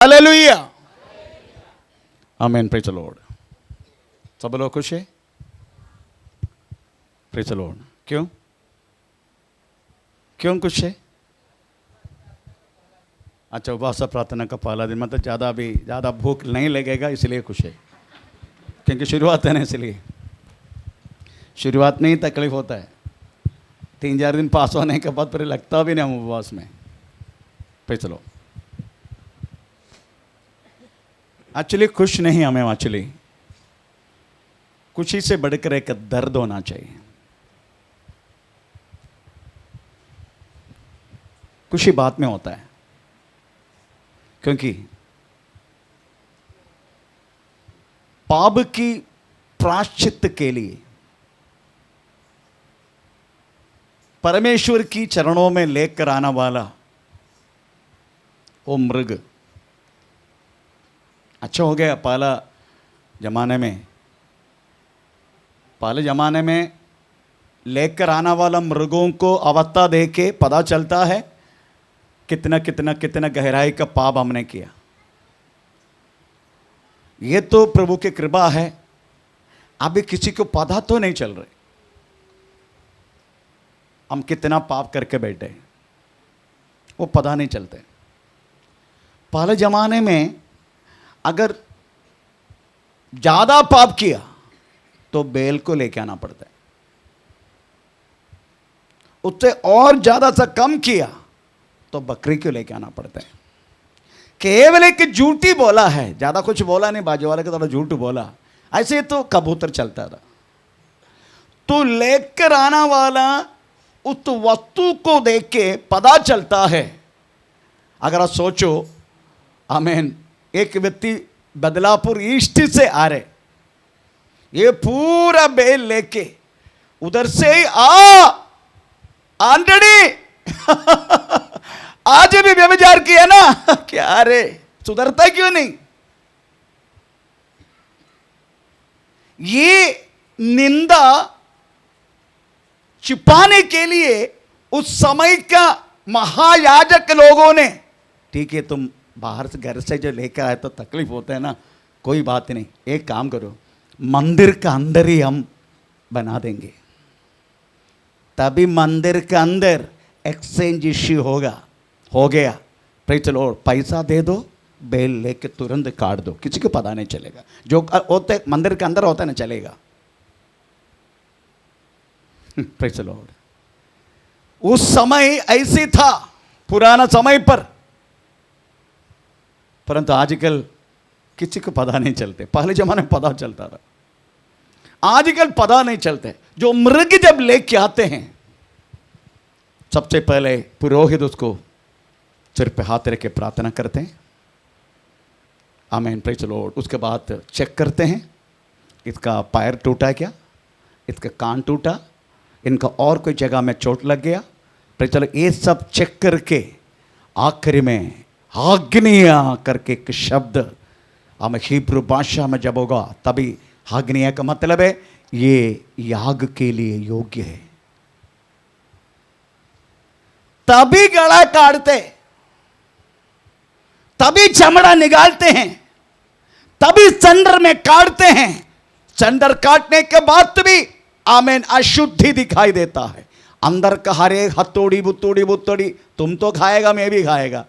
Hallelujah, आमीन, praise the Lord. सब लोग खुश है? Praise the Lord. क्यों क्यों खुश है? अच्छा, उपवास प्रार्थना का पहला दिन, मतलब ज़्यादा भूख नहीं लगेगा इसलिए खुश है, क्योंकि शुरुआत है ना, इसलिए शुरुआत में ही तकलीफ होता है। 3-4 दिन पास होने के बाद फिर लगता भी नहीं हम उपवास में। Praise the Lord. एक्चुअली खुश नहीं हमें, एक्चुअली खुशी से बढ़कर एक दर्द होना चाहिए। खुशी बाद में होता है, क्योंकि पाप की प्रायश्चित के लिए परमेश्वर की चरणों में लेकर आने वाला वो मृग अच्छा हो गया। पहले ज़माने में लेकर आने वाला मृगों को अवस्था देख के पता चलता है कितना गहराई का पाप हमने किया। ये तो प्रभु की कृपा है, अभी किसी को पता तो नहीं चल रहे हम कितना पाप करके बैठे, वो पता नहीं चलते। पहले ज़माने में अगर ज़्यादा पाप किया तो बैल को लेके आना पड़ता है, उससे और ज़्यादा सा कम किया तो बकरी को लेके आना पड़ता है। केवल एक झूठी बोला है, ज़्यादा कुछ बोला नहीं, बाजू वाले का थोड़ा झूठ बोला, ऐसे तो कबूतर चलता था। तो लेकर आना वाला उस वस्तु को देख के पता चलता है। अगर आप सोचो, आमीन, एक व्यक्ति बदलापुर ईस्ट से आ रहे, ये पूरा बैल लेके उधर से ही आंटड़ी आज भी व्यभिचार किया ना, क्या रे, सुधरता क्यों नहीं? ये निंदा छिपाने के लिए उस समय का महायाजक लोगों ने, ठीक है तुम बाहर से घर से जो लेकर आए तो तकलीफ होता है ना, कोई बात नहीं, एक काम करो, मंदिर का अंदर ही हम बना देंगे, तभी मंदिर के अंदर एक्सचेंज इश्यू हो गया। Praise the Lord. पैसा दे दो, बैल लेके तुरंत काट दो, किसी को पता नहीं चलेगा। जो होते मंदिर के अंदर होता है ना, चलेगा। Praise the Lord. उस समय ऐसे था, पुराना समय पर, परंतु आजकल किसी को पता नहीं चलते। पहले जमाने में पता चलता था, आजकल पता नहीं चलते। जो मृग जब लेके आते हैं, सबसे पहले पुरोहित उसको सिर पे हाथ रख के प्रार्थना करते हैं, आमीन, प्रेज द लॉर्ड। उसके बाद चेक करते हैं, इसका पैर टूटा क्या, इसका कान टूटा, इनका और कोई जगह में चोट लग गया, प्रेज द लॉर्ड। ये सब चेक करके आखिरी में आग्निया करके एक शब्द हमें हिब्रू भाषा में जब होगा, तभी आग्निया का मतलब है ये याग के लिए योग्य है। तभी गला काटते, तभी चमड़ा निकालते हैं, तभी चंद्र में काटते हैं। चंद्र काटने के बाद भी आमीन अशुद्धि दिखाई देता है। अंदर का हर एक हथौड़ी बुत्तोड़ी तुम तो खाएगा, मैं भी खाएगा,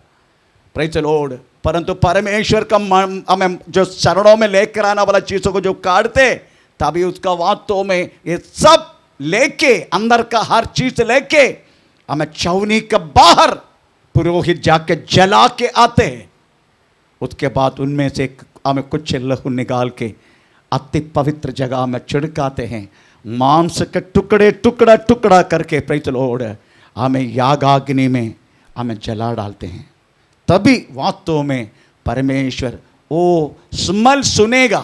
प्रेज द लॉर्ड। परंतु परमेश्वर का हमें जो चरणों में लेकर आने वाला चीजों को जो काटते, तभी उसका वास्तव में ये सब लेके, अंदर का हर चीज लेके हमें छावनी के बाहर पुरोहित जाके जला के आते हैं। उसके बाद उनमें से हमें कुछ लहू निकाल के अति पवित्र जगह में छिड़काते हैं, मांस के टुकड़ा करके, प्रेज द लॉर्ड, हमें यागाग्नि में हमें जला डालते हैं। तभी वास्तव में परमेश्वर वो स्मेल सुनेगा,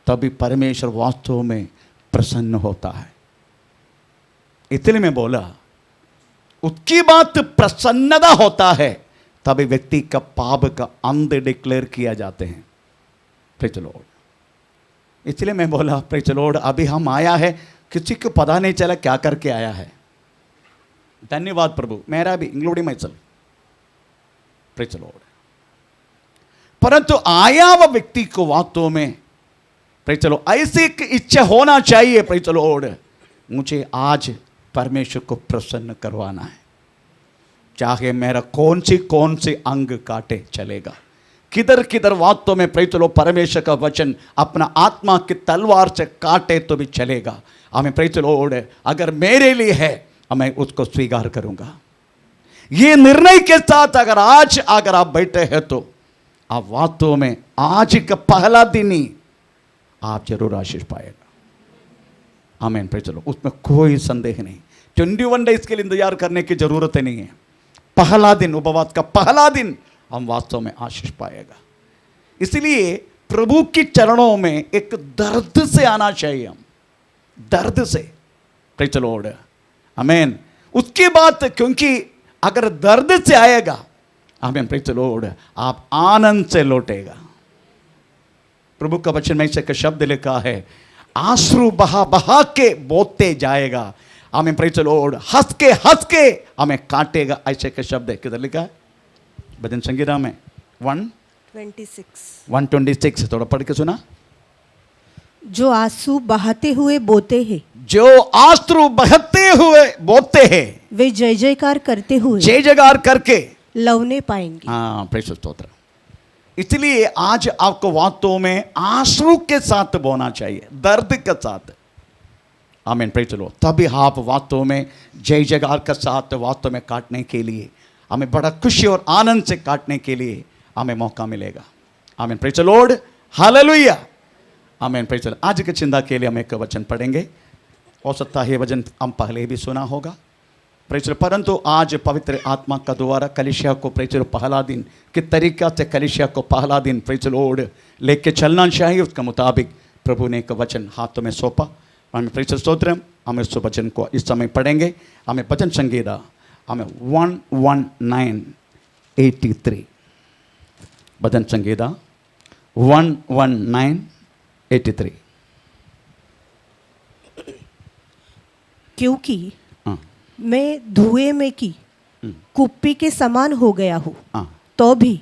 तभी परमेश्वर वास्तव में प्रसन्न होता है। इसलिए मैं बोला, उसकी बात प्रसन्नता होता है, तभी व्यक्ति का पाप का अंत डिक्लेयर किया जाते हैं। Praise the Lord. इसलिए मैं बोला, प्रेज द लॉर्ड, अभी हम आया है, किसी को पता नहीं चला क्या करके आया है। धन्यवाद प्रभु, मेरा भी including my self. Praise the Lord. परंतु आया हुआ व्यक्ति को वास्तव में प्रेज़ द लॉर्ड ऐसी एक इच्छा होना चाहिए, प्रेज़ द लॉर्ड मुझे आज परमेश्वर को प्रसन्न करवाना है, चाहे मेरा कौन सी अंग काटे चलेगा, किधर किधर वास्तव में प्रेज़ द लॉर्ड परमेश्वर का वचन अपना आत्मा की तलवार से काटे तो भी चलेगा। हमें प्रेज़ द लॉर्ड अगर मेरे लिए है मैं उसको स्वीकार करूंगा। ये निर्णय के साथ अगर आप बैठे हैं तो आप वास्तव में आज का पहला दिन ही आप जरूर आशीष पाएगा। आमीन, प्रेज़ द लॉर्ड, उसमें कोई संदेह नहीं। 21 डेज के लिए इंतजार करने की जरूरत नहीं है। पहला दिन, उपवास का पहला दिन हम वास्तव में आशीष पाएगा। इसलिए प्रभु के चरणों में एक दर्द से आना चाहिए, हम दर्द से, प्रेज़ द लॉर्ड, आमीन। उसके बाद क्योंकि अगर दर्द से आएगा, आमीन, प्रेज़ द लॉर्ड, आप आनंद से लौटेगा। प्रभु का वचन में से एक शब्द लिखा है, आंसू बहा बहा के बोते जाएगा, आमीन, प्रेज़ द लॉर्ड, हंस के हमें काटेगा, ऐसे का शब्द है। किधर लिखा है? भजन संगीता में 126 थोड़ा पढ़ के सुना। जो आंसू बहाते हुए बोते हैं, जो आंसू बहते हुए बोते हैं, वे जय जयकार करते हुए जय जयकार करके लवने पाएंगे। हाँ, प्रेषित स्तोत्र। इसलिए आज आपको वास्तव में आंसू के साथ बोना चाहिए, दर्द के साथ, आमीन, प्रेज़ द लॉर्ड, तभी आप वास्तव में जय जयकार के साथ वास्तव में काटने के लिए हमें बड़ा खुशी और आनंद से काटने के लिए हमें मौका मिलेगा। आमीन, प्रेज़ द लॉर्ड, हालेलुया, आमीन, प्रेज़ द लॉर्ड। आज की चिंता के लिए हम एक वचन पढ़ेंगे। हो सकता है ये वचन हम पहले भी सुना होगा, प्रेज़ द लॉर्ड, परंतु आज पवित्र आत्मा का द्वारा कलीसिया को प्रेज़ द लॉर्ड पहला दिन किस तरीका से कलीसिया को पहला दिन प्रेज़ द लॉर्ड लेके चलना चाहिए, उसके मुताबिक प्रभु ने एक वचन हाथों में सौंपा। हमें प्रेषित स्तोत्र, हम इस वचन को इस समय पढ़ेंगे। हमें भजन संगीता हमें 119:83, भजन संगीता 119:83। क्योंकि मैं धुएं में की कुप्पी के समान हो गया हूँ, तो भी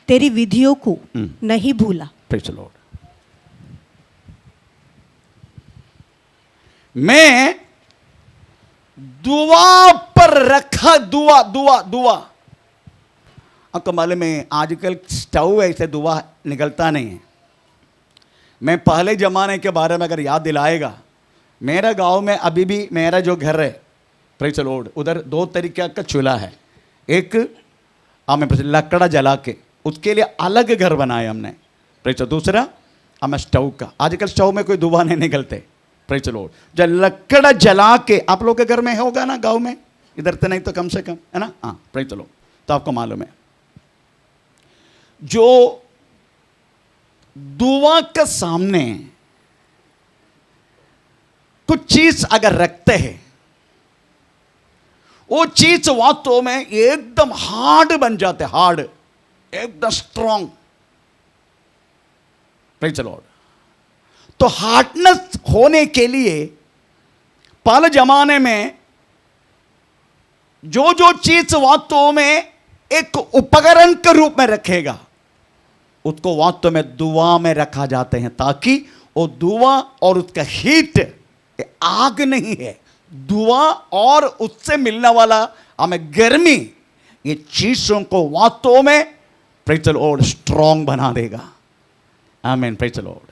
तेरी विधियों को नहीं भूला। Praise the Lord. मैं दुआ पर रखा, दुआ आपको मालूम है आजकल स्टोव ऐसे दुआ निकलता नहीं है। मैं पहले ज़माने के बारे में अगर याद दिलाएगा, मेरा गांव में अभी भी मेरा जो घर है, प्रेज़ द लॉर्ड, उधर 2 तरीके का चूल्हा है। एक हमें लकड़ा जला के उसके लिए अलग घर बनाया हमने, प्रेज़ द, दूसरा हमें स्टोव का। आजकल स्टोव में कोई धुआं नहीं निकलते, प्रेज़ द लॉर्ड। जब लकड़ा जला के, आप लोग के घर में होगा ना गांव में, इधर तो नहीं तो कम से कम है ना, हाँ, प्रेज़ द लॉर्ड, तो आपको मालूम है जो दुआ के सामने कुछ चीज अगर रखते हैं, वो चीज वास्तव में एकदम हार्ड बन जाते, हार्ड, एकदम स्ट्रांग, प्रेज़ द लॉर्ड। तो हार्डनेस होने के लिए पहले जमाने में जो जो चीज वास्तव में एक उपकरण के रूप में रखेगा, उसको वास्तव में दुआ में रखा जाते हैं, ताकि वो दुआ और उसका हीट, आग नहीं है, दुआ और उससे मिलने वाला हमें गर्मी, ये चीजों को वास्तव में प्रेज़ द लॉर्ड स्ट्रांग बना देगा। आमीन, प्रेज़ द लॉर्ड।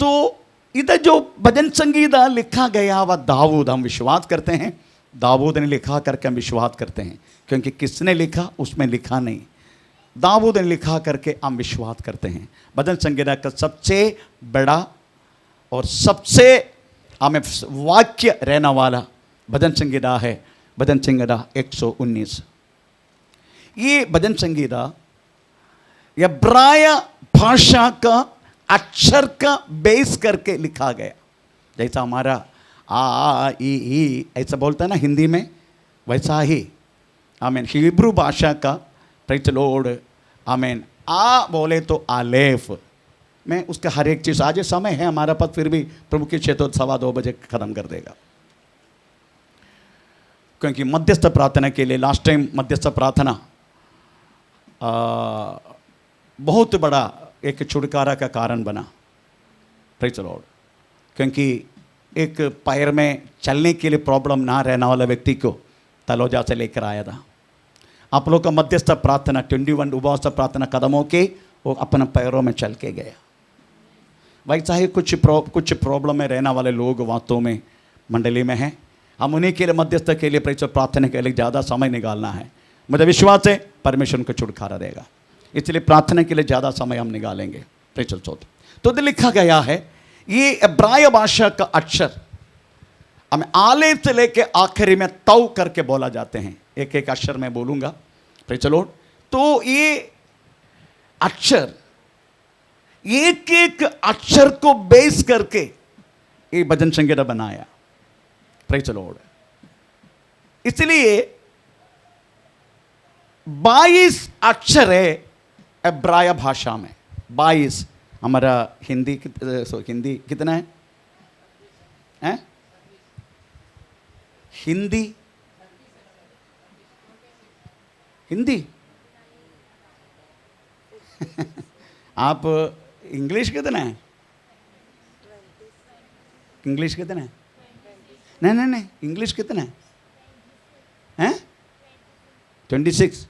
तो इधर जो भजन संगीता लिखा गया वह दाऊद, हम विश्वास करते हैं दाऊद ने लिखा करके हम विश्वास करते हैं, क्योंकि किसने लिखा उसमें लिखा नहीं, दाऊद ने लिखा करके हम विश्वास करते हैं। भजन संगीता का सबसे बड़ा और सबसे हमें वाक्य रहने वाला भजन संगीता है, भजन संगीता 119। ये भजन संगीता इब्राय भाषा का अक्षर का बेस करके लिखा गया। जैसा हमारा आ ई ऐसा बोलता है ना हिंदी में, वैसा ही आमीन हिब्रू भाषा का, प्रेज़ द लॉर्ड, आमीन, आ बोले तो आलेफ में उसका हर एक चीज़। आज समय है हमारा पास, फिर भी प्रभु के क्षेत्र 2:15 बजे ख़त्म कर देगा, क्योंकि मध्यस्थ प्रार्थना के लिए लास्ट टाइम मध्यस्थ प्रार्थना बहुत बड़ा एक छुटकारा का कारण बना। Praise the Lord. क्योंकि एक पैर में चलने के लिए प्रॉब्लम ना रहने वाला व्यक्ति को तलोजा से लेकर आया था। आप लोग का मध्यस्थ प्रार्थना 21 उपवास प्रार्थना कदमों के वो अपने पैरों में चल के गया। वैसा ही कुछ प्रॉब्लम में रहने वाले लोग वास्तव में मंडली में हैं। हम उन्हीं के लिए मध्यस्थ के लिए प्रेज़ प्रार्थना के लिए ज़्यादा समय निकालना है। मुझे विश्वास है परमेश्वर को छुटकारा देगा, इसलिए प्रार्थना के लिए ज़्यादा समय हम निकालेंगे। प्रेज़ स्तोत्र। तो लिखा गया है ये इब्राय भाषा का अक्षर हमें आलेफ से लेके आखिरी में तौ करके बोला जाते हैं। एक एक अक्षर मैं बोलूंगा। Praise the Lord. तो ये अक्षर एक एक अक्षर को बेस करके ये भजन संगीत बनाया। Praise the Lord. इसलिए 22 अक्षर है इब्राय भाषा में। 22। हमारा हिंदी हिंदी कितना है? हैं? हिंदी आप इंग्लिश कितना है? इंग्लिश कितना है? नहीं इंग्लिश कितना है? हैं? 26।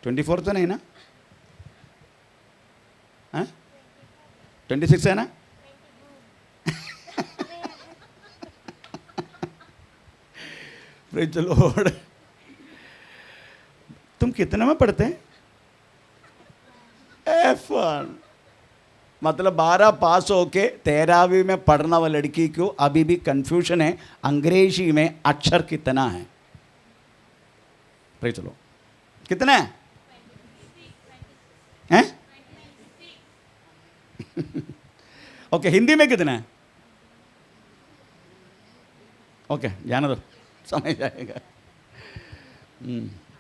24 तो नहीं ना? हैं? 26 है ना? Praise the Lord. तुम कितने में पढ़ते हैं? F1। मतलब 12 पास होके 13वीं में पढ़ने वाली लड़की को अभी भी कंफ्यूजन है अंग्रेजी में अक्षर कितना है। Praise the Lord. कितना है? हैं? ओके, हिंदी में कितना है? ओके, जाने दो, समझ जाएगा।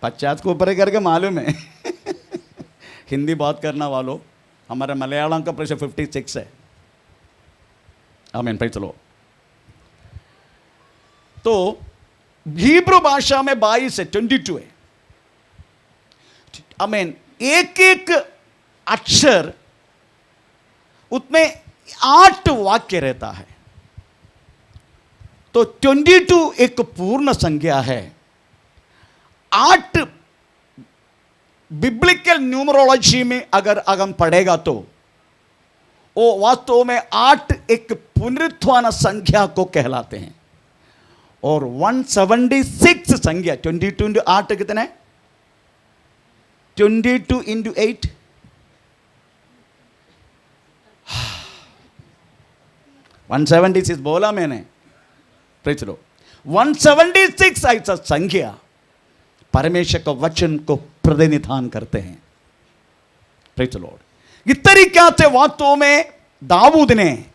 50 को ऊपर करके मालूम है। हिंदी बात करना वालों, हमारे मलयालम का प्रेशर 56 है। आमीन। Praise the Lord. तो हिब्रू भाषा में 22 है, 22 है। आमीन। एक एक अक्षर उसमें 8 वाक्य रहता है। तो 22 एक पूर्ण संख्या है। 8 बिब्लिकल न्यूमरोलॉजी में अगर हम पढ़ेगा तो वो वास्तव में 8 एक पुनरुत्थान संख्या को कहलाते हैं। और 176 संख्या 22 इंटू 8 कितना है? 22 इंटू 8 176 बोला मैंने। Praise the Lord. 176 ऐसा संख्या परमेश्वर का वचन को प्रतिनिधान करते हैं। Praise the Lord. इस तरीके से वास्तव में दाऊद ने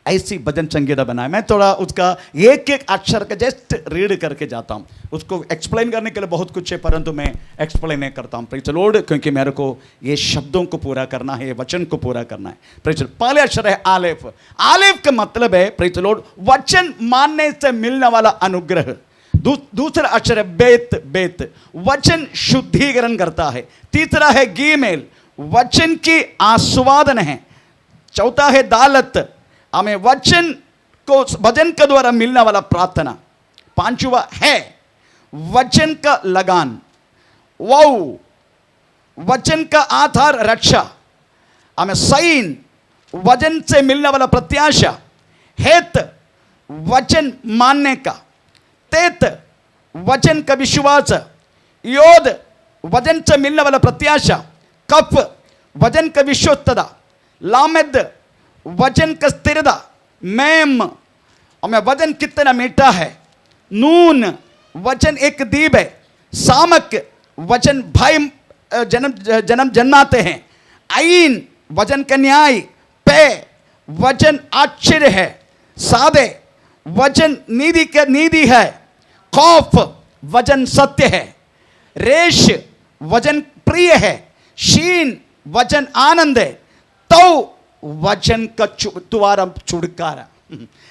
ऐसी भजन संगीत बनाया। मैं थोड़ा उसका एक एक अक्षर का जस्ट रीड करके जाता हूं। उसको एक्सप्लेन करने के लिए बहुत कुछ है, परंतु मैं एक्सप्लेन नहीं करता हूं। Praise the Lord. क्योंकि मेरे को ये शब्दों को पूरा करना है, वचन को पूरा करना है। Praise the Lord. पहले अक्षर है आलेफ। आलेफ का मतलब है प्रेज़ द लॉर्ड वचन मानने से मिलने वाला अनुग्रह। दूसरा अक्षर है बेत। बेत वचन शुद्धिकरण करता है। तीसरा है गीमेल, वचन की आस्वादन है। चौथा है दालत, हमें वचन को भजन के द्वारा मिलने वाला प्रार्थना। पांचवा है वचन का लगान। वाउ वचन का आधार रक्षा। हमें साइन वचन से मिलने वाला प्रत्याशा। हेत वचन मानने का। तेत वचन का विश्वास। योद वचन से मिलने वाला प्रत्याशा। कफ वचन का विश्वस्तता। लामेद वचन का स्थिरता। मैम हमें वचन कितना मीठा है। नून वचन एक दीप है। सामक वचन भय जन्म जन्माते हैं। आइन वचन का न्याय। पे वचन आश्चर्य है। सादे वचन नीति का नीति है। खौफ वचन सत्य है। रेश वचन प्रिय है। शीन वचन आनंद है। तो वचन का द्वारा छुटकारा।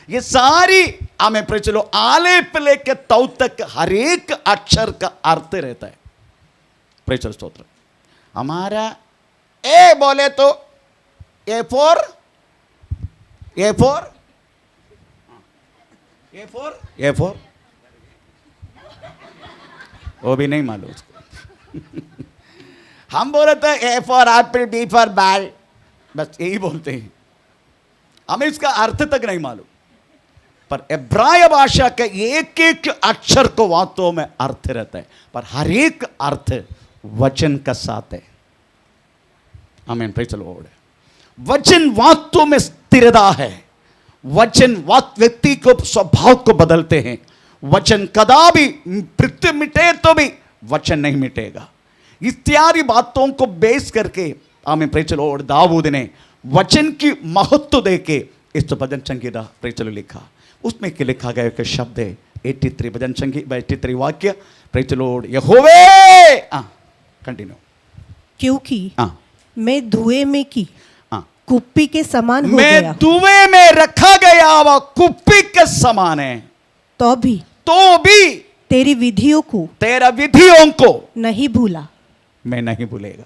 ये सारी हमें प्रचलो आलेप लेके तौ तक हर एक अक्षर का अर्थ रहता है। प्रेज़ स्तोत्र। हमारा ए बोले तो A for, A for, A for, A for, वो भी नहीं मालूम उसको। हम बोले तो A for apple, B for बैल, बस यही बोलते हैं, हमें इसका अर्थ तक नहीं मालूम। पर इब्राय भाषा के एक एक अक्षर को वास्तव में अर्थ रहता है, पर हर एक अर्थ वचन का साथ है। आमीन, प्रेज़ द लॉर्ड। वचन वास्तव में स्थिरता है। वचन व्यक्ति को स्वभाव को बदलते हैं। वचन कदापि पृथ्वी मिटे तो भी वचन नहीं मिटेगा। इत्यादि बातों को बेस करके आमीन, प्रेज़ द लॉर्ड, दाऊद ने वचन की महत्व देके इस भजन संगीता प्रेज़ द लॉर्ड लिखा। उसमें के लिखा गया कि शब्द है 83 भजन संगीत 83 वाक्य, प्रेज़ द लॉर्ड। यहोवे, कंटिन्यू। क्योंकि मैं धुएं में की कुप्पी के समान हो मैं गया, धुएं में रखा गया वह कुप्पी के समान है, तो भी तेरी विधियों को, तेरा विधियों को नहीं भूला। मैं नहीं भूलेगा।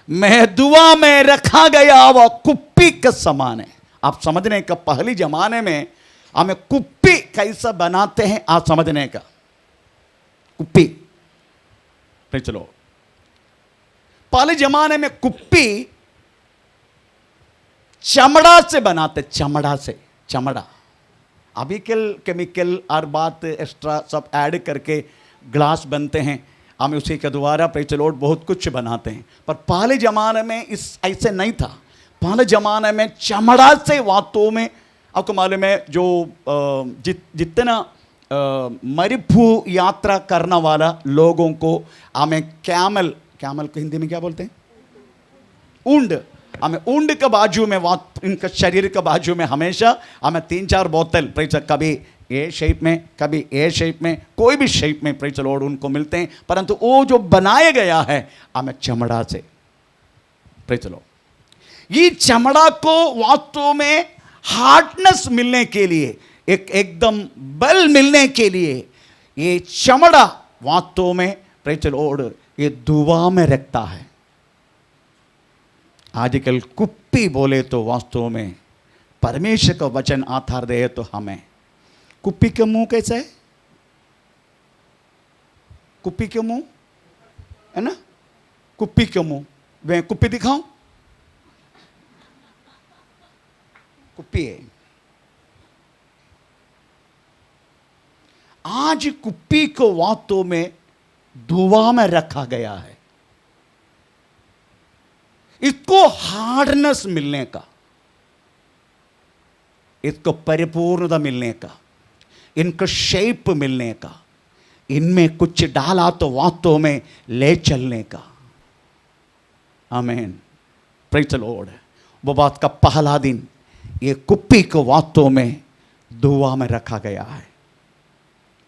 मैं दुआ में रखा गया वह कुप्पी के समान है। आप समझने का, पहले जमाने में हमें कुप्पी कैसा बनाते हैं आप समझने का। कुप्पी, चलो, पहले जमाने में कुप्पी चमड़ा से बनाते, चमड़ा से, चमड़ा। अभी केमिकल और बात एक्स्ट्रा सब ऐड करके ग्लास बनते हैं, हम उसी के द्वारा प्रेज़ द लॉर्ड बहुत कुछ बनाते हैं। पर पहले ज़माने में इस ऐसे नहीं था। पहले ज़माने में चमड़ा से वास्तव में आपको मालूम है, जो जितना मरुभू यात्रा करने वाला लोगों को हमें कैमल को हिंदी में क्या बोलते हैं, ऊंट, हमें ऊंट के बाजू में, इनका शरीर के बाजू में हमेशा हमें 3-4 बोतल प्रेज़, कभी ए शेप में, कभी ए शेप में, कोई भी शेप में प्रेज़ द लॉर्ड उनको मिलते हैं। परंतु वो जो बनाया गया है हमें चमड़ा से, प्रेज़ द लॉर्ड। ये चमड़ा को वास्तव में हार्डनेस मिलने के लिए, एकदम बल मिलने के लिए ये चमड़ा वास्तव में प्रेज़ द लॉर्ड ये दुआ में रखता है। आजकल कुप्पी बोले तो वास्तव में परमेश्वर का वचन आधार दे तो हमें, कुप्पी का मुंह कैसा है, कुप्पी का मुंह है ना, कुप्पी का मुंह, मैं कुप्पी दिखाऊं, कुप्पी है। आज कुप्पी को वास्तव में दुआ में रखा गया है, इसको हार्डनेस मिलने का, इसको परिपूर्णता मिलने का, इनको शेप मिलने का, इनमें कुछ डाला तो वास्तव में ले चलने का। आमीन, प्रेज़ द लॉर्ड। वो बात का पहला दिन ये कुप्पी को वास्तव में दुआ में रखा गया है।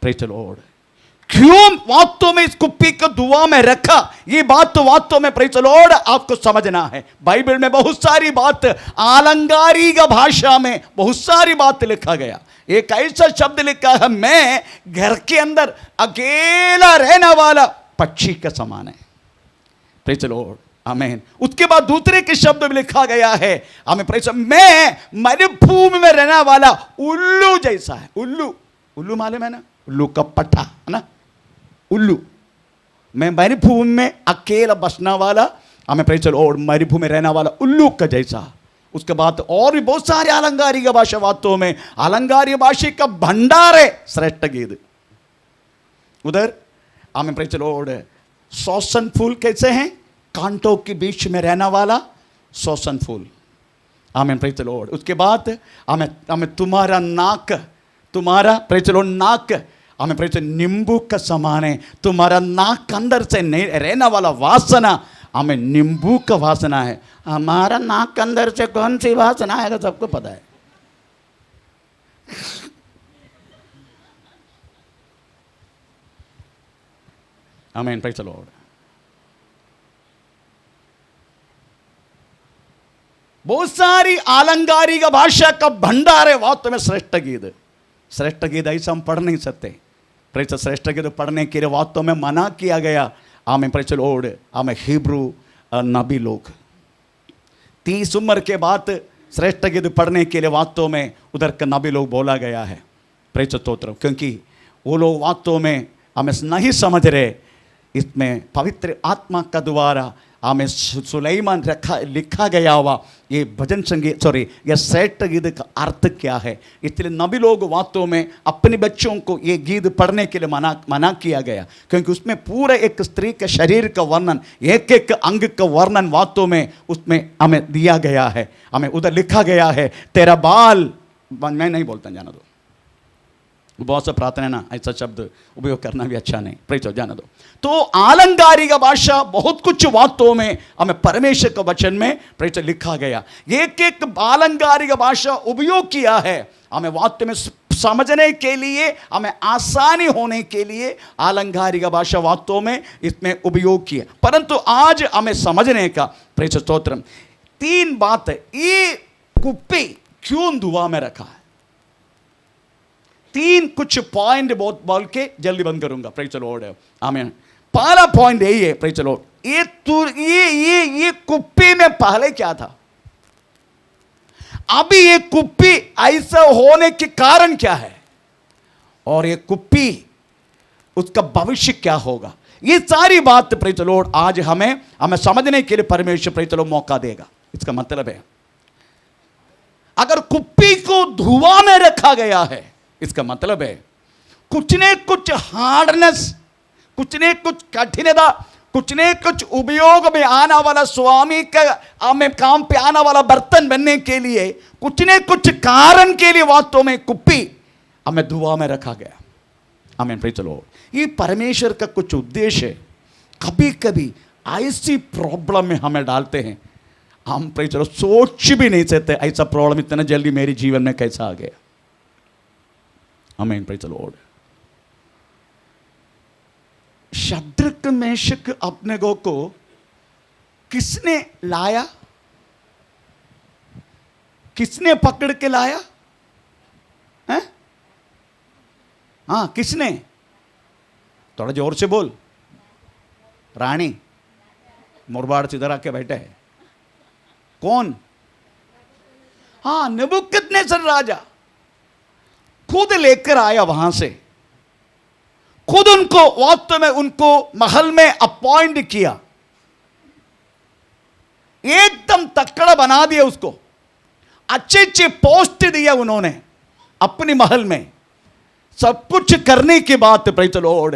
Praise the Lord. क्यों वास्तव में इस कुप्पी को दुआ में रखा, ये बात तो वास्तव में प्रेज़ द लॉर्ड आपको समझना है। बाइबल में बहुत सारी बात, अलंकारिक भाषा में बहुत सारी बात लिखा गया। एक ऐसा शब्द लिखा है, मैं घर के अंदर अकेला रहने वाला पक्षी का समान है। प्रेज़ द लॉर्ड, आमीन। उसके बाद दूसरे के शब्द में लिखा गया है, हमें प्रेज़, मैं मरुभूमि में रहने वाला उल्लू जैसा है। उल्लू, उल्लू मालूम है ना, उल्लू का पट्टा है ना, उल्लू। मैं मरुभूमि में अकेला बसने वाला, हमें प्रेज़ द लॉर्ड, मरुभूमि में रहने वाला उल्लू का जैसा। उसके बाद और भी बहुत सारे अलंकारिक भाषा, वास्तव में अलंकारिक भाषा का भंडार है श्रेष्ठ गीत। उधर हमें प्रेज़ द लॉर्ड, सोसन फूल कैसे हैं, कांटों के बीच में रहने वाला सोसन फूल। आमीन, प्रेज़ द लॉर्ड। उसके बाद हमें तुम्हारा नाक, तुम्हारा प्रेज़ द लॉर्ड नाक, हमें प्रेज़ नींबू का समान है। तुम्हारा नाक अंदर से नहीं रहने वाला वासना हमें नींबू का वासना है। हमारा नाक अंदर से कौन सी वासना आएगा सबको पता है। आमीन, प्रेज़ द लॉर्ड। बहुत सारी अलंकारिक भाषा का भंडार है वास्तव में श्रेष्ठ गीत। श्रेष्ठ गीत ऐसा हम पढ़ नहीं सकते। श्रेष्ठ गीत पढ़ने के लिए वास्तव में मना किया गया। आमीन, प्रेज़ द लॉर्ड। हमें हिब्रू नबी लोग। 30 उम्र के बाद श्रेष्ठ गीत पढ़ने के लिए वास्तव में उधर का नबी लोग बोला गया है। प्रेज स्तोत्र। क्योंकि वो लोग वास्तव में हमें नहीं समझ रहे, इसमें पवित्र आत्मा का द्वारा हमें सुलेमान लिखा गया हुआ ये भजन संगीत, सॉरी, ये श्रेष्ठ गीत का अर्थ क्या है। इसलिए नबी लोग वास्तव में अपने बच्चों को ये गीत पढ़ने के लिए मना किया गया, क्योंकि उसमें पूरा एक स्त्री के शरीर का वर्णन, एक एक अंग का वर्णन वास्तव में उसमें हमें दिया गया है। हमें उधर लिखा गया है, तेरा बाल, मैं नहीं बोलता, जाना दो, बहुत से प्रार्थना ना ऐसा शब्द उपयोग करना भी अच्छा नहीं, प्रेज जाना दो। तो आलंकारिक भाषा बहुत कुछ वास्तव में हमें परमेश्वर के वचन में प्रेज लिखा गया। एक एक आलंकारिक भाषा उपयोग किया है हमें वास्तव में समझने के लिए, हमें आसानी होने के लिए आलंकारिक भाषा वास्तव में इसमें उपयोग किया। परंतु आज हमें समझने का, प्रेज स्तोत्रम, 3 बात है। ये कुप्पी क्यों धुआं में रखा है, 3 कुछ पॉइंट बहुत बोल के जल्दी बंद करूंगा। प्रेज द लॉर्ड, आमीन। पहला पॉइंट यही है, प्रेज द लॉर्ड, ये कुप्पी में पहले क्या था, अभी ये कुप्पी ऐसा होने के कारण क्या है, और ये कुप्पी उसका भविष्य क्या होगा। ये सारी बात प्रेज द लॉर्ड आज हमें समझने के लिए परमेश्वर प्रेज द लॉर्ड मौका देगा। इसका मतलब है, अगर कुप्पी को धुआं में रखा गया है, इसका मतलब है कुछ ने कुछ हार्डनेस, कुछ ने कुछ कठिनता, कुछ ने कुछ उपयोग में आना वाला, स्वामी का हमें काम पे आना वाला बर्तन बनने के लिए, कुछ ने कुछ कारण के लिए वास्तव में कुप्पी हमें धुआं में रखा गया। आमीन, प्रेज द लॉर्ड। ये परमेश्वर का कुछ उद्देश्य है। कभी कभी ऐसी प्रॉब्लम में हमें डालते हैं, हम प्रेज द लॉर्ड सोच भी नहीं सकते ऐसा प्रॉब्लम इतना जल्दी मेरे जीवन में कैसा आ गया। आमीन, praise the Lord. Shadrach Meshach अबेदnego को किसने लाया, किसने पकड़ के लाया है? हाँ, किसने? थोड़ा जोर से बोल। रानी मुरबाड़ से इधर आके बैठे है। कौन? हाँ, नेबुकदनेस्सर राजा खुद लेकर आया वहां से, खुद उनको वास्तव में उनको महल में अपॉइंट किया, एकदम तकड़ा बना दिया उसको, अच्छे अच्छे पोस्ट दिया उन्होंने अपने महल में। सब कुछ करने के बाद प्रेज द लॉर्ड,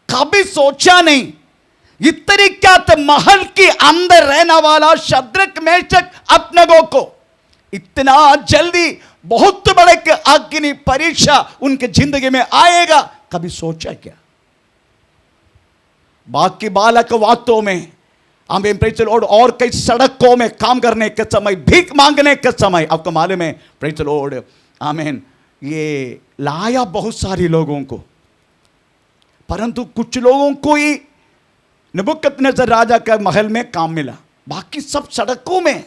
कभी सोचा नहीं इस तरीका से महल के अंदर रहने वाला शद्रक मेशक अबेदnego को इतना जल्दी बहुत बड़े अग्नि परीक्षा उनके जिंदगी में आएगा, कभी सोचा क्या? बाकी बालक वास्तव में हमें प्रेज द लॉर्ड और कई सड़कों में काम करने के समय, भीख मांगने के समय, आपको मालूम है प्रेज द लॉर्ड, आमीन, ये लाया बहुत सारे लोगों को, परंतु कुछ लोगों को ही नेबुकदनेस्सर राजा के महल में काम मिला, बाकी सब सड़कों में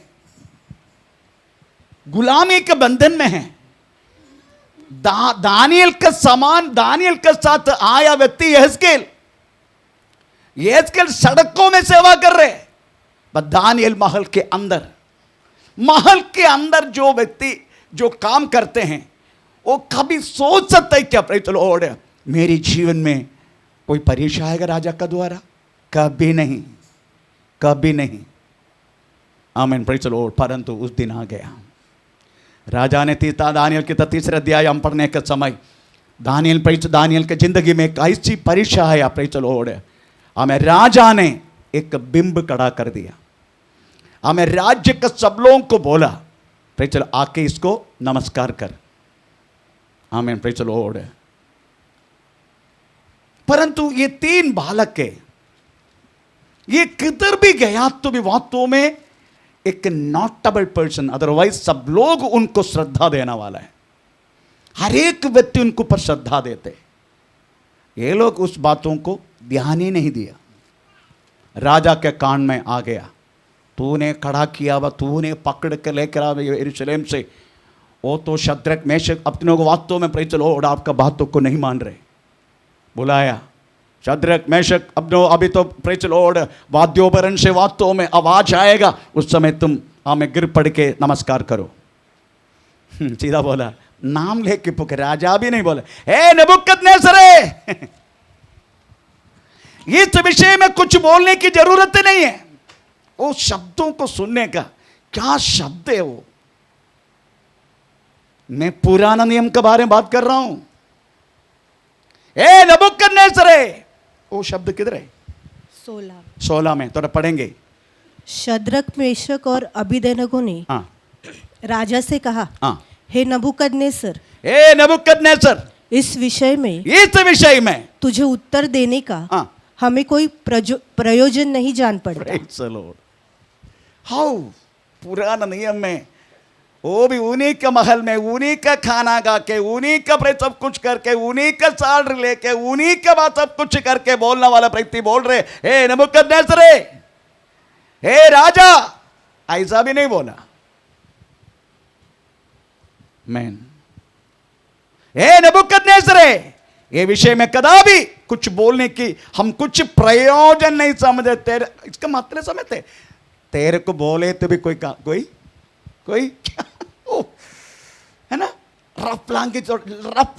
गुलामी के बंधन में है। दानियल का समान, दानियल के साथ आया व्यक्ति यहेजकेल सड़कों में सेवा कर रहे, पर दानियल महल के अंदर जो व्यक्ति जो काम करते हैं, वो कभी सोच सकते हैं क्या प्रेज द लॉर्ड मेरे जीवन में कोई परीक्षा आएगा राजा का द्वारा? कभी नहीं, कभी नहीं। आमीन, प्रेज द लॉर्ड। परंतु उस दिन आ गया, राजा ने दानियल के 3 अध्याय हम पढ़ने के समय दानियल के जिंदगी में एक ऐसी परीक्षा आया प्रेज द लॉर्ड, हमें राजा ने एक बिंब खड़ा कर दिया, हमें राज्य के सब लोगों को बोला प्रेज द लॉर्ड आके इसको नमस्कार कर। आमीन, प्रेज द लॉर्ड। परंतु ये 3 बालक है, ये किधर भी गया तो भी वास्तव में एक नोटेबल पर्सन, अदरवाइज सब लोग उनको श्रद्धा देने वाला है, हर एक व्यक्ति उनको पर श्रद्धा देते। ये लोग उस बातों को ध्यान ही नहीं दिया, राजा के कान में आ गया, तूने खड़ा किया हुआ, तूने पकड़ के लेकर आ यरूशलेम से, वो तो शद्रक मेशक अबेदnego वास्तव में प्रेज द लॉर्ड आपका बातों को नहीं मान रहे, बुलाया, शद्रक मेशक अबनो, अभी तो प्रेज लॉर्ड वाद्योपकरण से वास्तव में आवाज आएगा, उस समय तुम हमें गिर पड़ के नमस्कार करो। सीधा बोला, नाम लेके पुकारे, राजा भी नहीं बोला हे नबूकदनेस्सर, इस विषय में कुछ बोलने की जरूरत नहीं है। वो शब्दों को सुनने का क्या शब्द है वो। मैं पुराना नियम के बारे में बात कर रहा हूं। ए नबूकदनेस्सर, वो शब्द किधर है? 16 में थोड़ा पढ़ेंगे। शद्रक मेशक और अबीदेनगो ने हाँ राजा से कहा, हाँ, हे नबूकदनेस्सर, ए नबूकदनेस्सर, इस विषय में तुझे उत्तर देने का हाँ, हमें कोई प्रयोजन नहीं जान पड़ता। Praise the Lord. हाउ पुराना नियम में वो भी उन्हीं के महल में उन्हीं का खाना खा के उन्हीं का सब कुछ करके उन्हीं का सैलरी लेके उन्हीं के बाद सब कुछ करके बोलने वाला व्यक्ति बोल रहे हे नबूकदनेस्सर, हे राजा, ऐसा भी नहीं बोला। मैन हे नबूकदनेस्सर, ये विषय में कदापि कुछ बोलने की हम कुछ प्रयोजन नहीं समझते। तेरे इसका मतलब समझते, तेरे को बोले तो भी कोई क्या ओ, है ना, रफ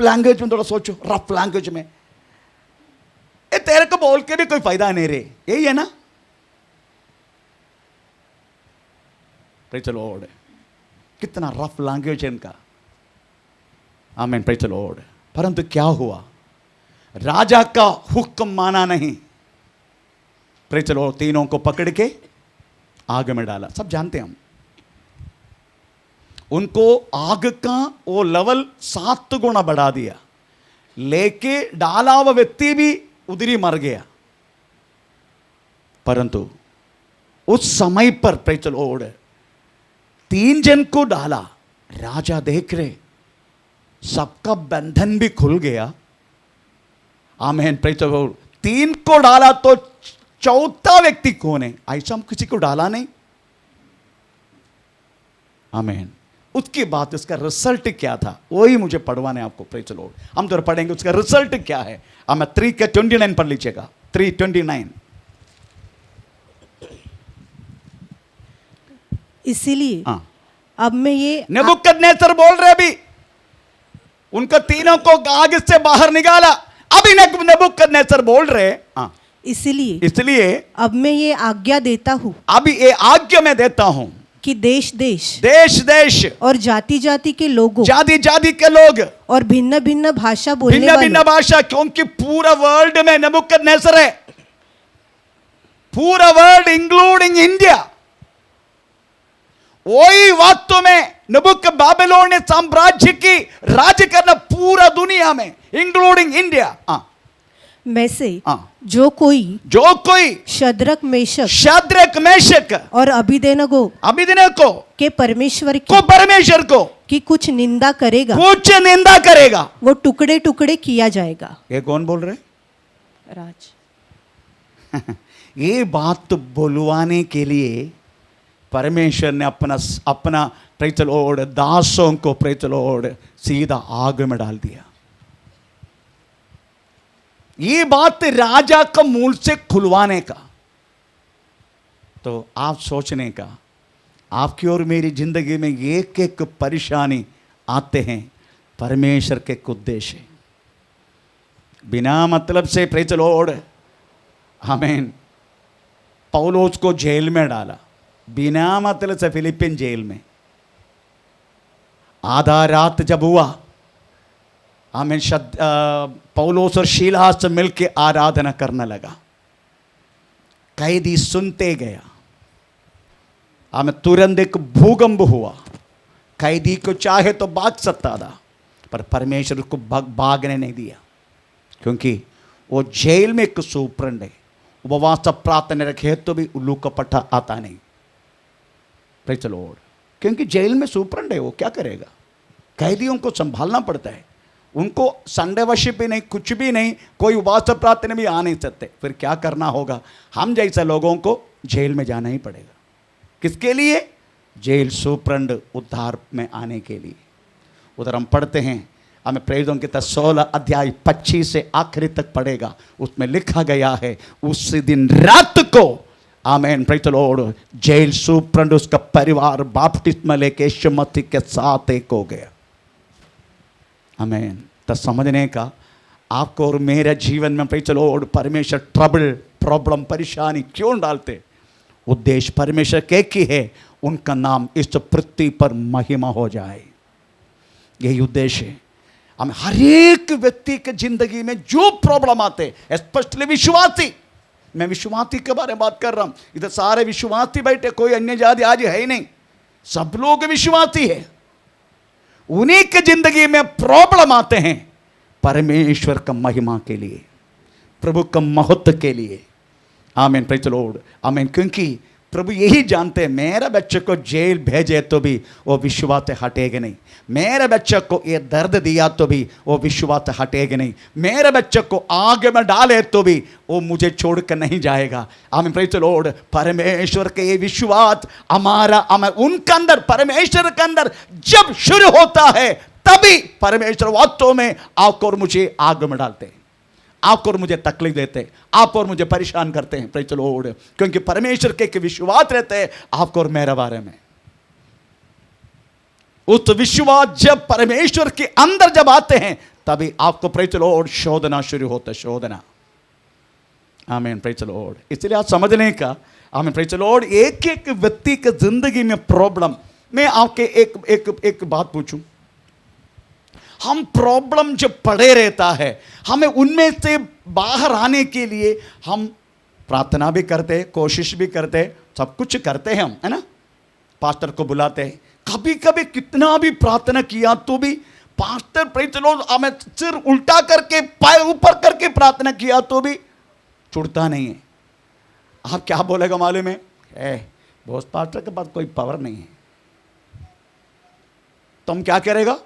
लैंग्वेज में थोड़ा सोचो, रफ लैंग्वेज में ये तेरे को बोल के भी कोई फायदा नहीं रे, यही है ना। प्रेज़ द लॉर्ड, कितना रफ लैंग्वेज है इनका। आमीन, प्रेज़ द लॉर्ड। परंतु क्या हुआ, राजा का हुक्म माना नहीं। प्रेज़ द लॉर्ड, तीनों को पकड़ के आग में डाला। सब जानते हैं हम, उनको आग का वो लेवल 7 गुना बढ़ा दिया, लेके डाला हुआ व्यक्ति भी उधर ही मर गया। परंतु उस समय पर प्रेज़ द लॉर्ड 3 जन को डाला, राजा देख रहे सबका बंधन भी खुल गया। आमीन, प्रेज़ द लॉर्ड। 3 को डाला तो चौथा व्यक्ति कौन है? ऐसा हम किसी को डाला नहीं। आमीन। उसके बाद उसका रिजल्ट क्या था, वही मुझे पढ़वाने आपको। प्रेज़ द लॉर्ड, हम तो पढ़ेंगे उसका रिजल्ट क्या है। हमें 3 का 29 पढ़ लीजिएगा, 3:29। इसीलिए अब मैं ये नबूकदनेस्सर बोल रहे, अभी उनको तीनों को आग से बाहर निकाला। अभी नबूकदनेस्सर बोल रहे, इसलिए अब मैं ये आज्ञा देता हूँ, अभी ये आज्ञा मैं देता हूं कि देश देश और जाति जाति के लोगों, जाति के लोग और भिन्न भिन्न भाषा बोलने भिन्न भाषा, क्योंकि पूरा वर्ल्ड में नबूकदनेस्सर है, पूरा वर्ल्ड इंक्लूडिंग इंडिया। वही वास्तव में बाबिलोन ने साम्राज्य की राज्य करना पूरा दुनिया में इंक्लूडिंग इंडिया। में से जो कोई शद्रक मेशक और अबीदेनगो के परमेश्वर को की कुछ निंदा करेगा, वो टुकड़े टुकड़े किया जाएगा। ये कौन बोल रहे? राज। ये बात बुलवाने के लिए परमेश्वर ने अपना प्रेज़ द लॉर्ड दासों को प्रेज़ द लॉर्ड सीधा आग में डाल दिया। ये बात राजा का मूल से खुलवाने का। तो आप सोचने का, आपकी और मेरी जिंदगी में एक एक परेशानी आते हैं, परमेश्वर के उद्देश्य है। बिना मतलब से प्रेज़ द लॉर्ड, आमीन, पौलुस को जेल में डाला, बिना मतलब से फिलिपिन जेल में। आधा रात जब हुआ, आमीन, पौलुस और शीलास मिलके आराधना करने लगा। कैदी सुनते गया, आमीन, तुरंत एक भूकंप हुआ। कैदी को चाहे तो भाग सकता था, पर परमेश्वर उसको भागने नहीं दिया, क्योंकि वो जेल में एक सुपरंट है। उपवास प्रार्थना रखे तो भी उल्लू का पट्टा आता नहीं। प्रेज़ द लॉर्ड, क्योंकि जेल में सुपरंट है, वो क्या करेगा? कैदियों को संभालना पड़ता है। उनको संडे वर्शिप भी नहीं, कुछ भी नहीं, कोई उपवास प्रार्थना भी आ नहीं सकते। फिर क्या करना होगा? हम जैसे लोगों को जेल में जाना ही पड़ेगा। किसके लिए? जेल सुपरंट उद्धार में आने के लिए। उधर हम पढ़ते हैं, हमें प्रेरितों की 16 अध्याय 25 से आखिरी तक पढ़ेगा, उसमें लिखा गया है उस दिन रात को amen praise the Lord jail superintendent उसका परिवार बपतिस्मा लेके यीशु मसीह के साथ एक हो गया। आमेन। तो समझने का आपको और मेरे जीवन में प्रेज द लॉर्ड परमेश्वर ट्रबल प्रॉब्लम परेशानी क्यों डालते? उद्देश्य परमेश्वर के की है, उनका नाम इस पृथ्वी पर महिमा हो जाए, यही उद्देश्य है। हम हर एक व्यक्ति के जिंदगी में जो प्रॉब्लम आते, स्पेशली विश्वासी, मैं विश्वासी के बारे में बात कर रहा हूं, इधर सारे विश्वासी बैठे, कोई अन्य जाति आज है ही नहीं, सब लोग विश्वासी है। उन्हीं के जिंदगी में प्रॉब्लम आते हैं परमेश्वर का महिमा के लिए, प्रभु का महत्व के लिए। आमीन प्रेज द लॉर्ड। आमीन। क्योंकि प्रभु यही जानते हैं, मेरे बच्चे को जेल भेजे तो भी वो विश्वास से हटेगा नहीं, मेरे बच्चे को ये दर्द दिया तो भी वो विश्वास से हटेगा नहीं, मेरे बच्चे को आग में डाले तो भी वो मुझे छोड़ कर नहीं जाएगा। आमीन प्रेज द लॉर्ड। परमेश्वर के ये विश्वास हमारा उनके अंदर, परमेश्वर के अंदर जब शुरू होता है तभी परमेश्वर वास्तव में आपको और मुझे आग में डालते हैं, आपको और मुझे तकलीफ देते हैं, आप और मुझे परेशान करते हैं। Praise the Lord. क्योंकि परमेश्वर के विश्वास रहते हैं आपको और मेरे बारे में। उस विश्वास जब परमेश्वर के अंदर जब आते हैं तभी आपको प्रेज द लॉर्ड शोधना शुरू होता है, शोधना। आमीन प्रेज द लॉर्ड। इसलिए आप समझने का, आमीन प्रेज द लॉर्ड। एक एक व्यक्ति के जिंदगी में प्रॉब्लम, मैं आपके एक बात पूछूं, हम प्रॉब्लम जब पड़े रहता है, हमें उनमें से बाहर आने के लिए हम प्रार्थना भी करते, कोशिश भी करते, सब कुछ करते हैं हम, है ना। पास्टर को बुलाते हैं, कभी कभी कितना भी प्रार्थना किया तो भी पास्टर प्रेज द लॉर्ड हमें सिर उल्टा करके पाय ऊपर करके प्रार्थना किया तो भी छुड़ता नहीं है। आप क्या बोलेगा मालूम है, बॉस पास्टर के पास कोई पावर नहीं है, तो हम क्या करेगा,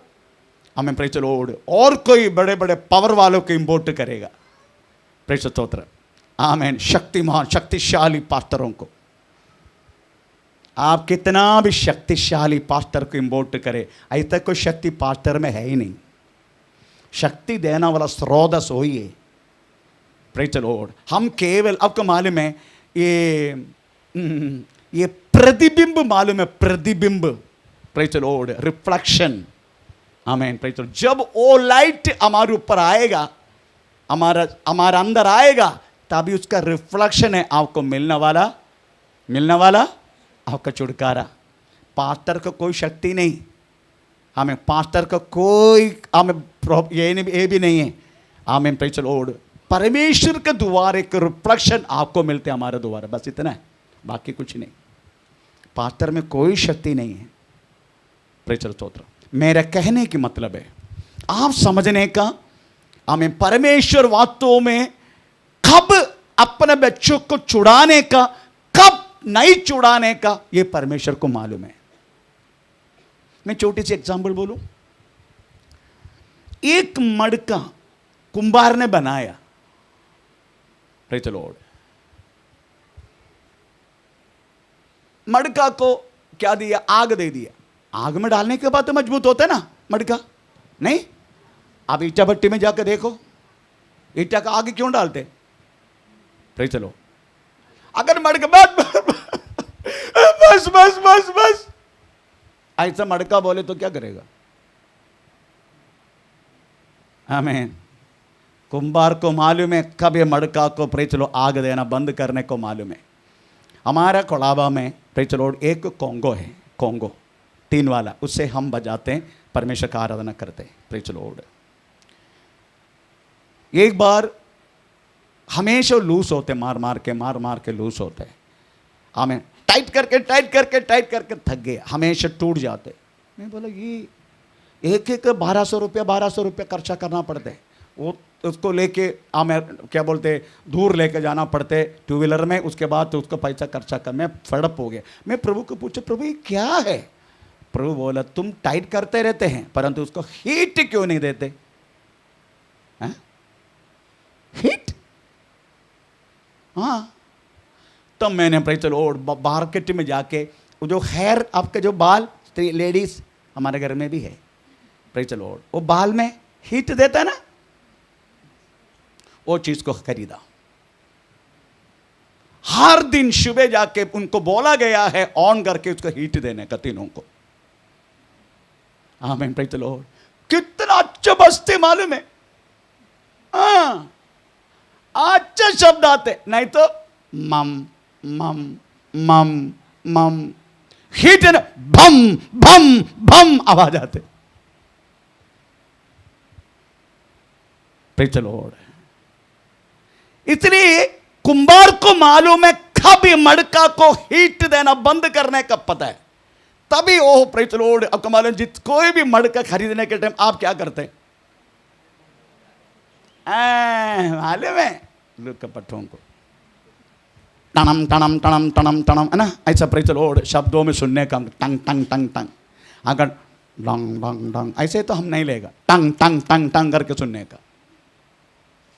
हमें प्रेज द लॉर्ड और कोई बड़े बड़े पावर वालों को इंपोर्ट करेगा। प्रेज स्तोत्र। आमीन। शक्तिमान शक्तिशाली पास्टरों को, आप कितना भी शक्तिशाली पास्टर को इंपोर्ट करे, ऐसा कोई शक्ति पास्टर में है ही नहीं। शक्ति देना वाला स्रोत वही है। Praise the Lord. हम केवल, आपको मालूम है ये प्रतिबिंब मालूम है, प्रतिबिंब। Praise the Lord. रिफ्लेक्शन। आमीन प्रेज द लॉर्ड। जब वो लाइट हमारे ऊपर आएगा, हमारा अंदर आएगा, तभी उसका रिफ्लेक्शन है आपको मिलने वाला आपका छुटकारा। पास्टर को कोई शक्ति नहीं, हमें पास्टर का कोई हमें ये भी नहीं है। आमीन प्रेज द लॉर्ड। परमेश्वर के द्वारा एक रिफ्लेक्शन आपको मिलते हैं हमारे द्वारा, बस इतना है, बाकी कुछ नहीं। पास्टर में कोई शक्ति नहीं है। प्रेज द स्तोत्र। मेरा कहने की मतलब है, आप समझने का, हमें परमेश्वर वास्तव में कब अपने बच्चों को छुड़ाने का, कब नहीं छुड़ाने का, ये परमेश्वर को मालूम है। मैं छोटी सी एग्जांपल बोलूं। एक मटका कुंभार ने बनाया, प्रेज द लॉर्ड। मटका को क्या दिया, आग दे दिया। आग में डालने के बाद तो मजबूत होता है ना मटका, नहीं? आप ईटा भट्टी में जाकर देखो, ईटा का आग क्यों डालते? Praise the Lord. अगर मटका बस ऐसा मटका बोले तो क्या करेगा? आमीन। कुंभार को मालूम है कब ये मटका को प्रेज द लॉर्ड आग देना बंद करने को मालूम है। हमारा कोलाबा में प्रेज द लॉर्ड एक कोंगो है, कोंगो 3 वाला, उससे हम बजाते हैं, परमेश्वर का आराधना करते हैं। Praise the Lord. एक बार हमेशा लूज होते, मार मार के लूज होते हैं। हमें टाइट करके थक गए, हमेशा टूट जाते। मैं बोला ये एक 1200 रुपया खर्चा करना पड़ता है। वो उसको लेके हमें क्या बोलते, दूर लेके जाना पड़ते 2 व्हीलर में, उसके बाद तो उसको पैसा खर्चा कर। मैं फड़प हो गया। मैं प्रभु को पूछा, प्रभु ये क्या है? प्रभु बोला, तुम टाइट करते रहते हैं परंतु उसको हीट क्यों नहीं देते? हीट। हाँ। तब मैंने प्रेज द लॉर्ड मार्केट में जाके वो जो हेयर, आपके जो बाल, लेडीज हमारे घर में भी है, प्रेज द लॉर्ड, वो बाल में हीट देता है ना, वो चीज को खरीदा। हर दिन सुबह जाके उनको बोला गया है ऑन करके उसको हीट देने का तीनों को। आमीन, प्रेज़ द लॉर्ड। कितना अच्छा बजते मालूम है। हाँ, अच्छे शब्द आते, नहीं तो मम मम मम मम, हीट न भम भम भम आवाज आते। Praise the Lord. इसलिए कुंभार को मालूम है कब ये मड़का को हीट देना बंद करने का पता है, तभी वो प्रेज़ द लॉर्ड। आपको मालूम जिस कोई भी मड़का खरीदने के टाइम आप क्या करते हैं? मालूम है लोग कपटों को टनम टनम टनम टनम टनम, है ना, ऐसा प्रेज़ द लॉर्ड शब्दों में सुनने का, टंग टंग टंग टंग। अगर डंग डंग डंग ऐसे तो हम नहीं लेगा, टंग टंग टंग टंग करके सुनने का।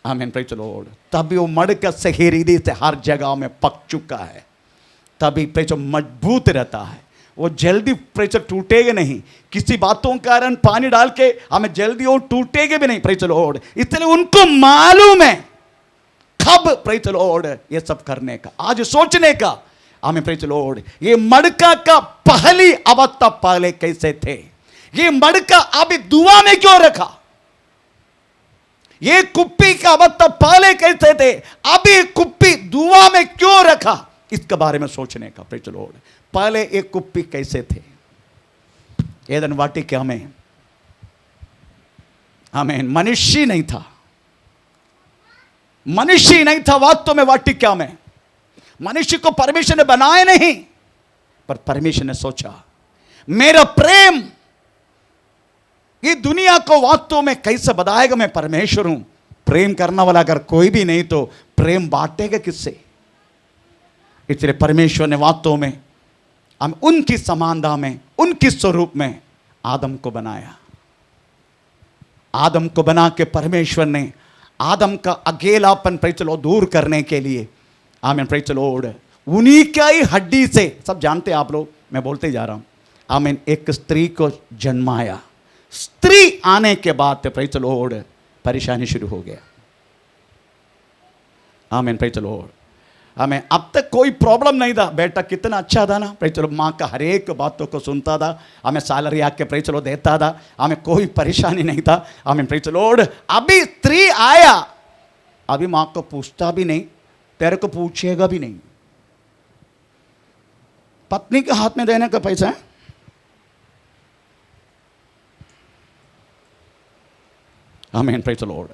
आमीन, प्रेज़ द लॉर्ड। तभी वो मड़का सही रीति से हर जगह में पक चुका है, तभी प्रेज़ मजबूत रहता है। वो जल्दी प्रेज़ टूटेगा नहीं, किसी बातों के कारण पानी डाल के हमें जल्दी वो टूटेगा भी नहीं, प्रेज़ द लॉर्ड। इसलिए उनको मालूम है कब प्रेज़ द लॉर्ड ये सब करने का, आज सोचने का। आमीन, प्रेज़ द लॉर्ड। ये मड़का का पहली अवस्था पहले कैसे थे, ये मड़का अभी दुआ में क्यों रखा, ये कुप्पी का अवस्था पहले कैसे थे, अभी कुप्पी दुआ में क्यों रखा, इसके बारे में सोचने का, प्रेज़ द लॉर्ड। पहले एक कुप्पी कैसे थे एदन वाटिका में। आमीन, मनुष्य नहीं था, मनुष्य नहीं था वास्तव में वाटिका में। मनुष्य को परमेश्वर ने बनाया नहीं, पर परमेश्वर ने सोचा मेरा प्रेम ये दुनिया को वास्तव में कैसे बताएगा। मैं परमेश्वर हूं, प्रेम करने वाला अगर कोई भी नहीं तो प्रेम बांटेगा किससे। इसलिए परमेश्वर ने वास्तव में हम उनकी समानता में, उनकी स्वरूप में आदम को बनाया। आदम को बना के परमेश्वर ने आदम का अकेलापन प्रेज़ द लॉर्ड दूर करने के लिए, आमीन, प्रेज़ द लॉर्ड, उन्हीं का ही हड्डी से, सब जानते हैं आप लोग, मैं बोलते जा रहा हूं, आमीन, एक स्त्री को जन्माया। स्त्री आने के बाद प्रेज़ द लॉर्ड परेशानी शुरू हो गया। आमीन, प्रेज़ द लॉर्ड। हमें अब तक कोई प्रॉब्लम नहीं था, बेटा कितना अच्छा था ना, प्रेज़ द लॉर्ड, माँ का हर एक बातों को सुनता था, हमें सैलरी आके प्रेज़ द लॉर्ड देता था, हमें कोई परेशानी नहीं था। हमें प्रेज़ द लॉर्ड अभी स्त्री आया, अभी माँ को पूछता भी नहीं, तेरे को पूछेगा भी नहीं। पत्नी के हाथ में देने का पैसा है, आमीन, प्रेज़ द लॉर्ड।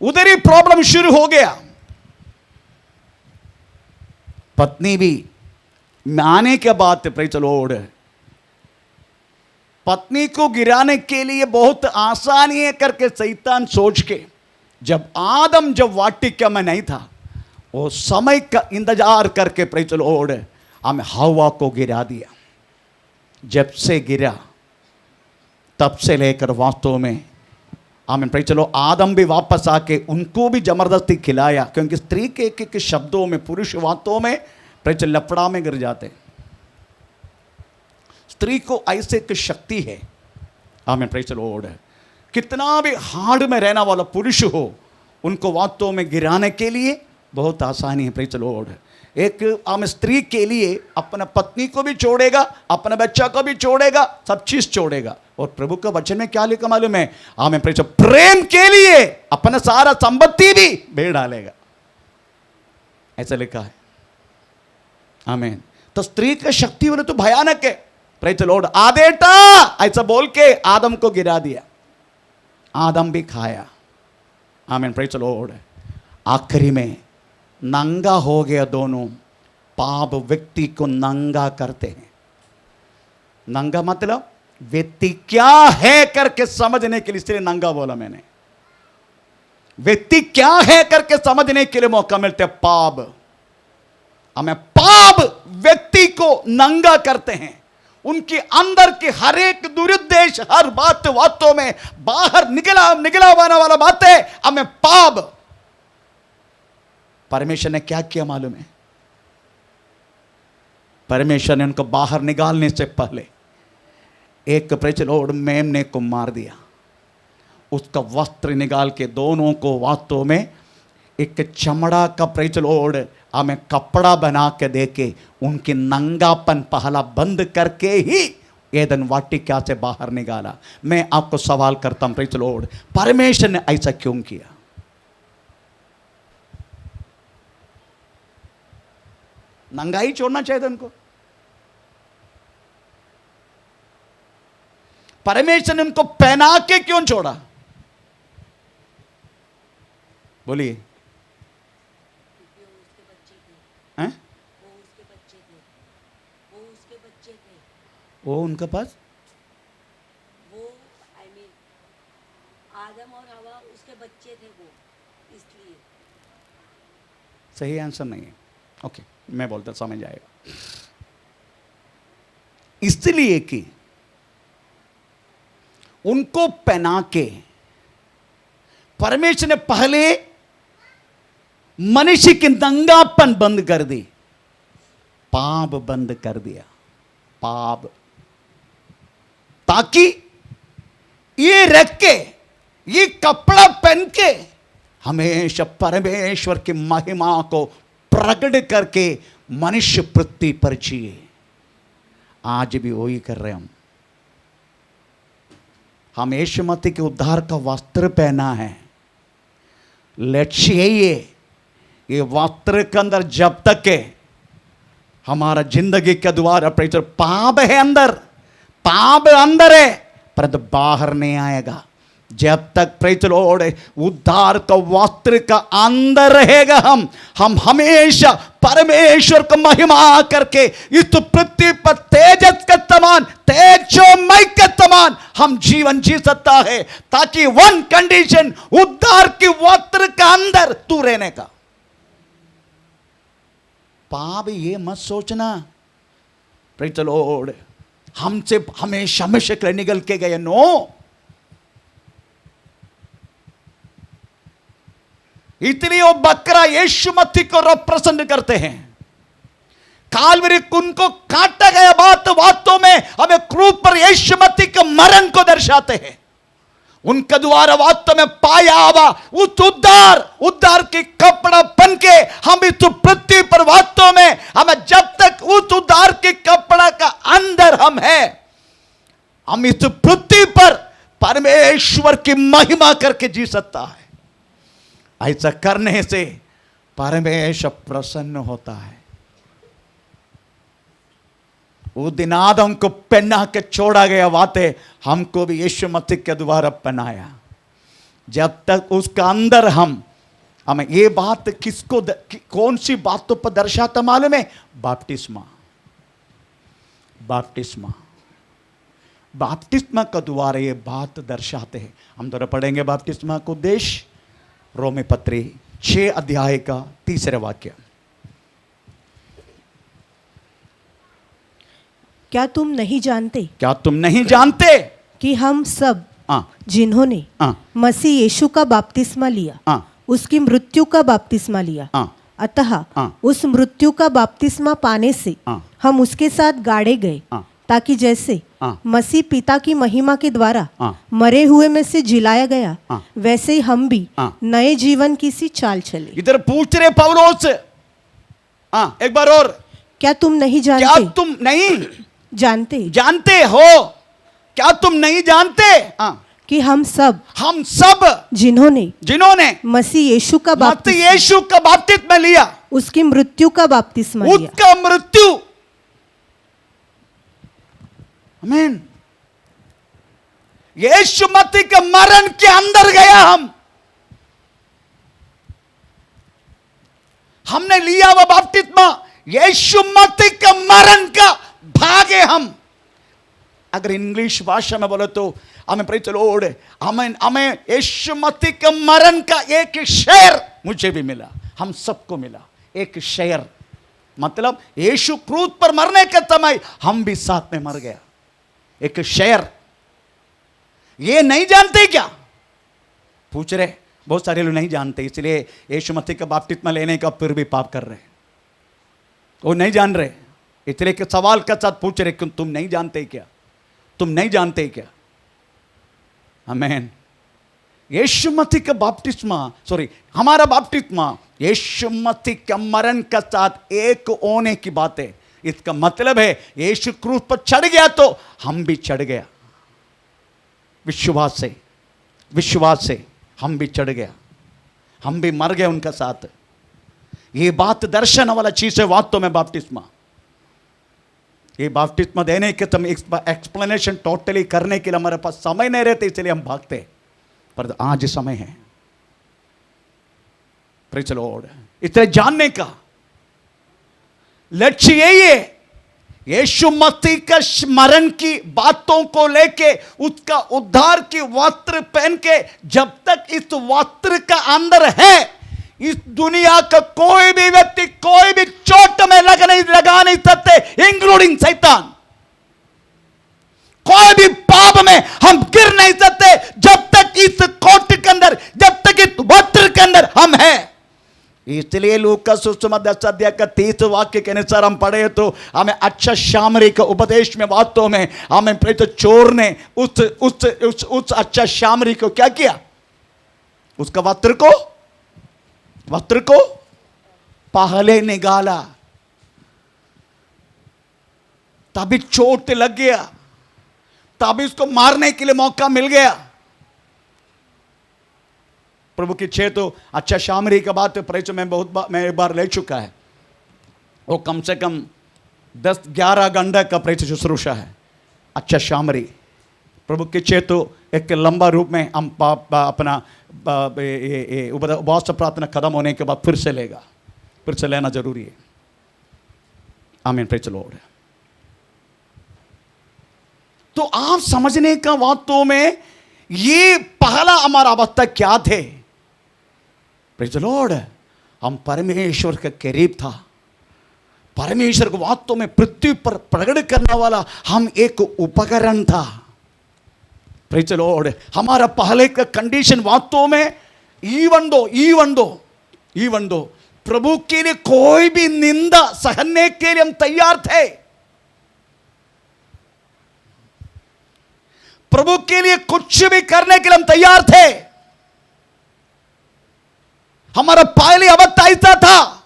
उधर ही प्रॉब्लम शुरू हो गया। पत्नी भी आने के बाद प्रेज़ द लॉर्ड पत्नी को गिराने के लिए बहुत आसानी है करके शैतान सोच के, जब आदम जब वाटिका में नहीं था, वो समय का इंतजार करके प्रेज़ द लॉर्ड हमें हवा को गिरा दिया। जब से गिरा तब से लेकर वास्तव में, आमीन, प्रेज़ द लॉर्ड, आदम भी वापस आके उनको भी जबरदस्ती खिलाया, क्योंकि स्त्री के एक शब्दों में पुरुष वास्तव में प्रेज़ लफड़ा में गिर जाते। स्त्री को ऐसे एक शक्ति है, आमीन, प्रेज़ द लॉर्ड, कितना भी हार्ड में रहना वाला पुरुष हो, उनको वास्तव में गिराने के लिए बहुत आसानी है, प्रेज़ द लॉर्ड। एक आम स्त्री के लिए अपना पत्नी को भी छोड़ेगा, अपने बच्चा को भी छोड़ेगा, सब चीज छोड़ेगा। और प्रभु का वचन में क्या लिखा मालूम है? आमीन, प्रेज़, प्रेम के लिए अपना सारा संपत्ति भी बेच डालेगा, ऐसा लिखा है। आमीन। तो स्त्री की शक्ति बोले तो भयानक है, प्रेज़ द लॉर्ड। आदेटा ऐसा बोल के आदम को गिरा दिया, आदम भी खाया। आमीन, प्रेज़ द लॉर्ड। आखिरी में नंगा हो गया दोनों। पाप व्यक्ति को नंगा करते हैं। नंगा मतलब व्यक्ति क्या है करके समझने के लिए, इसलिए नंगा बोला मैंने। व्यक्ति क्या है करके समझने के लिए मौका मिलता है। पाप, हमें पाप व्यक्ति को नंगा करते हैं। उनके अंदर के हर एक दुरुद्देश्य, हर बात वास्तव में बाहर निकलाने वाला बात है, हमें पाप। परमेश्वर ने क्या किया मालूम है? परमेश्वर ने उनको बाहर निकालने से पहले एक प्रेज़ द लॉर्ड मेमने को मार दिया। उसका वस्त्र निकाल के दोनों को वास्तव में एक चमड़ा का प्रेज लॉर्ड हमें कपड़ा बना के दे के उनके नंगापन पहला बंद करके ही एदन वाटिका से बाहर निकाला। मैं आपको सवाल करता हूं प्रेज लॉर्ड, परमेश्वर ने ऐसा क्यों किया? नंगाई छोड़ना चाहिए था उनको। परमेश्वर ने उनको पहना के क्यों छोड़ा? बोलिए। हैं? वो उनके पास आदम और हवा उसके बच्चे थे वो, इसलिए। सही आंसर नहीं है। ओके, मैं बोलता समझ आएगा। इसलिए कि उनको पहना के परमेश्वर ने पहले मनुष्य की नंगापन बंद कर दी, पाप बंद कर दिया, पाप, ताकि ये रख के ये कपड़ा पहन के हमेशा परमेश्वर की महिमा को प्रकट करके मनुष्य पृथ्वी पर जिए। आज भी वही कर रहे हम यीशु मसीह के उद्धार का वस्त्र पहना है। लक्ष्य यही है, ये वस्त्र के अंदर जब तक है हमारा जिंदगी के द्वारा प्रेचर पाप है, अंदर पाप अंदर है परंतु बाहर नहीं आएगा। जब तक प्रेचर उद्धार का वस्त्र का अंदर रहेगा हम हमेशा परमेश्वर को महिमा करके इस पृथ्वी पर तेजस के समान, तेजोमय के समान हम जीवन जी सकता है। ताकि वन कंडीशन उद्धार की वस्त्र का अंदर तू रहने का। पाप ये मत सोचना प्रेज द लॉर्ड हमसे हमेशा हमेशा के लिए निकल के गए। नो, इसलिए वो बकरा यीशु मसीह को रिप्रेजेंट करते हैं। कालवरी उनको काटा गया बात वास्तव में हमें क्रूस पर यीशु मसीह के मरण को दर्शाते हैं। उनके द्वारा वास्तव में पाया हुआ उस उद्धार के कपड़ा पहन के हम इस पृथ्वी पर वास्तव में हमें जब तक उस उद्धार के कपड़ा का अंदर हम हैं, हम इस पृथ्वी पर परमेश्वर की महिमा करके जी सकता है। ऐसा करने से परमेश्वर प्रसन्न होता है। वो दिन आदम को पहना के छोड़ा गया बातें हमको भी यीशु मसीह के द्वारा पहनाया। जब तक उसका अंदर हमें ये बात किसको कौन सी बातों पर दर्शाता मालूम है? बपतिस्मा का द्वारा ये बात दर्शाते हैं। हम दोनों पढ़ेंगे बपतिस्मा को उद्देश्य, रोमी पत्री 6 अध्याय का 3 वाक्य। क्या तुम नहीं जानते कि हम सब जिन्होंने मसीह यीशु का बपतिस्मा लिया उसकी मृत्यु का बपतिस्मा लिया, अतः उस मृत्यु का बपतिस्मा पाने से हम उसके साथ गाड़े गए, ताकि जैसे मसीह पिता की महिमा के द्वारा मरे हुए में से जिलाया गया, वैसे ही हम भी नए जीवन की सी चाल चले। इधर पूछ रहे पौलुस से, एक बार और, क्या तुम नहीं जानते? क्या तुम नहीं जानते हो? क्या तुम नहीं जानते कि हम सब जिन्होंने मसीह यीशु का बपतिस्मा लिया उसकी मृत्यु का बपतिस्मा लिया। उसका मृत्यु, आमीन, यीशु मसीह के मरण के अंदर गया। हमने लिया वो बपतिस्मा यीशु मसीह के मरण का भाग है हम। अगर इंग्लिश भाषा में बोले तो हमें प्रेज द लॉर्ड हमें यीशु मसीह के मरण का एक शेयर मुझे भी मिला, हम सबको मिला एक शेयर। मतलब यीशु क्रूस पर मरने के समय हम भी साथ में मर गया, एक शेयर। ये नहीं जानते क्या? पूछ रहे बहुत सारे लोग नहीं जानते, इसलिए यीशु मसीह का बपतिस्मा लेने का फिर भी पाप कर रहे। वो नहीं जान रहे, इसलिए के सवाल के साथ पूछ रहे कि तुम नहीं जानते क्या? आमीन। यीशु मसीह का बपतिस्मा, सॉरी हमारा बपतिस्मा यीशु मसीह के मरण के साथ एक होने की बात है। इसका मतलब है यीशु क्रूस पर चढ़ गया तो हम भी चढ़ गया, विश्वास से हम भी चढ़ गया, हम भी मर गए उनका साथ। ये बात दर्शन वाला चीज है वास्तव में बपतिस्मा। ये बपतिस्मा देने के तुम एक्सप्लेनेशन टोटली करने के लिए हमारे पास समय नहीं रहते, इसलिए हम भागते, पर आज समय है। Praise the Lord. इतने जानने का लक्ष्य यही है, यीशु मसीह का स्मरण की बातों को लेके उसका उद्धार की वस्त्र पहन के, जब तक इस वस्त्र का अंदर है, इस दुनिया का कोई भी व्यक्ति कोई भी चोट में लगा नहीं सकते, इंक्लूडिंग शैतान। कोई भी पाप में हम गिर नहीं सकते जब तक इस कोट के अंदर, जब तक इस वस्त्र के अंदर हम हैं। इसलिए लूका सुसमाचार 10 अध्याय का 30 वाक्य के अनुसार हम पढ़े तो हमें अच्छा शामरी का उपदेश में वास्तव में हमें तो चोर ने उस अच्छा शामरी को क्या किया, उसका वस्त्र को पहले निकाला, तभी चोट लग गया, तभी उसको मारने के लिए मौका मिल गया। प्रभु की इच्छा तो अच्छा शामरी का बात परिचय मैं एक बार ले चुका है, वो कम से कम 10-11 घंटे का परिचय शुश्रूषा है। अच्छा शामरी प्रभु की इच्छा तो एक लंबा रूप में हम अपना उपवास प्रार्थना खत्म होने के बाद फिर से लेना जरूरी है। आमीन, प्रेज़ द लॉर्ड। तो आप समझने का वास्तव में ये पहला हमारा अवस्था क्या थे। Praise the Lord. हम परमेश्वर के करीब था, परमेश्वर को वास्तव में पृथ्वी पर प्रकट करने वाला हम एक उपकरण था। Praise the Lord. हमारा पहले का कंडीशन वास्तव में इवन दो प्रभु के लिए कोई भी निंदा सहने के लिए हम तैयार थे, प्रभु के लिए कुछ भी करने के लिए हम तैयार थे। हमारा पहली अवस्था ऐसा था।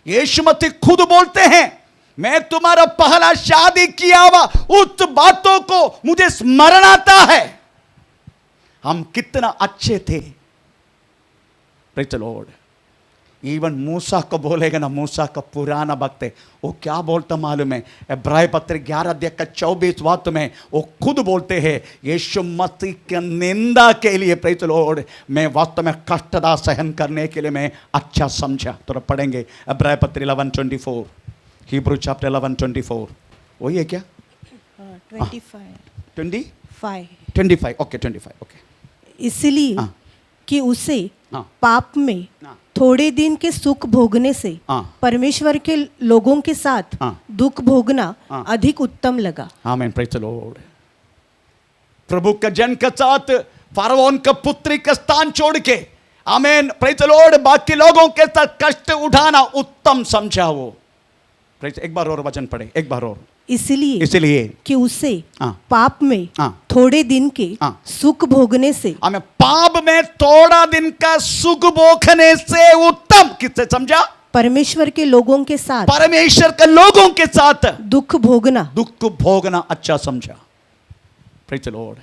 यीशु मसीह खुद बोलते हैं, मैं तुम्हारा पहला शादी किया हुआ उस बातों को मुझे स्मरण आता है। हम कितना अच्छे थे। Praise the Lord. इवन मूसा को बोलेगा ना, मूसा का पुराना वक्त है, वो क्या बोलता मालूम है, इब्रानी पत्र 11 अध्याय का 24 वाक्य में वो खुद बोलते हैं, यीशु मसीह की निंदा के लिए प्रेज़ द लॉर्ड मैं वास्तव में कष्टदा सहन करने के लिए मैं अच्छा समझा। तो पढ़ेंगे इब्रानी पत्र 11:24, हिब्रू चैप्टर 11:24। वही है क्या? 25 ओके 25 ओके। इसलिए कि उसे पाप में थोड़े दिन के सुख भोगने से परमेश्वर के लोगों के साथ दुख भोगना अधिक उत्तम लगा। आमीन, प्रेज़ द लॉर्ड। प्रभु का जन के साथ फारओन का पुत्री का स्थान छोड़ के, आमीन, प्रेज़ द लॉर्ड, बाकी लोगों के साथ कष्ट उठाना उत्तम समझा वो। एक बार और वचन पढ़े, एक बार और। इसलिए कि उसे पाप में थोड़े दिन के सुख भोगने से, हमें पाप में थोड़ा दिन का सुख भोगने से उत्तम किससे समझा? परमेश्वर के लोगों के साथ, परमेश्वर के लोगों के साथ दुख भोगना अच्छा समझा। Praise the Lord.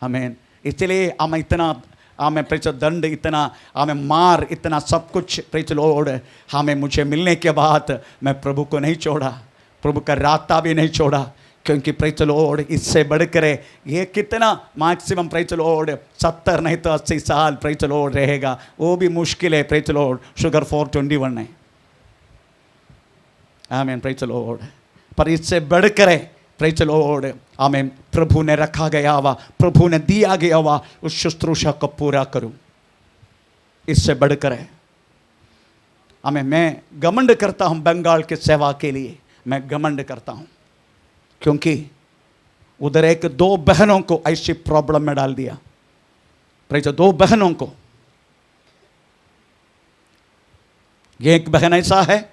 आमीन। इसलिए हम इतना हमें प्रेज़ दंड, इतना हमें मार, इतना सब कुछ प्रेज़ लॉर्ड हमें मुझे मिलने के बाद मैं प्रभु को नहीं छोड़ा, प्रभु का रास्ता भी नहीं छोड़ा, क्योंकि प्रेज़ लॉर्ड इससे बढ़कर ये कितना मैक्सिमम प्रेज़ लॉर्ड 70 नहीं तो 80 साल प्रेज़ लॉर्ड रहेगा, वो भी मुश्किल है। प्रेज़ लॉर्ड शुगर 421 है। आमीन, प्रेज़ लॉर्ड। पर इससे बढ़कर प्रेज़ लॉर्ड हमें प्रभु ने रखा गया हुआ, प्रभु ने दिया गया हुआ उस शुश्रूषा को पूरा करूं, इससे बढ़कर है। हमें मैं घमंड करता हूं बंगाल के सेवा के लिए, मैं घमंड करता हूं, क्योंकि उधर एक 2 बहनों को ऐसी प्रॉब्लम में डाल दिया। प्रेज़ 2 बहनों को, ये एक बहन ऐसा है,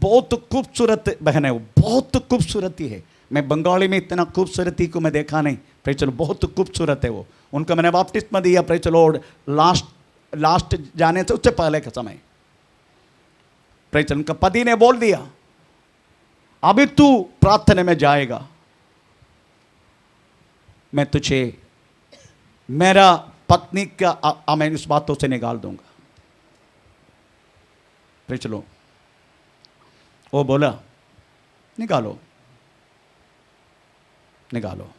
बहुत खूबसूरत बहन है, वो बहुत खूबसूरती है। मैं बंगाली में इतना खूबसूरती को मैं देखा नहीं। प्रेज़ बहुत खूबसूरत है वो उनको मैंने बपतिस्मा दिया, प्रेज द लॉर्ड, लास्ट जाने से उससे पहले का समय। प्रेज, उनका पति ने बोल दिया अभी तू प्रार्थना में जाएगा, मैं तुझे मेरा पत्नी का मैं इस बातों से निकाल दूंगा। प्रेज द लॉर्ड, वो बोला निकालो निकालो।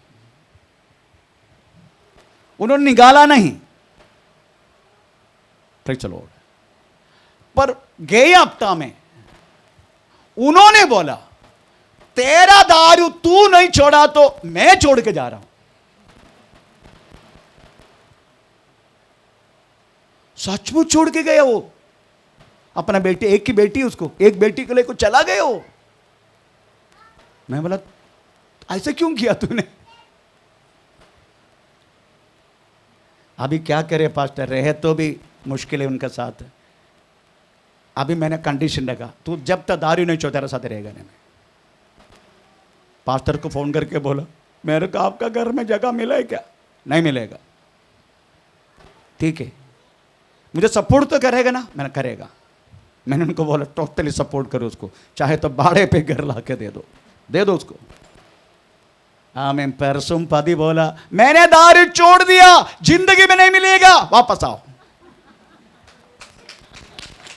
उन्होंने निकाला नहीं, प्रेज द लॉर्ड, पर गए हफ्ता में उन्होंने बोला तेरा दारू तू नहीं छोड़ा तो मैं छोड़ के जा रहा हूं। सचमुच छोड़ के गया वो अपना बेटी, एक ही बेटी, उसको एक बेटी को लेकर चला गया वो। मैं बोला ऐसे क्यों किया तूने? अभी क्या करे पास्टर, रहे तो भी मुश्किल है उनका साथ। अभी मैंने कंडीशन रखा, तू जब तक दारू नहीं छोड़ तेरे साथ रहेगा नहीं। मैं पास्टर को फोन करके बोला मेरे को आपका घर में जगह मिला है क्या? नहीं मिलेगा। ठीक है, मुझे सपोर्ट तो करेगा ना? मैंने करेगा। मैंने उनको बोला टोटली सपोर्ट करो उसको, चाहे तो भाड़े पे घर ला के दे दो उसको। आमीन। परसों पति बोला मैंने दारू छोड़ दिया, जिंदगी में नहीं मिलेगा, वापस आओ।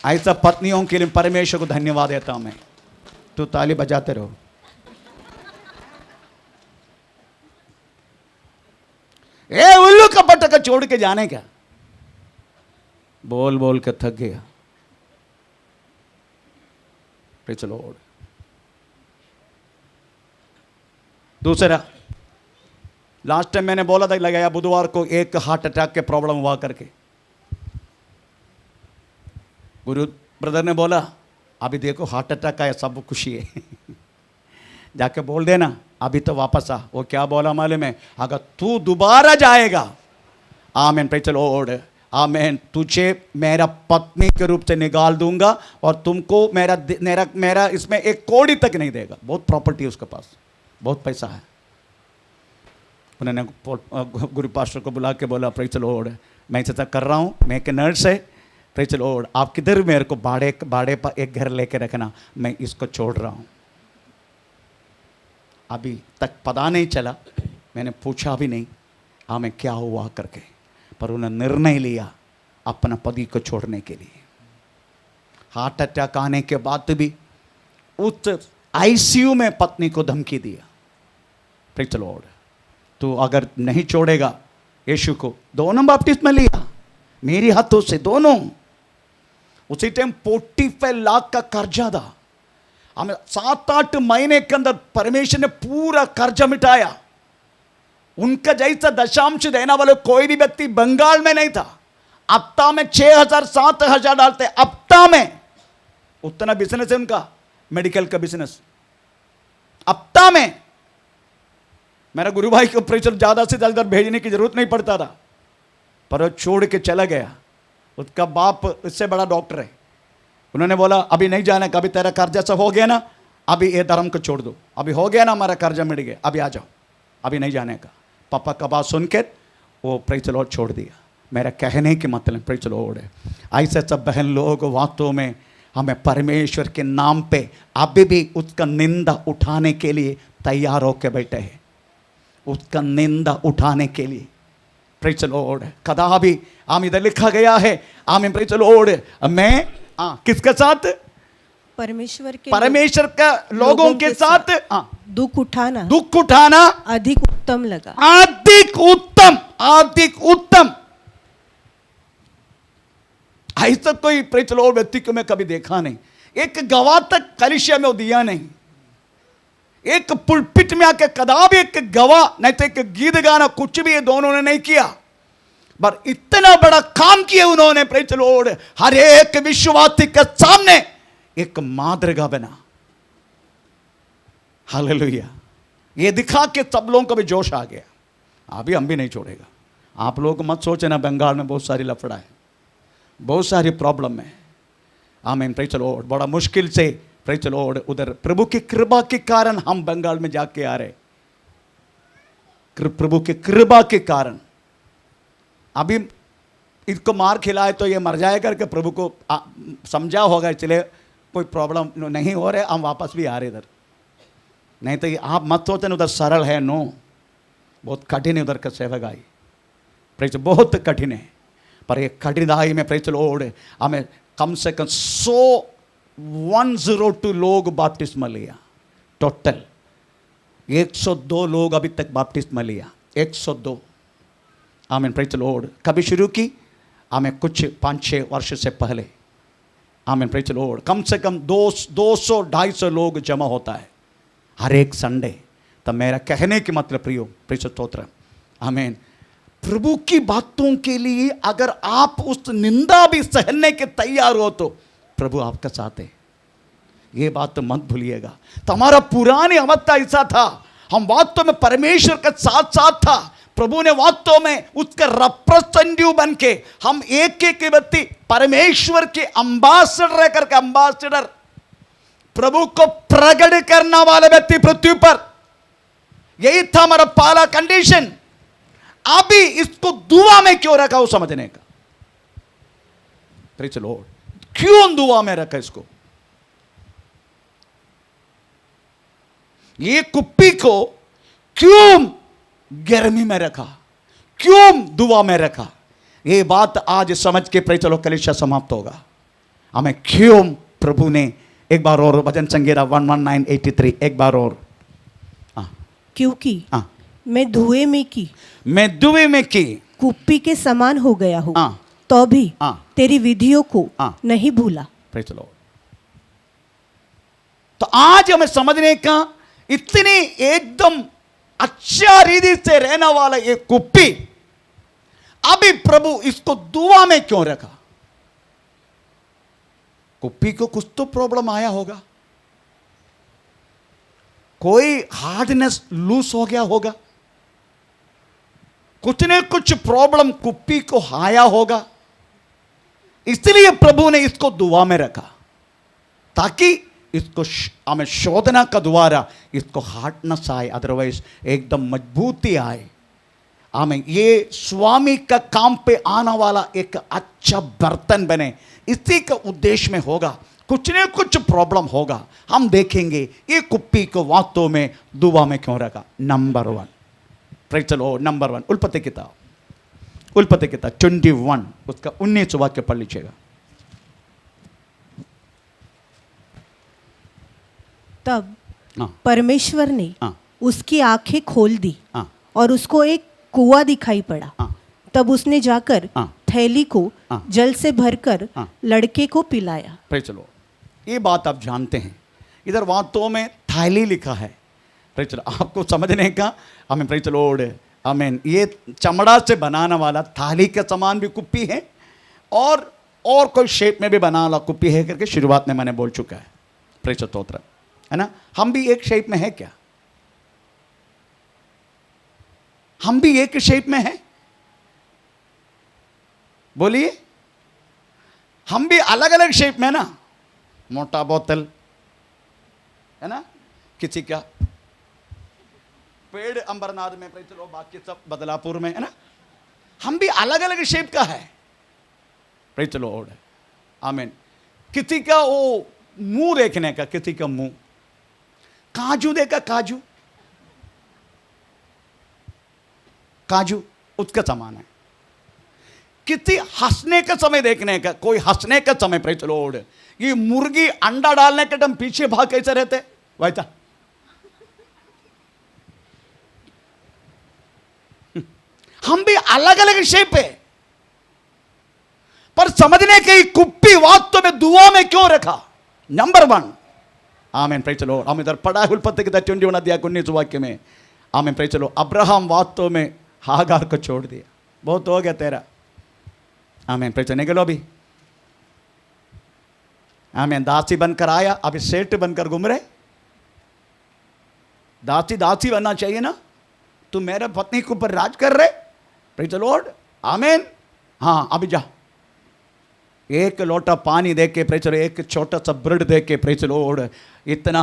ऐसा पत्नियों के लिए परमेश्वर को धन्यवाद देता हूं मैं। तो ताली बजाते रहो। ए उल्लू कपट का छोड़ के जाने क्या? बोल बोल के थक गया। चलो दूसरा, लास्ट टाइम मैंने बोला था लगाया बुधवार को एक हार्ट अटैक के प्रॉब्लम हुआ करके। गुरु ब्रदर ने बोला अभी देखो हार्ट अटैक आया, सब खुशी है जाके बोल देना अभी तो वापस आ। वो क्या बोला मालूम है? अगर तू दोबारा जाएगा, आमीन, प्रेज़ द लॉर्ड, आमीन, तुझे मेरा पत्नी के रूप से निकाल दूंगा और तुमको मेरा इसमें एक कौड़ी तक नहीं देगा। बहुत प्रॉपर्टी है उसके पास, बहुत पैसा है। उन्होंने गुरु पास्टर को बुला के बोला प्रेज़ द लॉर्ड, मैं ऐसा कर रहा हूँ, मैं एक नर्स है, प्रेज़ द लॉर्ड, आप किधर मेरे को भाड़े पर एक घर लेके रखना, मैं इसको छोड़ रहा हूँ। अभी तक पता नहीं चला, मैंने पूछा भी नहीं हमें क्या हुआ करके, पर उन्होंने निर्णय लिया अपना पति को छोड़ने के लिए। हार्ट अटैक आने के बाद भी उस आईसीयू में पत्नी को धमकी दिया। प्रेज़ द लॉर्ड, तो अगर नहीं छोड़ेगा यीशु को, दोनों बपतिस्मा लिया मेरे हाथों से, दोनों। उसी टाइम 45 लाख का कर्जा था। हमें 7-8 महीने के अंदर परमेश्वर ने पूरा कर्जा मिटाया। उनका जैसा दशांश देने वाले कोई भी व्यक्ति बंगाल में नहीं था। हफ्ता में 6,000-7,000 डालते, हफ्ता में। उतना बिजनेस है उनका, मेडिकल का बिजनेस। हफ्ता में मेरा गुरु भाई को प्रेशर ज्यादा से ज्यादा भेजने की जरूरत नहीं पड़ता था, पर वो छोड़ के चला गया। उसका बाप इससे बड़ा डॉक्टर है। उन्होंने बोला अभी नहीं जाना, कभी तेरा कर्जा सब हो गया ना, अभी ये धर्म को छोड़ दो, अभी हो गया ना हमारा कर्जा मिट गया, अभी आ जाओ, अभी नहीं जाने का। पापा का बात सुन के वो प्रेज़ द लॉर्ड छोड़ दिया। मेरा कहने की मतलब प्रेज़ द लॉर्ड है, ऐसे सब बहन लोग वास्तव में हमें परमेश्वर के नाम पे अभी भी उसका निंदा उठाने के लिए तैयार होकर बैठे हैं, उसका निंदा उठाने के लिए। प्रेज़ द लॉर्ड, कदापि आम इधर लिखा गया है, आमीन, प्रेज़ द लॉर्ड, मैं किसके साथ? परमेश्वर का लोगों के साथ दुख उठाना अधिक उत्तम लगा। अधिक उत्तम। ऐसा कोई प्रेज़ द लॉर्ड व्यक्ति को मैं कभी देखा नहीं। एक गवाह तक कलीसिया में दिया नहीं, एक पुलपिट में आके कदापि एक गवाह नहीं तो एक गीत गाना, कुछ भी ये दोनों ने नहीं किया, पर इतना बड़ा काम किया उन्होंने। प्रेज़ द लॉर्ड, हर एक विश्वासी के सामने एक मादरगा बना। हालेलुया। ये दिखा के सब लोगों को भी जोश आ गया। अभी हम भी नहीं छोड़ेगा। आप लोग मत सोचे ना, बंगाल में बहुत सारी लफड़ा है, बहुत सारी प्रॉब्लम है। आमीन, प्रेज़ द लॉर्ड, बड़ा मुश्किल से प्रेज़ द लॉर्ड उधर प्रभु की कृपा के कारण हम बंगाल में जाके आ रहे, प्रभु की कृपा के कारण। अभी इसको मार खिलाए तो ये मर जाए करके प्रभु को समझा होगा, इसलिए कोई प्रॉब्लम नहीं हो रहे, हम वापस भी आ रहे इधर। नहीं तो ये आप मत सोचते उधर सरल है, नो, बहुत कठिन है उधर का सेवकाई, प्रेज बहुत कठिन है। पर ये कठिनाई में प्रेज लॉर्ड हमें कम से कम 102 लोग बपतिस्मा लिया, टोटल 102 लोग अभी तक बपतिस्मा लिया, 102। आमीन, प्रेज लॉर्ड। कभी शुरू की हमें कुछ 5-6 वर्ष से पहले, आमीन, प्रेज लॉर्ड। कम से कम 200-250 लोग जमा होता है हर एक संडे। तब मेरा कहने की मतलब प्रियो, प्रेज स्तोत्र, आमीन, प्रभु की बातों के लिए अगर आप उस निंदा भी सहने के तैयार हो तो प्रभु आपका साथ है, ये बात तो मत भूलिएगा। तो हमारा पुरानी अवस्था ऐसा था, हम वास्तव में परमेश्वर के साथ साथ था, प्रभु ने वास्तव में उसका रिप्रेजेंटेटिव बन के हम एक एक व्यक्ति परमेश्वर के अंबासडर रह करके, अंबासडर प्रभु को प्रकट करने वाले व्यक्ति पृथ्वी पर, यही था हमारा पहला कंडीशन। अभी इसको दुआ में क्यों रखा वो समझने का, प्रेज़ द लॉर्ड, क्यों दुआ में रखा इसको? ये कुप्पी को क्यों गर्मी में रखा, क्यों दुआ में रखा? ये बात आज समझ के प्रेज़ द लॉर्ड कलीसिया समाप्त होगा। हमें क्यों प्रभु ने, एक बार और भजन संगीता 119:83, एक बार और, क्योंकि मैं धुएं में की कुप्पी के समान हो गया हूं, तो भी तेरी विधियों को नहीं भूला। Praise the Lord. तो आज हमें समझने का, इतनी एकदम अच्छा रीति से रहने वाला ये कुप्पी, अभी प्रभु इसको दुआ में क्यों रखा? कुप्पी को कुछ तो प्रॉब्लम आया होगा, कोई हार्डनेस लूज हो गया होगा, कुछ न कुछ प्रॉब्लम कुप्पी को आया होगा, इसलिए प्रभु ने इसको दुआ में रखा, ताकि इसको हमें शोधना का द्वारा इसको हार्डनेस आए, अदरवाइज एकदम मजबूती आए। हमें ये स्वामी का काम पे आने वाला एक अच्छा बर्तन बने, इसी का उद्देश्य में होगा। कुछ न कुछ प्रॉब्लम होगा, हम देखेंगे ये कुप्पी को वास्तव में दुआ में क्यों रखा। Number 1, praise the Lord, number 1, उल्पत्ति किताब 21 उसका 19 वाक्य पढ़ लीजिएगा। तब परमेश्वर ने उसकी आंखें खोल दी और उसको एक कुआं दिखाई पड़ा। तब उसने जाकर थैली को जल से भरकर लड़के को पिलाया। Praise the Lord. ये बात आप जानते हैं, इधर वास्तव में थैली लिखा है, प्रेज़ द लॉर्ड, आपको समझने का। हमें प्रेज़ द लॉर्ड, आमीन, ये चमड़ा से बनाने वाला थाली के समान भी कुप्पी है, और कोई शेप में भी बनाने वाला कुप्पी है करके शुरुआत में मैंने बोल चुका है। प्रेज़ द स्तोत्र, है ना? हम भी एक शेप में है क्या? हम भी एक शेप में है? बोलिए, हम भी अलग अलग शेप में ना, मोटा बोतल है ना, किसी का पेड़ अंबरनाथ में, प्रेज़ द लॉर्ड, बाकी सब बदलापुर में, है ना? हम भी अलग अलग शेप का है, प्रेज़ द लॉर्ड, आमीन। किसी का वो मुंह देखने का, किसी का मुंह काजू देखा, काजू उसका समान है। किसी हंसने का समय देखने का, कोई हंसने का समय, प्रेज़ द लॉर्ड, ये मुर्गी अंडा डालने के टाइम पीछे भाग कैसे रहते, वैसा हम भी अलग अलग शेप है। पर समझने के कुप्पी वास्तव में दुआ में क्यों रखा? नंबर 1, आमीन, प्रेज़ द लॉर्ड। हम इधर पढ़ा है उल्पत्ति की 21 अध्याय 19 वाक्य में, आमीन, प्रेज़ द लॉर्ड। अब्राहम वास्तव में हागार को छोड़ दिया, बहुत हो गया तेरा, आमीन, प्रेज़ द लॉर्ड। निकलो अभी, आमीन। दासी बनकर आया, अभी सेठ बनकर घूम रहे। दासी बनना चाहिए ना, तुम मेरे पत्नी के ऊपर राज कर रहे, प्रेज़ द लॉर्ड, आमीन। हाँ, अभी जा, एक लोटा पानी दे के, प्रेज़ द लॉर्ड, एक छोटा सा ब्रेड दे के, प्रेज़ द लॉर्ड, इतना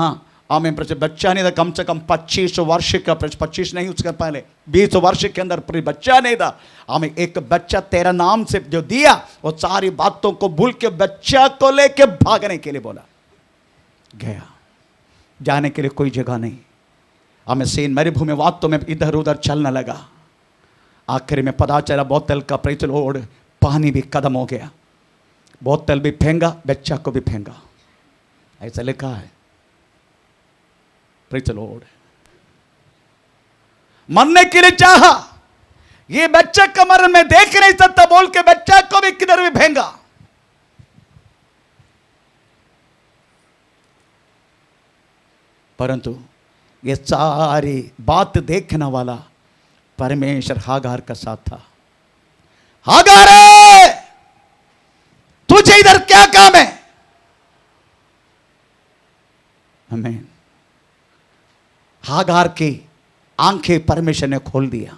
आमीन। बच्चा नहीं था, कम से कम 25 वर्ष का, 25 नहीं उसके पहले 20 वर्ष के अंदर बच्चा नहीं था। आमीन। एक बच्चा तेरा नाम से जो दिया, वो सारी बातों को भूल के बच्चा को लेके भागने के लिए बोला, गया। जाने के लिए कोई जगह नहीं। हमें सीन मरुभूमि वास्तव में इधर उधर चलने लगा। आखिर में पता चला बोतल का प्रेज द लॉर्ड पानी भी खत्म हो गया, बोतल भी फेंका, बच्चा को भी फेंका। ऐसा लिखा है। Praise the Lord. मरने के लिए चाहा, ये बच्चा का मरण मैं देख नहीं सकता बोल के बच्चा को भी किधर भी फेंका। परंतु ये सारी बात देखने वाला परमेश्वर हागार का साथ था। हागार, तुझे इधर क्या काम है? आमीन। हागार की आंखें परमेश्वर ने खोल दिया।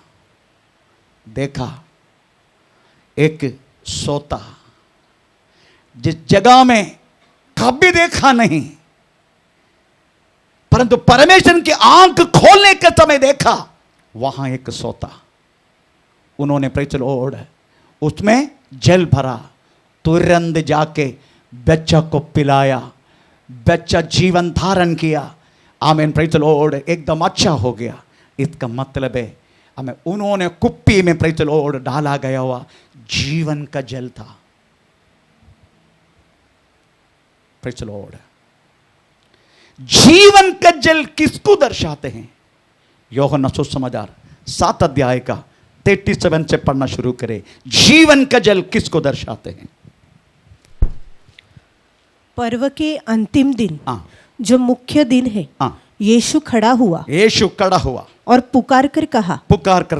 देखा एक सोता, जिस जगह में कभी देखा नहीं, परंतु परमेश्वर की आंख खोलने के समय देखा, वहां एक सोता। उन्होंने प्रेज द लॉर्ड उसमें जल भरा, तुरंत जाके बच्चा को पिलाया, बच्चा जीवन धारण किया। आमीन। Praise the Lord. एकदम अच्छा हो गया। इसका मतलब है हमें उन्होंने कुप्पी में प्रेज द लॉर्ड डाला गया हुआ जीवन का जल था। Praise the Lord. जीवन का जल किसको दर्शाते हैं? यूहन्ना सुसमाचार 7 अध्याय का 37 से पढ़ना शुरू करें। जीवन का जल किसको दर्शाते हैं? पर्व के अंतिम दिन, हाँ। जो मुख्य दिन है, हाँ। यीशु खड़ा हुआ और पुकार कर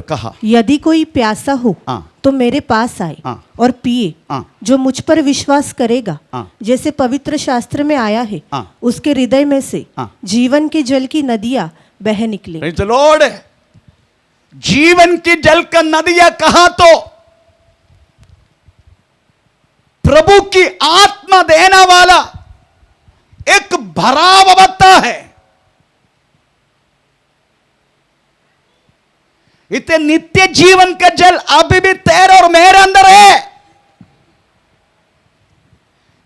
कहा, यदि कोई प्यासा हो हाँ। तो मेरे पास आए हाँ। और पिए। हाँ। जो मुझ पर विश्वास करेगा, हाँ। जैसे पवित्र शास्त्र में आया है, हाँ। उसके हृदय में से हाँ। जीवन के जल की नदियां बह निकले। Praise the Lord. जीवन की जल का नदियां कहा? तो प्रभु की आत्मा देने वाला एक भराव बता है। इतने नित्य जीवन का जल अभी भी तेरे और मेरे अंदर है।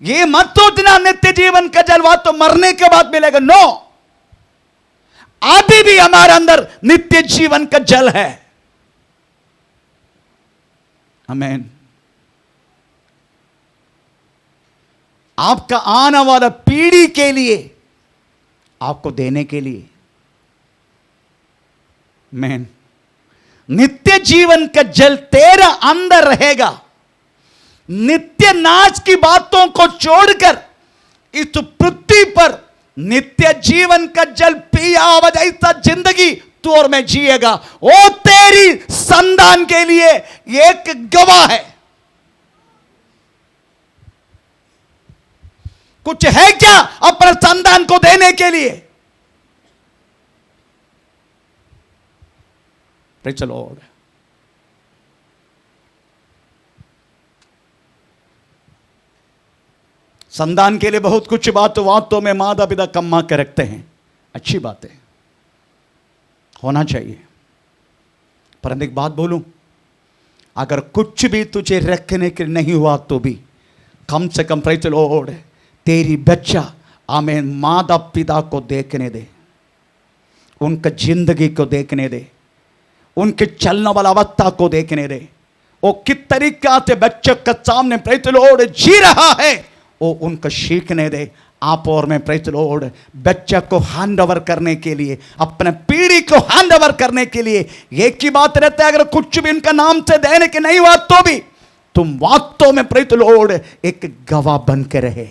ये मत सोचना नित्य जीवन का जल वह तो मरने के बाद मिलेगा। नो, अभी भी हमारे अंदर नित्य जीवन का जल है। आमीन। आपका आने वाला पीढ़ी के लिए, आपको देने के लिए। आमीन। नित्य जीवन का जल तेरा अंदर रहेगा। नित्य नाश की बातों को छोड़कर इस पृथ्वी पर नित्य जीवन का जल पिया हुआ ऐसा जिंदगी तू और मैं जिएगा। वो तेरी संतान के लिए एक गवाह है। कुछ है क्या अपने संतान को देने के लिए? Praise the Lord. संतान के लिए बहुत कुछ बातों में माता पिता कमा के रखते हैं। अच्छी बात है, होना चाहिए। परंतु एक बात बोलूं, अगर कुछ भी तुझे रखने के नहीं हुआ तो भी कम से कम प्रेज द लॉर्ड तेरी बच्चा आमीन माता पिता को देखने दे, उनका जिंदगी को देखने दे, उनके चलने वाला अवस्था को देखने दे। वो किस तरीका से बच्चे के सामने प्रेज द लॉर्ड जी रहा है वो उनको सीखने दे। आप और मैं प्रेज द लॉर्ड बच्चे को हैंड ओवर करने के लिए, अपने पीढ़ी को हैंड ओवर करने के लिए एक ही बात रहता है, अगर कुछ भी इनका नाम से देने के नहीं हुआ तो भी तुम वास्तव में प्रेज द लॉर्ड एक गवाह बन के रहे,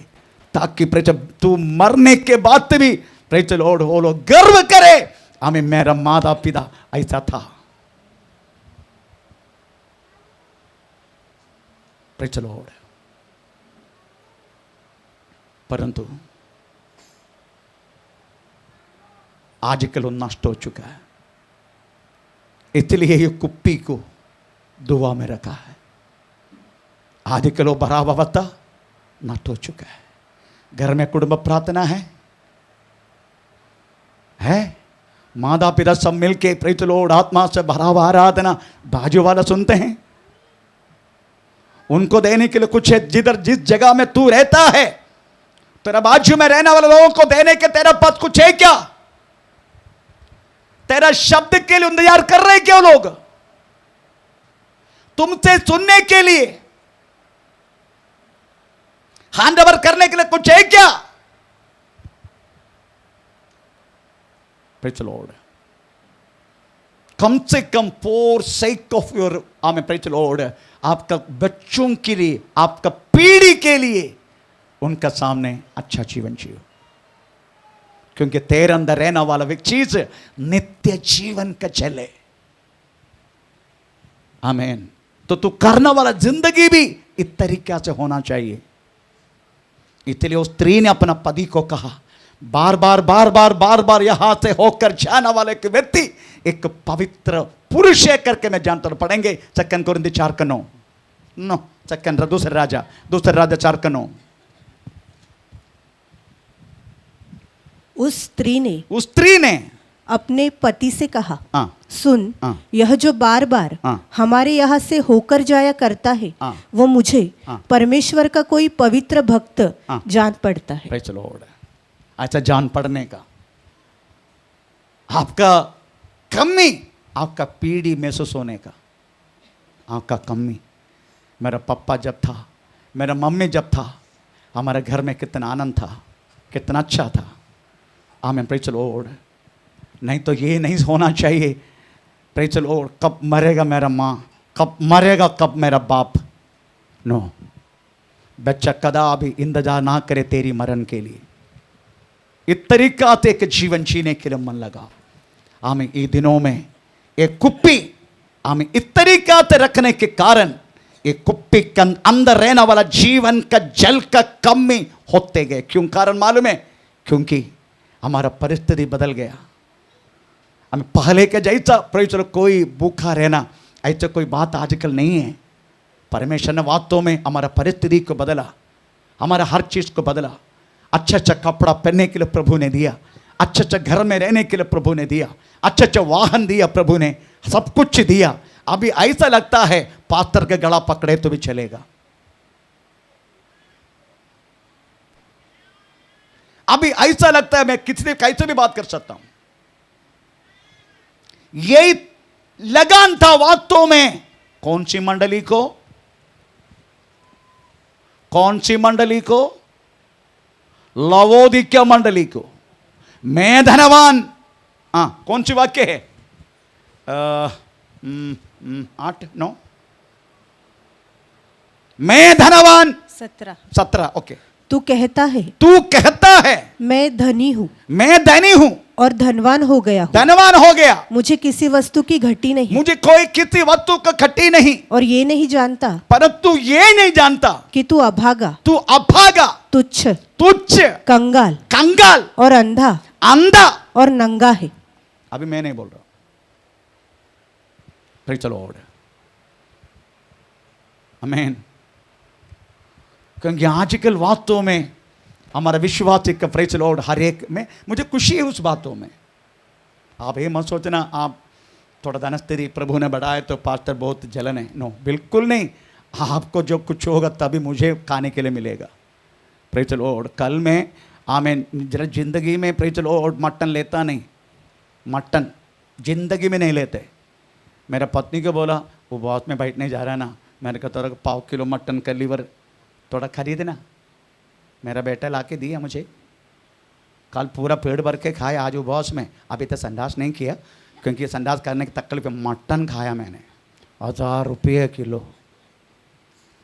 ताकि प्रेज तू मरने के बाद भी प्रेज द लॉर्ड वो लोग गर्व करे हमें मेरा माता पिता ऐसा था। Praise the Lord. परंतु आजकल वो नष्ट हो चुका है, इसलिए ये कुप्पी को दुआ में रखा है। आजकल वो बराबर था, नष्ट हो चुका है। घर में कुटुंब प्रार्थना है, है। माता पिता सब मिलके प्रेज लॉर्ड आत्मा से भरा हुआ आराधना बाजू वाला सुनते हैं। उनको देने के लिए कुछ है। जिधर जिस जगह में तू रहता है, तेरा बाजू में रहने वाले लोगों को देने के तेरा पास कुछ है क्या? तेरा शब्द के लिए इंतजार कर रहे क्यों लोग? तुमसे सुनने के लिए, हैंड ओवर करने के लिए कुछ है क्या? Praise the Lord. कम से कम for sake of your amen praise the Lord, आपका बच्चों के लिए, आपका पीढ़ी के लिए उनका सामने अच्छा जीवन जियो, क्योंकि तेरे अंदर रहने वाला एक चीज नित्य जीवन का जल है। आमीन। तो तू करने वाला जिंदगी भी इस तरीके से होना चाहिए। इसलिए उस स्त्री ने अपना पति को कहा, बार बार यहां से होकर जाने वाले के व्यक्ति एक पवित्र पुरुष है करके मैं जानता हूं। पढ़ेंगे 2 कोरिन्थियों 4:9 दूसरे राजा 4:9। उस स्त्री ने अपने पति से कहा, सुन, यह जो बार बार हमारे यहाँ से होकर जाया करता है, वो मुझे परमेश्वर का कोई पवित्र भक्त जान पड़ता है। Praise the Lord. अच्छा, जान पड़ने का आपका कमी, आपका पीढ़ी महसूस होने का आपका कमी। मेरा पापा जब था, मेरा मम्मी जब था, हमारे घर में कितना आनंद था, कितना अच्छा था। आमीन प्रेज़ द लॉर्ड। नहीं तो ये नहीं होना चाहिए प्रेज़ द लॉर्ड, कब मरेगा मेरा माँ, कब मरेगा कब मेरा बाप। नो, बच्चा कदा भी इंतजार ना करे तेरी मरण के लिए। इस तरीका से एक जीवन जीने के लिए मन लगा। आमीन। ये दिनों में एक कुप्पी आमीन इस तरीका से रखने के कारण एक कुप्पी के अंदर रहने वाला जीवन का जल का कमी होते गए। क्यों कारण मालूम है? क्योंकि हमारा परिस्थिति बदल गया। हमें पहले के जैसा प्रेज़ कोई भूखा रहना ऐसा कोई बात आजकल नहीं है। परमेश्वर ने वास्तव में हमारा परिस्थिति को बदला, हमारा हर चीज़ को बदला। अच्छा अच्छा कपड़ा पहनने के लिए प्रभु ने दिया, अच्छा अच्छा घर में रहने के लिए प्रभु ने दिया, अच्छा अच्छा वाहन दिया प्रभु ने, सब कुछ दिया। अभी ऐसा लगता है पास्टर के गला पकड़े तो भी चलेगा। अभी ऐसा लगता है मैं किसी कैसे भी बात कर सकता हूं। यही लगान था वास्तव में कौन सी मंडली को? कौन सी मंडली को? लवोदिक्या मंडली को। मैं धनवान, कौन सी वाक्य है? 8-9 मैं धनवान 17 ओके। तू कहता है मैं धनी हूँ, मैं धनी हूँ और धनवान हो गया हूँ। धनवान हो गया, मुझे किसी वस्तु की घटी नहीं, मुझे कोई किसी वस्तु का घटी नहीं। और ये नहीं जानता, परंतु ये नहीं जानता कि तू अभागा, तुच्छ, कंगाल और अंधा और नंगा है। अभी मैं नहीं बोल रहा। Praise the Lord. आमीन। क्योंकि आजकल वास्तव में हमारा विश्वास एक प्रेज़ द लॉर्ड हर एक में मुझे खुशी है उस बातों में। आप ये मत सोचना आप थोड़ा धनस्थिति प्रभु ने बढ़ाया तो पास्टर बहुत जलन है। नो, बिल्कुल नहीं। आपको जो कुछ होगा तभी मुझे खाने के लिए मिलेगा। Praise the Lord. कल में आमीन जरा जिंदगी में प्रेज़ द लॉर्ड मटन लेता नहीं, मटन जिंदगी में नहीं लेते। मेरा पत्नी को बोला वो बॉस में बैठने जा रहा है ना, मैंने कहा थोड़ा 1/4 किलो मटन का लीवर थोड़ा खरीदना। मेरा बेटा लाके दिया मुझे, कल पूरा पेट भर के खाया। आज वो बॉस में अभी तक संडास नहीं किया क्योंकि संडास करने की तकलीफ में मटन खाया मैंने 1000 रुपये किलो।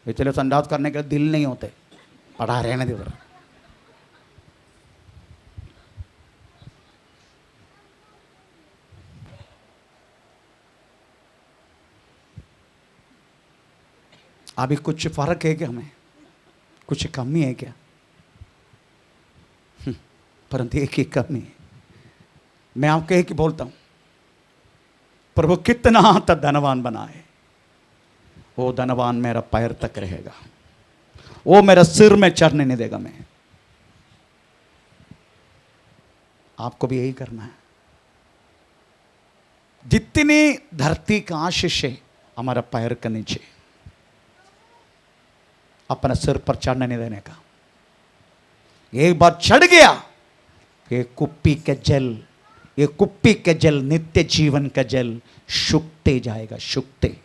इसलिए संडास करने के दिल नहीं होते, पड़ा रहने दे उधर। अभी कुछ फर्क है क्या? हमें कुछ कमी है क्या? परंतु एक ही कमी है। मैं आपको एक ही बोलता हूं, प्रभु कितना तक धनवान बनाए, वो धनवान मेरा पैर तक रहेगा, वो मेरा सिर में चढ़ने नहीं देगा। मैं आपको भी यही करना है। जितनी धरती का आशीष है हमारा पैर के नीचे, अपना सिर पर चढ़ने नहीं देने का। एक बार चढ़ गया, ये कुप्पी के जल, ये कुप्पी के जल नित्य जीवन का जल सूखते जाएगा, सूखते।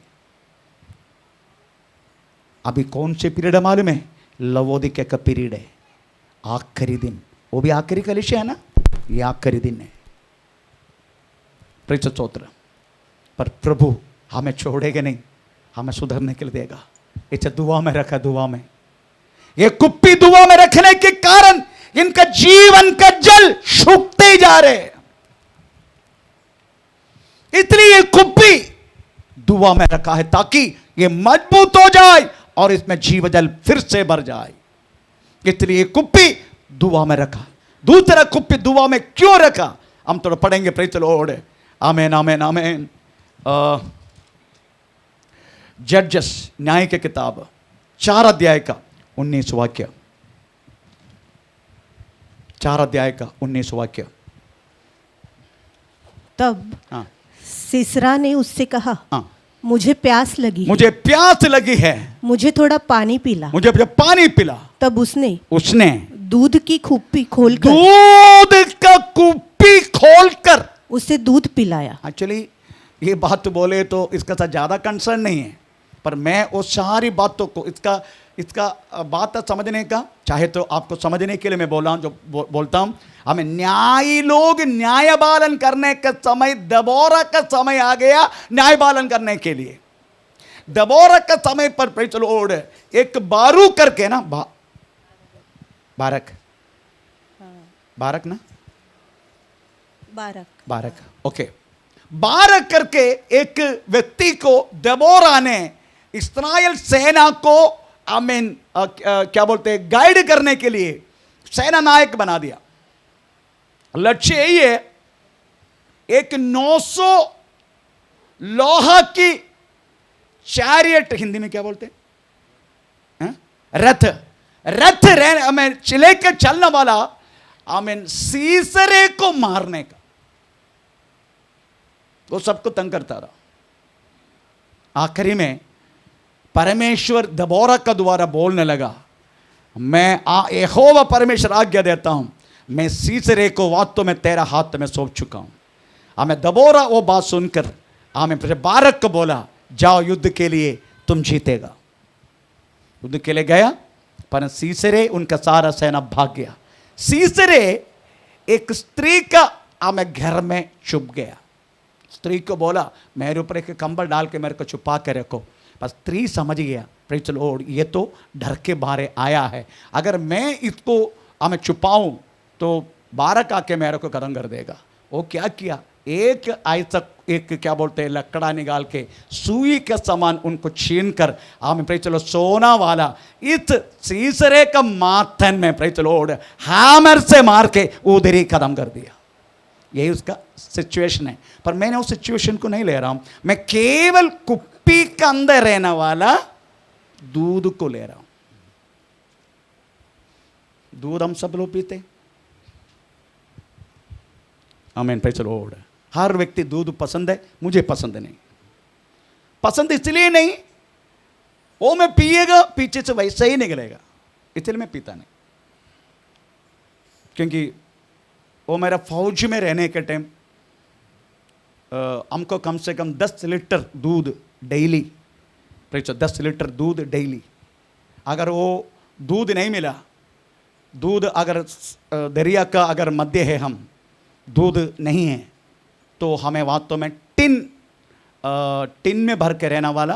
अभी कौन से पीरियड है मालूम है? लवोदिके का पीरियड है, आखिरी दिन। वो भी आखिरी कलीसिया है ना, ये आखिरी दिन है। प्रेरित स्तोत्र। पर प्रभु हमें छोड़ेगा नहीं, हमें सुधरने के लिए देगा। इसे दुआ में रखा, दुआ में। ये कुप्पी दुआ में रखने के कारण इनका जीवन का जल सूखते जा रहे, इसलिए ये कुप्पी दुआ में रखा है ताकि ये मजबूत हो जाए और इसमें जीव जल फिर से भर जाए। इसलिए कुप्पी दुआ में रखा। दूसरा कुप्पी दुआ में क्यों रखा, हम थोड़ा पढ़ेंगे। Praise the Lord. Amen, amen, amen. जजेस, न्याय की किताब 4 अध्याय का 19 वाक्य, 4 अध्याय का 19 वाक्य। तब हाँ, सिसरा ने उससे कहा, हाँ, मुझे प्यास लगी, मुझे प्यास लगी है, मुझे थोड़ा पानी पिला। मुझे पानी पिला। तब उसने दूध की कुप्पी खोलकर दूध का कुप्पी खोलकर उसे दूध पिलाया। एक्चुअली ये बात बोले तो इसका साथ ज़्यादा कंसर्न नहीं है, पर मैं वो सारी बातों को इसका बात समझने का, चाहे तो आपको समझने के लिए मैं बोल रहा हूँ, जो बोलता हूँ। हमें न्यायी लोग न्याय पालन करने का समय, दबोरा का समय आ गया न्याय पालन करने के लिए। दबोरा का समय पर प्रेज़ द लॉर्ड एक बारू करके ना, बारक ना, बारक, ओके, बारक करके एक व्यक्ति को दबोरा ने इस्राएल सेना को आमीन क्या बोलते हैं, गाइड करने के लिए सेना नायक बना दिया। लक्ष्य यही है, एक 900 लोहा की चैरियट, हिंदी में क्या बोलते हैं, रथ हमें चिले के चलने वाला, आमीन, सीसरे को मारने का। वो सबको तंग करता रहा। आखिरी में परमेश्वर दबोरा का द्वारा बोलने लगा, मैं यहोवा परमेश्वर आज्ञा देता हूं, मैं सीसरे को वास्तव में तेरा हाथ में सौंप चुका हूं। हमें दबोरा वो बात सुनकर हमें बारक को बोला, जाओ युद्ध के लिए, तुम जीतेगा। युद्ध के लिए गया, पर सीसरे उनका सारा सेना भाग गया। सीसरे एक स्त्री का हमें घर में छुप गया। स्त्री को बोला, मेरे ऊपर एक कंबल डाल के मेरे को छुपा के रखो। पर स्त्री समझ गया, प्रेज़ द लॉर्ड, ये तो डर के बारे आया है, अगर मैं इसको हमें छुपाऊं तो बारक आके मेरे को खत्म कर देगा। वो क्या किया, एक ऐसा एक क्या बोलते हैं लकड़ा निकाल के सुई के समान उनको छीन कर हमें प्रेज़ द लॉर्ड सोना वाला इस सीसरे का माथन में प्रेज़ द लॉर्ड हैमर से मार के उधर ही खत्म कर दिया। यही उसका सिचुएशन है। पर मैंने उस सिचुएशन को नहीं ले रहा हूं, मैं केवल कुप्पी के अंदर रहने वाला दूध को ले रहा हूं। दूध हम सब लोग पीते, आमीन, प्रेज़ द लॉर्ड। हर व्यक्ति दूध पसंद है, मुझे पसंद नहीं। पसंद इसलिए नहीं, वो मैं पिएगा पीछे से वैसे ही निकलेगा, इसलिए मैं पीता नहीं। क्योंकि वो मेरा फौज में रहने के टाइम हमको कम से कम 10 लीटर दूध डेली, 10 लीटर दूध डेली। अगर वो दूध नहीं मिला, दूध अगर दरिया का अगर मध्य है, हम दूध नहीं है, तो हमें वास्तव में टिन में भर के रहने वाला,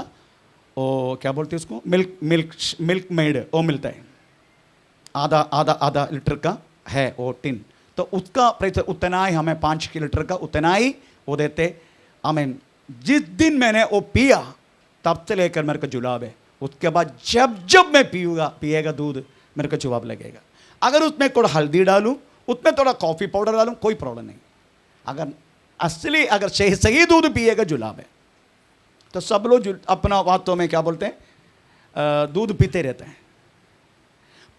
वो क्या बोलते हैं उसको, मिल्क मेड, वो मिलता है। आधा लीटर का है वो टिन, तो उसका प्राइस उतना ही हमें 5 लीटर का उतना ही वो देते। आमीन। जिस दिन मैंने वो पिया तब से लेकर मेरे को जुलाब है। उसके बाद जब मैं पिएगा दूध, मेरे को जुलाब लगेगा। अगर उसमें थोड़ा हल्दी डालूं, उसमें थोड़ा कॉफ़ी पाउडर डालूं, कोई प्रॉब्लम नहीं। अगर असली अगर सही दूध पिएगा जुलाब है। तो सब लोग अपना बातों में क्या बोलते हैं, दूध पीते रहते हैं।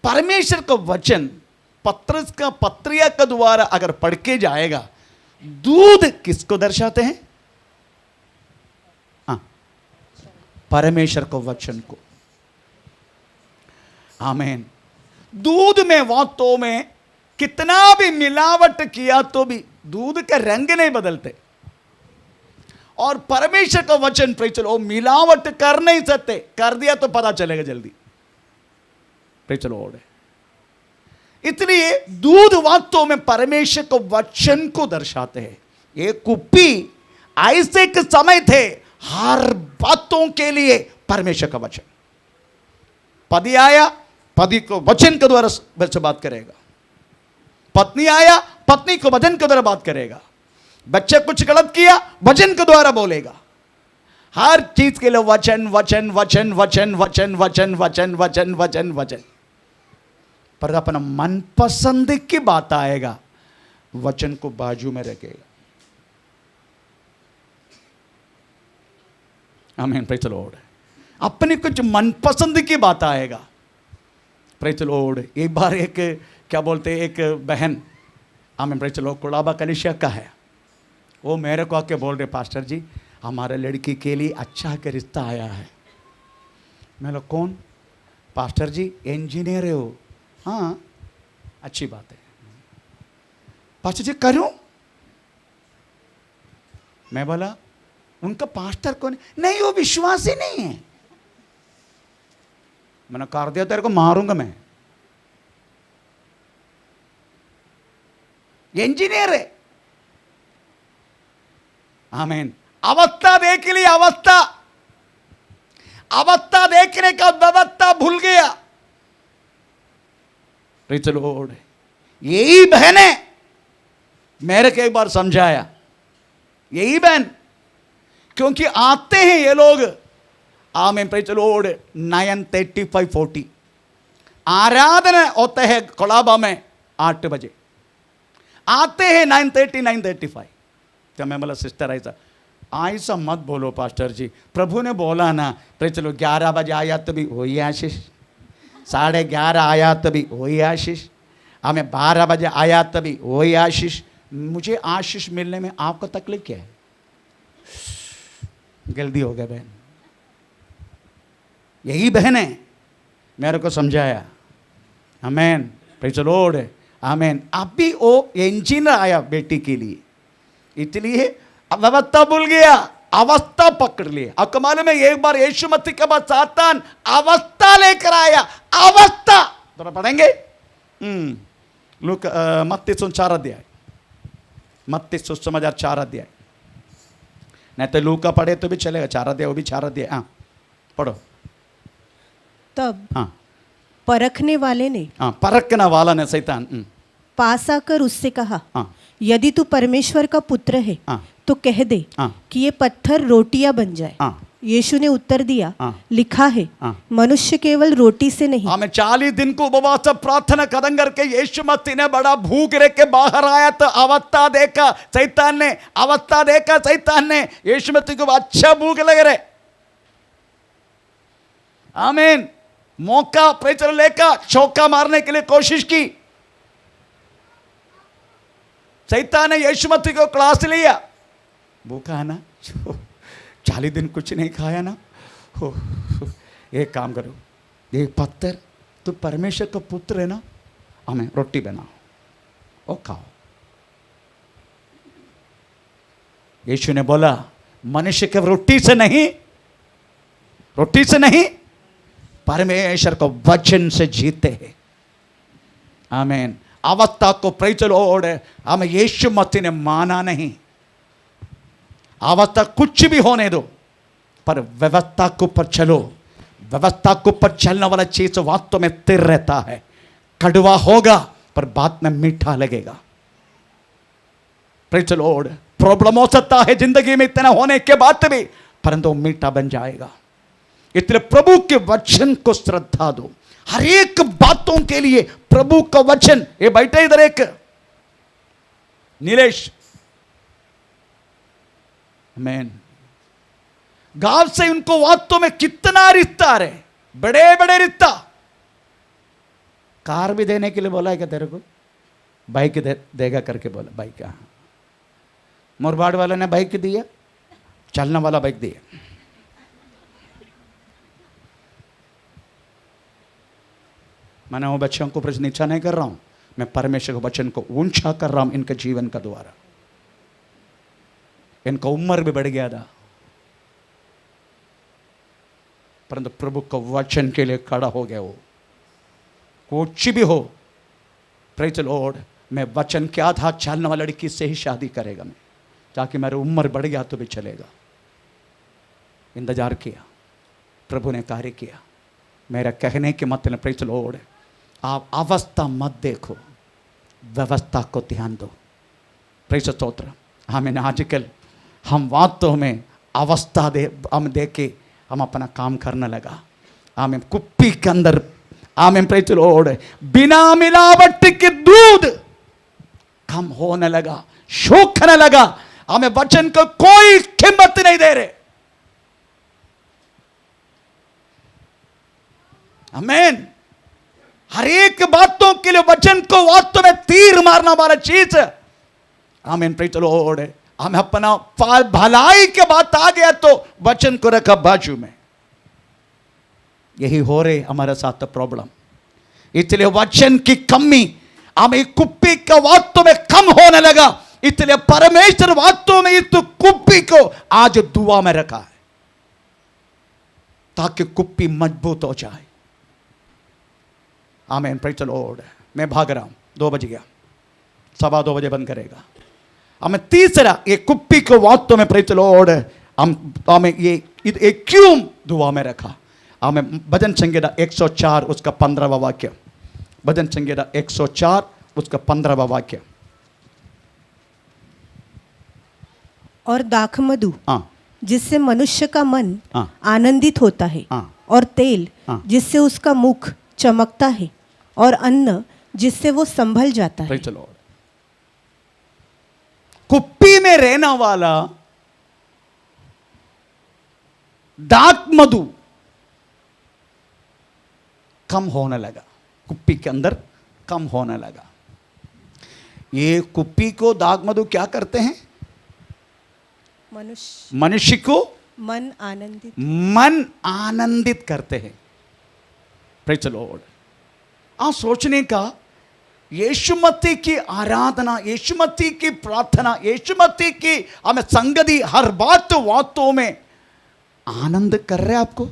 परमेश्वर का वचन पत्रिया के द्वारा अगर पढ़ के जाएगा, दूध किसको दर्शाते हैं? परमेश्वर को वचन को। आमीन। दूध में वातों में कितना भी मिलावट किया तो भी दूध के रंग नहीं बदलते, और परमेश्वर का वचन प्रेज द लॉर्ड मिलावट कर नहीं सकते, कर दिया तो पता चलेगा जल्दी। Praise the Lord. इसलिए दूध वास्तव में परमेश्वर को वचन को दर्शाते हैं। ये कुप्पी ऐसे के समय थे हर बातों के लिए परमेश्वर का वचन। पति आया, पति को वचन के द्वारा से बात करेगा। पत्नी आया, पत्नी को वचन के द्वारा बात करेगा। बच्चे कुछ गलत किया, वचन के द्वारा बोलेगा। हर चीज के लिए वचन वचन वचन वचन वचन वचन वचन वचन वचन वचन। पर अपना मनपसंद की बात आएगा, वचन को बाजू में रखेगा। आमीन। Praise the Lord. अपने कुछ मनपसंद की बात आएगा। Praise the Lord. एक बार एक क्या बोलते हैं, एक बहन, आमीन प्रेज द लॉर्ड, कोलाबा कलीसिया का है, वो मेरे को आके बोल रहे, पास्टर जी हमारे लड़की के लिए अच्छा का रिश्ता आया है। मैं लोग कौन? पास्टर जी इंजीनियर है वो। हाँ अच्छी बात है। पास्टर जी करूं? मैं बोला उनका पास्टर कौन? नहीं वो विश्वासी नहीं है। मैंने कर दिया तेरे को मारूंगा मैं। इंजीनियर है। आमीन। अवस्था देख ली, अवस्था अवस्था देखने का व्यवस्था भूल गया। Praise the Lord. यही बहन है, मेरे को एक बार समझाया, यही बहन, क्योंकि आते हैं ये लोग, आमीन प्रेज द लॉर्ड, 9:35-40 आराधना होते हैं कोलाबा में 8 बजे, आते हैं 9:30-9:35। तो मैं बोला सिस्टर ऐसा मत बोलो पास्टर जी, प्रभु ने बोला ना, प्रेज द लॉर्ड 11 बजे आया तो भी वही आशीष, 11:30 आया तो भी वही आशीष, हमें 12 बजे आया तो भी वही आशीष। मुझे आशीष मिलने में आपको तकलीफ क्या है? जल्दी हो गया बहन। यही बहन है, मेरे को समझाया। आमीन प्रेज द लॉर्ड। आमीन। अभी वो इंजीनियर आया बेटी के लिए, इसलिए व्यवस्था भूल गया, अवस्था पकड़ लिया। आपको मालूम है एक बार यीशु मसीह के बाद सातान अवस्था लेकर आया। अवस्था थोड़ा पढ़ेंगे मत्ती 4 अध्याय, मत्ती सुसमाचार 4 अध्याय, नहीं तो लूका पढ़े तो भी चलेगा, 4 अध्याय, वो भी 4 अध्याय। हाँ पढ़ो। तब हाँ परखने वाले ने, हाँ परखने वाला ने, शैतान पास आकर उससे कहा, हाँ यदि तू परमेश्वर का पुत्र है हाँ तो कह दे हाँ कि ये पत्थर रोटियां बन जाए। हाँ यीशु ने उत्तर दिया, हाँ लिखा है हाँ मनुष्य केवल रोटी से नहीं। हमें 40 दिन को उपवास से प्रार्थना खत्म करके यीशु मसीह ने बड़ा भूख रह के बाहर आया तो अवस्था देखा शैतान ने, अवस्था देखा शैतान ने। यीशु मसीह को अच्छा भूख लग रहे, आमीन, मौका प्रेचर लेकर चौका मारने के लिए कोशिश की। शैतान ने यीशु मसीह को क्लास लिया, भूखा है ना, 40 दिन कुछ नहीं खाया ना, हो एक काम करो, एक पत्थर, तो परमेश्वर का पुत्र है ना, हमें रोटी बनाओ और खाओ। यीशु ने बोला मनुष्य के रोटी से नहीं, रोटी से नहीं, परमेश्वर को वचन से जीते हैं। आमीन। अवस्था को प्रेज द लॉर्ड, हमें यीशु मसीह ने माना नहीं। अवस्था कुछ भी होने दो, पर व्यवस्था के ऊपर चलो। व्यवस्था के ऊपर चलने वाला चीज वास्तव में स्थिर रहता है। कड़वा होगा पर बाद में मीठा लगेगा। Praise the Lord. प्रॉब्लम हो सकता है जिंदगी में इतना होने के बाद भी, परंतु मीठा बन जाएगा। इसलिए प्रभु के वचन को श्रद्धा दो। हर एक बातों के लिए प्रभु का वचन, ये बैठे इधर एक नीलेश, आमीन, गांव से उनको वास्तव में कितना रिश्ता आ रहे, बड़े बड़े रिश्ता। कार भी देने के लिए बोला है क्या तेरे को? बाइक देगा करके बोला, बाइक। हाँ, मुरबाड़ वाले ने बाइक दिया, चलने वाला बाइक दिया। मैंने वो बच्चों को प्रश्न नीचा नहीं कर रहा हूं, मैं परमेश्वर के वचन को ऊंचा कर रहा हूं इनके जीवन का द्वारा। इनका उम्र भी बढ़ गया था, परंतु प्रभु का वचन के लिए खड़ा हो गया। वो कुछ भी हो, प्रेज़ द लॉर्ड, मैं वचन के आधार चलने वाली लड़की से ही शादी करेगा मैं, ताकि मेरी उम्र बढ़ गया तो भी चलेगा। इंतजार किया, प्रभु ने कार्य किया। मेरा कहने के मतलब प्रेज़ द लॉर्ड, आप अवस्था मत देखो, व्यवस्था को ध्यान दो। प्रेज़ द स्तोत्र। हमें आजकल हम वास्तव में अवस्था हम देख के हम अपना काम करने लगा। हमें कुप्पी के अंदर, आमेन प्रेज़ द लॉर्ड, बिना मिलावट के दूध कम होने लगा, सूखने लगा। हमें वचन को कोई कीमत नहीं दे रहे। आमेन। हर एक बातों के लिए वचन को वास्तव में तीर मारना वाला चीज। आमेन प्रेज़ द लॉर्ड। हमें अपना भलाई के बात आ गया तो वचन को रखा बाजू में। यही हो रहे हमारे साथ प्रॉब्लम। इसलिए वचन की कमी हमें कुप्पी का वास्तव में कम होने लगा। इसलिए परमेश्वर वास्तव में इस कुप्पी को आज दुआ में रखा है, ताकि कुप्पी मजबूत हो जाए। आमीन प्रेज़ द लॉर्ड। मैं भाग रहा हूं, 2 बज गया, 2:15 बजे बंद करेगा। हमें तीसरा ये कुप्पी को वास्तव में प्रेज़ द लॉर्ड हमें ये क्यों दुआ में रखा। हमें भजन संहिता 104 उसका 15वां वाक्य, भजन संहिता 104 उसका 15वां वाक्य। और दाखमधु हाँ जिससे मनुष्य का मन हाँ। आनंदित होता है, हाँ। और तेल हाँ। जिससे उसका मुख चमकता है, और अन्न जिससे वो संभल जाता है। Praise the Lord. कुप्पी में रहने वाला दाख मधु कम होने लगा, कुप्पी के अंदर कम होने लगा। ये कुप्पी को दाख मधु क्या करते हैं? मनुष्य को मन आनंदित करते हैं। Praise the Lord. आप सोचने का, यीशु मसीह की आराधना, यीशु मसीह की प्रार्थना, यीशु मसीह की हमें संगति, हर बात वास्तव में आनंद कर रहे आपको।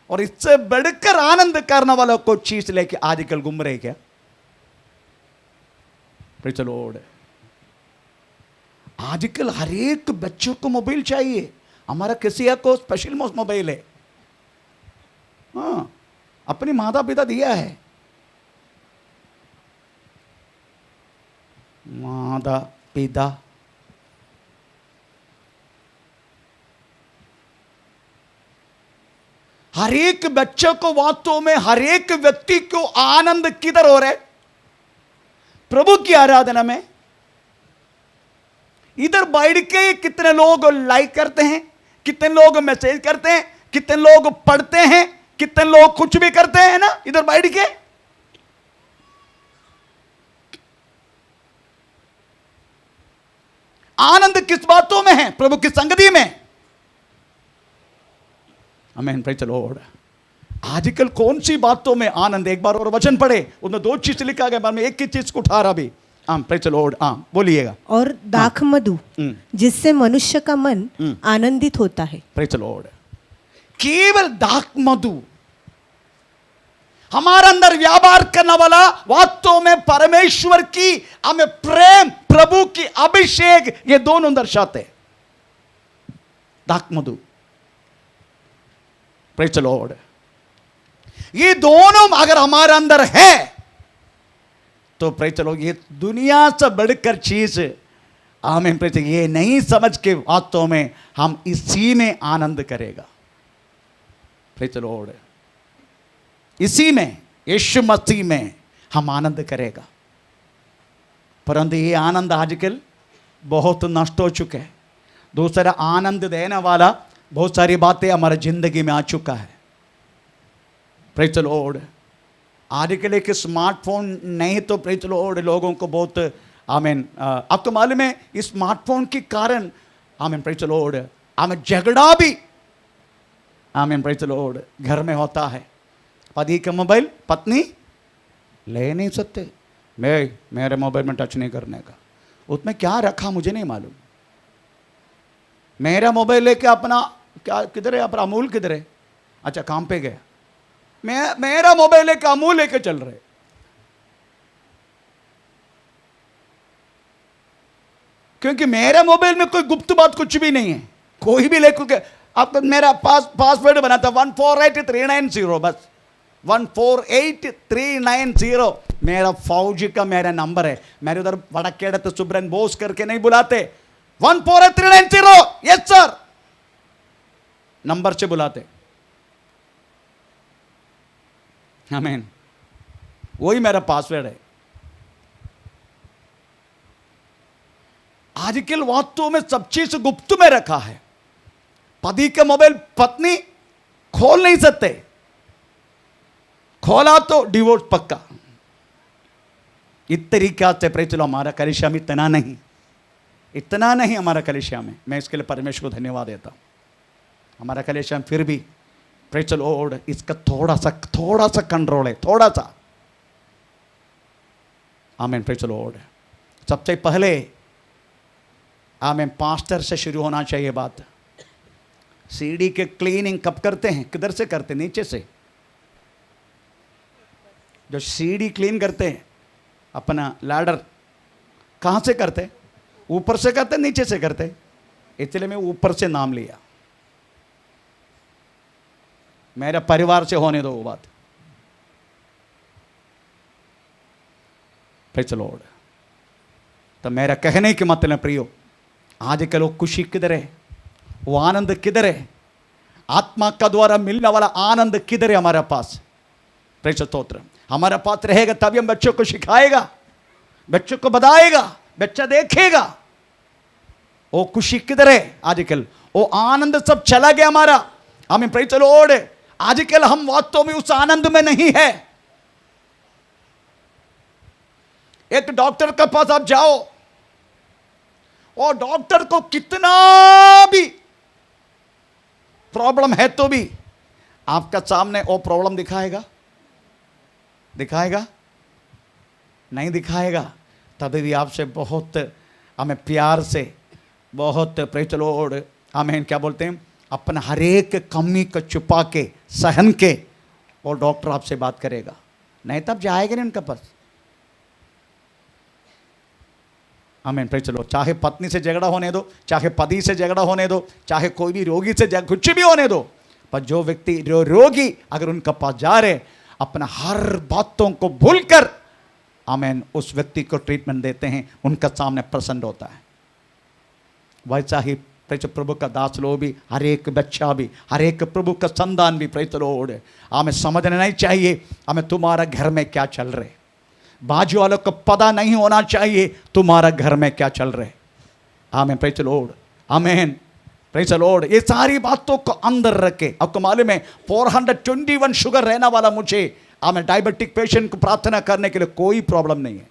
और इससे बढ़कर आनंद करने वाला कोई चीज लेके आजकल घूम रहे क्या? Praise the Lord. आजकल हर एक बच्चों को मोबाइल चाहिए। हमारा किसी को स्पेशल मोबाइल है, हाँ, अपनी माता पिता दिया है। माता पिता हर एक बच्चे को वास्तव में, हर एक व्यक्ति को आनंद किधर हो रहा है? प्रभु की आराधना में। इधर बैठ के कितने लोग लाइक करते हैं, कितने लोग मैसेज करते हैं, कितने लोग पढ़ते हैं, कितने लोग कुछ भी करते हैं ना, इधर बैठ के। आनंद किस बातों में है? प्रभु की संगति में। आमीन प्रेज़ द लॉर्ड। आजकल कौन सी बातों में आनंद? एक बार और वचन पढ़े, उसमें 2 चीज लिखा गया, मैं एक ही चीज को उठा रहा भी। Praise the Lord. बोलिएगा। और दाख मधु जिससे मनुष्य का मन आनंदित होता है। Praise the Lord. केवल दाख मधु हमारे अंदर व्यापार करने वाला वास्तव में परमेश्वर की हमें प्रेम, प्रभु की अभिषेक, ये दोनों दर्शाते। दाख मधु, प्रेज़ द लॉर्ड, ये दोनों अगर हमारे अंदर है तो प्रेज़ द लॉर्ड, ये दुनिया से बढ़कर चीज आमीन प्रेज़, ये नहीं समझ के वास्तव में हम इसी में आनंद करेगा। Praise the Lord. इसी में, यीशु मसीह में हम आनंद करेगा। परंतु ये आनंद आजकल बहुत नष्ट हो चुका है। दूसरा आनंद देने वाला बहुत सारी बातें हमारे जिंदगी में आ चुका है। Praise the Lord. आजकल एक स्मार्टफोन नहीं तो प्रेज़ द लॉर्ड लोगों को बहुत आमीन, आपको मालूम है इस स्मार्टफोन के कारण आमीन प्रेज़ द लॉर्ड, हमें झगड़ा भी आमीन प्रेज़ द लॉर्ड घर में होता है। पति का मोबाइल पत्नी ले नहीं सकते। मेरे मोबाइल में टच नहीं करने का, उसमें क्या रखा मुझे नहीं मालूम। मेरा मोबाइल लेके अपना क्या किधर है, अपना अमूल किधर है, अच्छा काम पे गया। मेरा मोबाइल लेके अमूल लेके चल रहे। क्योंकि मेरे मोबाइल में कोई गुप्त बात कुछ भी नहीं है, कोई भी लेके आप मेरा पासवर्ड बना था 148390, बस 148390 मेरा फौजी का मेरा नंबर है। मेरे उधर वड़केड़त सुब्रन बोस करके नहीं बुलाते, 148390 यस सर नंबर से बुलाते। आमीन, वही मेरा पासवर्ड है। आजकल वास्तव में सब चीज गुप्त में रखा है। पति का मोबाइल पत्नी खोल नहीं सकते, खोला तो डिवोर्स पक्का। इस तरीका से प्रे चलो हमारा कलिसिया में इतना नहीं हमारा कलिसिया में। मैं इसके लिए परमेश्वर को धन्यवाद देता हूं। हमारा कलिसिया में फिर भी प्रे चलो इसका थोड़ा सा कंट्रोल है, थोड़ा सा। आमीन, प्रे चलो। सबसे पहले आमीन पास्टर से शुरू होना चाहिए बात। सीडी के क्लीनिंग कब करते हैं, किधर से करते हैं, नीचे से। जो सीडी क्लीन करते हैं अपना लैडर कहाँ से करते, ऊपर से करते नीचे से करते, इसलिए मैं ऊपर से नाम लिया। मेरे परिवार से होने दो वो बात। Praise the Lord. तो मेरा कहने के मतलब प्रियो, आजकल वो खुशी किधर है, वो आनंद किधर है, आत्मा का द्वारा मिलने वाला आनंद किधर है हमारे पास। प्रेज़ द स्तोत्र। हमारे पास रहेगा तभी हम बच्चों को सिखाएगा, बच्चों को बताएगा, बच्चा देखेगा। वो खुशी किधर है आजकल, वो आनंद सब चला गया हमारा। हमें प्रेज़ द लॉर्ड, आजकल हम वास्तव में उस आनंद में नहीं है। एक डॉक्टर के पास आप जाओ और डॉक्टर को कितना भी प्रॉब्लम है तो भी आपका सामने वो प्रॉब्लम दिखाएगा नहीं दिखाएगा। तभी भी आपसे बहुत हमें प्यार से, बहुत प्रेज़ द लॉर्ड हमें क्या बोलते हैं, अपना हर एक कमी को छुपा के सहन के और डॉक्टर आपसे बात करेगा। नहीं तब जाएगा नहीं उनके पास। आमीन, प्रेज़ द लॉर्ड। चाहे पत्नी से झगड़ा होने दो, चाहे पति से झगड़ा होने दो, चाहे कोई भी रोगी से कुछ भी होने दो, पर जो व्यक्ति जो रोगी अगर उनके पास जा रहे, अपना हर बातों को भूलकर आमीन उस व्यक्ति को ट्रीटमेंट देते हैं, उनका सामने प्रसन्न होता है। वैसा ही प्रभु का दास लोग भी, हर एक बच्चा भी, हर एक प्रभु का संतान भी प्रेज़ द लॉर्ड हमें समझना नहीं चाहिए हमें तुम्हारा घर में क्या चल रहे। बाजू वालों को पता नहीं होना चाहिए तुम्हारा घर में क्या चल रहे। आमीन, प्रेज़ द लॉर्ड। आमीन, प्रेज़ द लॉर्ड। ये सारी बातों को अंदर रखे। आपको मालूम है 421 शुगर रहने वाला मुझे, आमीन, डायबिटिक पेशेंट को प्रार्थना करने के लिए कोई प्रॉब्लम नहीं है।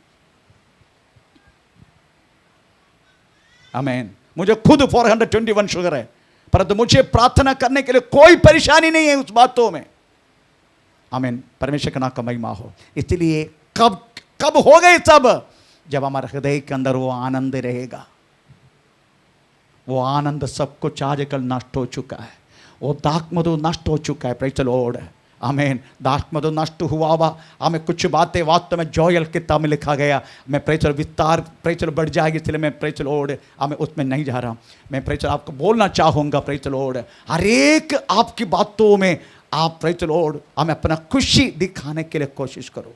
आमीन, मुझे खुद 421 शुगर है, परंतु मुझे प्रार्थना करने के लिए कोई परेशानी नहीं है उस बातों में। आमीन, परमेश्वर का नाम का महिमा हो। इसलिए कब हो गए सब, जब हमारे हृदय के अंदर वो आनंद रहेगा। वो आनंद सब कुछ आजकल नष्ट हो चुका है, वो दाखमधु नष्ट हो चुका है। Praise the Lord. आमीन, दाखमधु नष्ट हुआ हुआ हमें कुछ बातें वास्तव में जोयल किताब में लिखा गया। मैं प्रेज़ द लॉर्ड विस्तार प्रेज़ द लॉर्ड बढ़ जाएगी, इसलिए मैं प्रेज़ द लॉर्ड हमें उसमें नहीं जा रहा। मैं प्रेज़ द लॉर्ड आपको बोलना चाहूँगा, प्रेज़ द लॉर्ड हर एक आपकी बातों में आप प्रेज़ द लॉर्ड हमें अपना खुशी दिखाने के लिए कोशिश करो।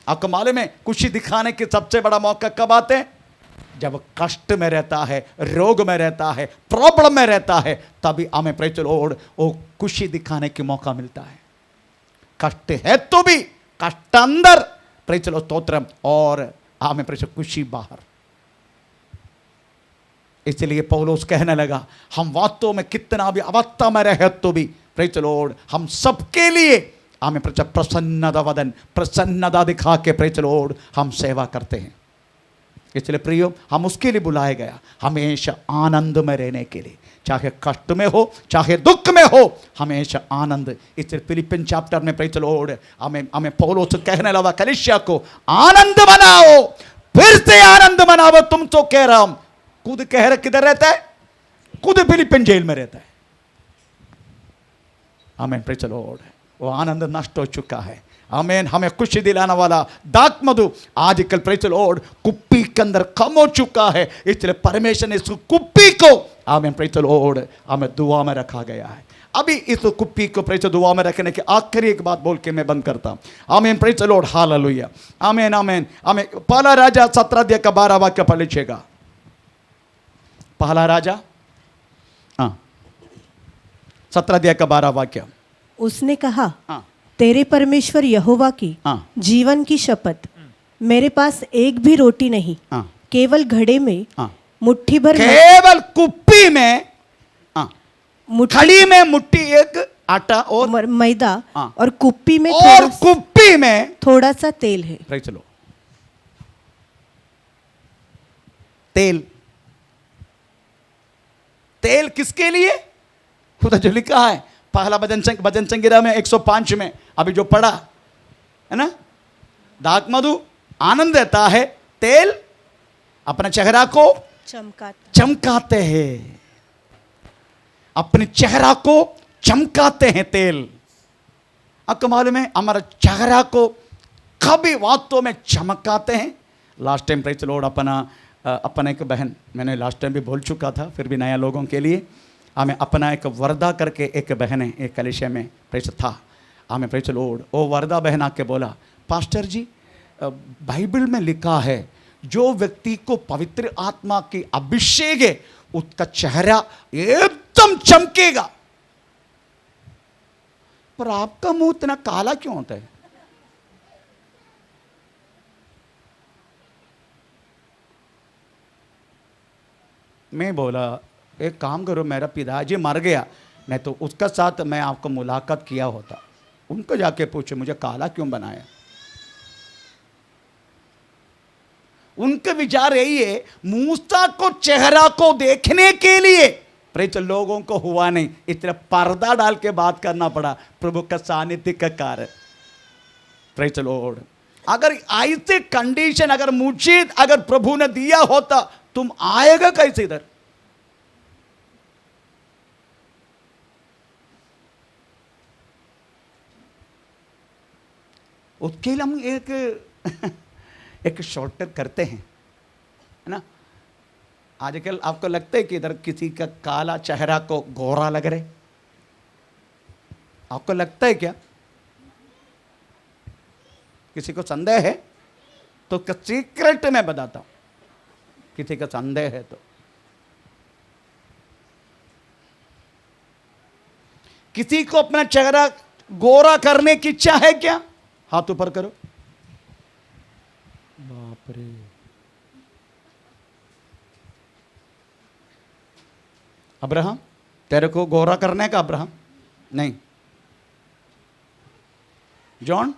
आपको मालूम है खुशी दिखाने के सबसे बड़ा मौका कब आते हैं, जब कष्ट में रहता है, रोग में रहता है, प्रॉब्लम में रहता है, तभी हमें प्रेज़ द लॉर्ड वो खुशी दिखाने के मौका मिलता है। कष्ट है तो भी कष्ट अंदर प्रेज़ द लॉर्ड स्तोत्रम, और हमें प्रेज़ खुशी बाहर। इसलिए पौलुस कहने लगा हम वास्तव में कितना भी अवस्था में रहे तो भी प्रेज़ द लॉर्ड हम सबके लिए हमें प्रसन्नता वदन, प्रसन्नता दिखा के प्रेज़ द लॉर्ड हम सेवा करते हैं। इसलिए प्रियो हम उसके लिए बुलाए गया, हमेशा आनंद में रहने के लिए, चाहे कष्ट में हो, चाहे दुख में हो हमेशा आनंद। इसलिए फिलिपियन चैप्टर में प्रेज़ द लॉर्ड हमें हमें पौलुस कहने लगा कलीसिया को आनंद मनाओ, फिर से आनंद मनाओ। तुम तो कह रहा हूं, खुद कह रहे किधर रहता है? खुद फिलिपियन जेल में रहता है। आमीन, प्रेज़ द लॉर्ड। वो आनंद नष्ट हो चुका है। आमीन। हमें खुशी दिलाने वाला दाख मधु आजकल प्रेज़ द लॉर्ड कुप्पी के अंदर कम हो चुका है। इसलिए परमेश्वर ने इस कुप्पी को आमीन प्रेज़ द लॉर्ड हमें दुआ में रखा गया है। अभी इस कुप्पी को प्रेज़ दुआ में रखने के आखिरी एक बात बोल के मैं बंद करता हूं। आमीन, प्रेज़ द लॉर्ड, हालेलुया, आमीन आमीन आमीन। पहला राजा 17 अध्याय का 12 वाक्य पढ़ लीजिएगा। पहला राजा 17 अध्याय का 12 वाक्य। उसने कहा, तेरे परमेश्वर यहोवा की जीवन की शपथ, मेरे पास एक भी रोटी नहीं, केवल घड़े में मुट्ठी भर, केवल कुप्पी में खड़ी में मुट्ठी एक आटा और मैदा और कुप्पी में और कुप्पी में थोड़ा सा तेल है। भाई चलो, तेल, तेल किसके लिए? खुदा जो लिखा है पहला भजन संगीता में 105 में अभी जो पढ़ा है ना, दाख मधु आनंद देता है, तेल अपने चेहरा को चमकाते हैं, अपने चेहरा को चमकाते हैं तेल। आपको मालूम है हमारा चेहरा को कभी वास्तव में चमकाते हैं? Last time praise the Lord अपना एक बहन, मैंने लास्ट टाइम भी बोल चुका था, फिर भी नया लोगों के लिए, हमें अपना एक वर्दा करके एक बहन है, एक कलीसिया में प्रेज़ था, हमें प्रेज़ द लॉर्ड, वो वर्दा बहन आके बोला, पास्टर जी बाइबल में लिखा है जो व्यक्ति को पवित्र आत्मा की अभिषेक है उसका चेहरा एकदम चमकेगा, पर आपका मुंह इतना काला क्यों होता है? मैं बोला एक काम करो, मेरा पिताजी मर गया, नहीं तो उसका साथ मैं आपको मुलाकात किया होता, उनको जाके पूछो मुझे काला क्यों बनाया। उनके विचार यही है, मूसा को चेहरा को देखने के लिए प्रेज़ लोगों को हुआ नहीं, इतना पर्दा डाल के बात करना पड़ा प्रभु का सानिध्य का कारण। प्रेज़ लॉर्ड, अगर ऐसे कंडीशन अगर मुझे अगर प्रभु ने दिया होता, तुम आएगा कैसे इधर? उसके लिए हम एक शॉर्टकट करते हैं, है ना। आजकल आपको लगता है कि इधर किसी का काला चेहरा को गोरा लग रहे, आपको लगता है क्या? किसी को संदेह है तो सीक्रेट में बताता हूं, किसी का संदेह है तो किसी को अपना चेहरा गोरा करने की इच्छा है क्या? हाथ ऊपर करो। बाप रे, अब्राहम तेरे को गोरा करने का? अब्राहम नहीं। जॉन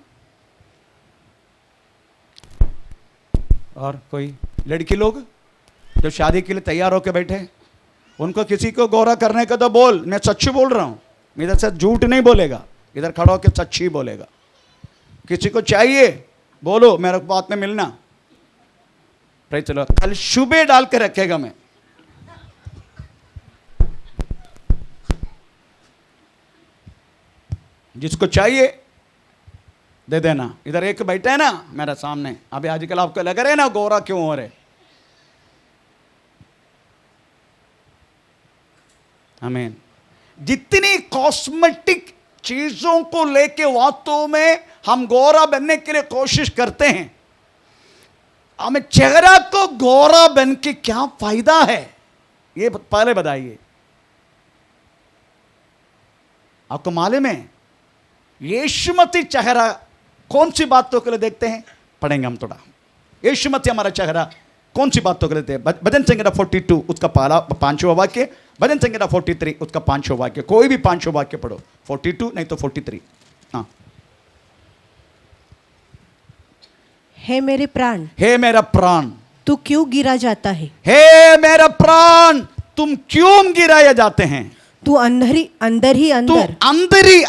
और कोई लड़की लोग जो शादी के लिए तैयार होकर बैठे, उनको किसी को गोरा करने का तो बोल, मैं सच्ची बोल रहा हूं, इधर से झूठ नहीं बोलेगा, इधर खड़ा होकर सच्ची बोलेगा। किसी को चाहिए बोलो मेरे बात में मिलना, प्रेज़ चलो, कल शुबे डाल के रखेगा मैं। जिसको चाहिए दे देना। इधर एक बैठा है ना मेरे सामने, अभी आजकल आपको लग रहा है ना गोरा क्यों हो रहे? आमीन। जितनी कॉस्मेटिक चीजों को लेके वास्तव में हम गोरा बनने के लिए कोशिश करते हैं, हमें चेहरा को गोरा बन के क्या फायदा है, ये पहले बताइए। आपको मालूम है यीशु मसीह चेहरा कौन सी बातों के लिए देखते हैं? पढ़ेंगे हम थोड़ा। यीशु मसीह हमारा चेहरा कौन सी बातों के लिए देखते हैं? भजन संहिता 42 उसका 5वां वाक्य, भजन संहिता 43 उसका 5वां वाक्य, कोई भी 5वां वाक्य पढ़ो, 42 नहीं तो 43। हाँ। हे मेरे प्राण, हे मेरा प्राण, तू क्यों गिरा जाता है? हे मेरा प्राण, तुम क्यों गिराए जाते हैं? तू अंदर ही तू अंदर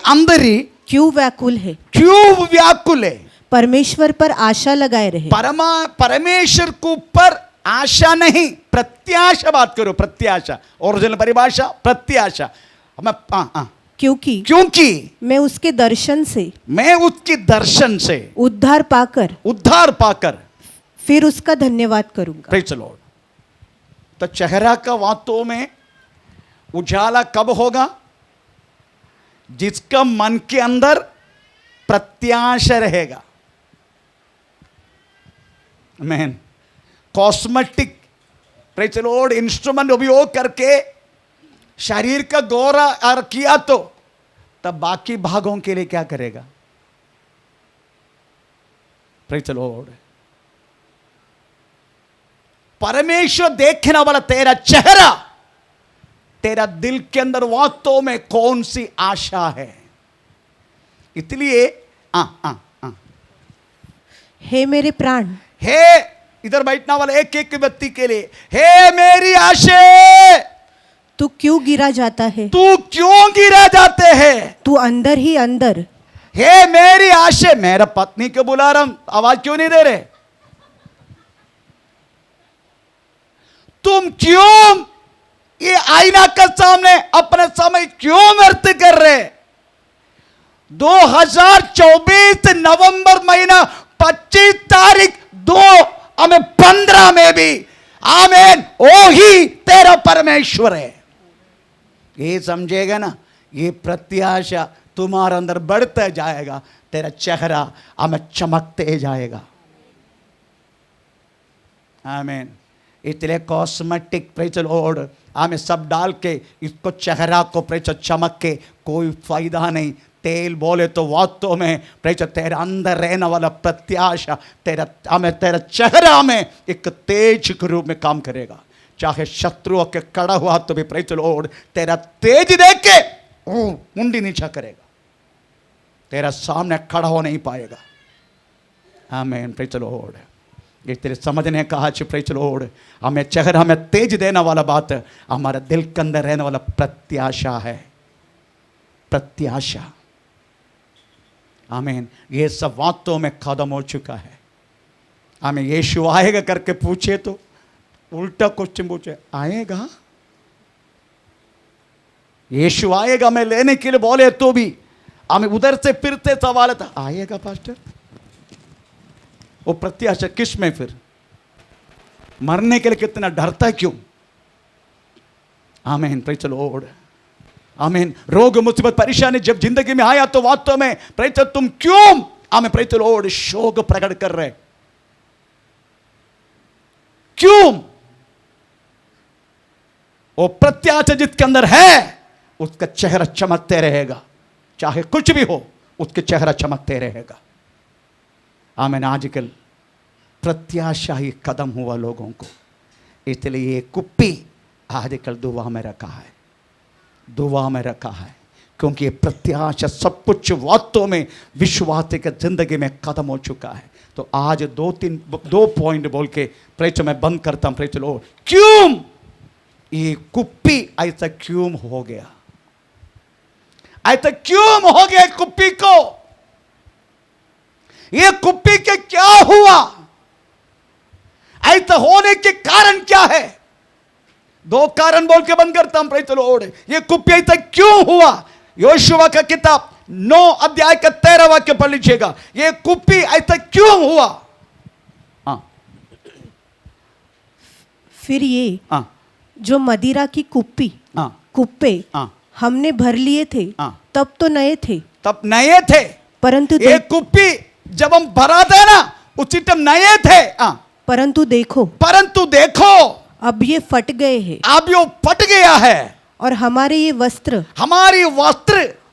अंदर ही क्यों व्याकुल है, क्यों व्याकुल है? परमेश्वर पर आशा लगाए रहे। परमेश्वर के ऊपर आशा नहीं, प्रत्याशा बात करो, प्रत्याशा। ओरिजिनल परिभाषा प्रत्याशा। क्योंकि मैं उसके दर्शन से उद्धार पाकर फिर उसका धन्यवाद करूंगा। Praise the Lord. तो चेहरा का वास्तव में उजाला कब होगा? जिसका मन के अंदर प्रत्याशा रहेगा। आमीन। Cosmetic praise the Lord instrument उपयोग करके शरीर का गौरा किया तो तब बाकी भागों के लिए क्या करेगा? Praise the Lord. परमेश्वर देखने वाला तेरा चेहरा, तेरा दिल के अंदर वास्तव में कौन सी आशा है। इसलिए हे मेरे प्राण, हे इधर बैठने वाले एक एक व्यक्ति के लिए, हे मेरी आशे, तू क्यों गिरा जाता है, तू क्यों गिरा जाते हैं, तू अंदर ही अंदर। हे मेरी आशे, मेरा पत्नी को बुला रहा हूं, आवाज क्यों नहीं दे रहे? तुम क्यों ये आईना के सामने अपने समय क्यों व्यर्थ कर रहे? 2024 नवंबर महीना 25 तारीख 2015 में भी आमीन ओ ही तेरा परमेश्वर है। ये समझेगा ना, ये प्रत्याशा तुम्हारे अंदर बढ़ता जाएगा, तेरा चेहरा हमें चमकते जाएगा। आमीन। इसलिए कॉस्मेटिक प्रेज़ द लॉर्ड हमें सब डाल के इसको चेहरा को प्रेज़ चमक के कोई फायदा नहीं। तेल बोले तो वास्तव में प्रेज़ तेरा अंदर रहने वाला प्रत्याशा तेरा चेहरा में एक तेज के रूप में काम करेगा। चाहे शत्रुओं के कड़ा हुआ तो भी प्रेज़ द लॉर्ड तेरा तेज देख के मुंडी नीचा करेगा, तेरा सामने खड़ा हो नहीं पाएगा। आमीन। Praise the Lord. ये तेरे समझने का आज प्रेज़ द लॉर्ड हमें चेहरा हमें तेज देने वाला बात हमारे दिल के अंदर रहने वाला प्रत्याशा है। प्रत्याशा। आमीन। ये सब बातों में खत्म हो चुका है। हमें यीशु आएगा करके पूछे तो उल्टा क्वेश्चन पूछे, आएगा? यीशु आएगा मैं लेने के लिए बोले तो भी हमें उधर से फिरते सवाल था, आएगा पास्टर? वो प्रत्याशा किस में? फिर मरने के लिए कितना डरता है, क्यों? आमीन। Praise the Lord. आमीन। रोग मुसीबत परेशानी जब जिंदगी में आया तो वास्तव में प्रेज़ तुम क्यों आमीन प्रेज़ द लॉर्ड शोक प्रकट कर रहे? क्यों? वो प्रत्याशा जिसके अंदर है उसका चेहरा चमकते रहेगा, चाहे कुछ भी हो उसके चेहरा चमकते रहेगा। आमीन। आजकल प्रत्याशा ही कदम हुआ लोगों को, इसलिए ये कुप्पी आजकल दुआ में रखा है, दुआ में रखा है, क्योंकि ये प्रत्याशा सब कुछ वास्तव में विश्वास के जिंदगी में खत्म हो चुका है। तो आज दो पॉइंट बोल के प्रेज़ मैं बंद करता हूं। प्रेज़ लो, क्यों ये कुप्पी ऐसा क्यों हो गया? ऐसा क्यों हो गया कुप्पी को? ये कुप्पी के क्या हुआ? ऐसा होने के कारण क्या है? दो कारण बोल के बंद करता हूं। Praise the Lord. ये कुप्पी ऐसा क्यों हुआ? योशुआ का किताब 9 अध्याय का 13 वाक्य पढ़ लीजिएगा। ये कुप्पी ऐसा क्यों हुआ? फिर ये जो मदिरा की कुप्पे हमने भर लिए थे तब तो नए थे, परंतु ये कुप्पी जब हम भरा थे ना उसी टाइम नए थे, परंतु देखो अब ये फट गए हैं, अब ये फट गया है, और हमारी वस्त्र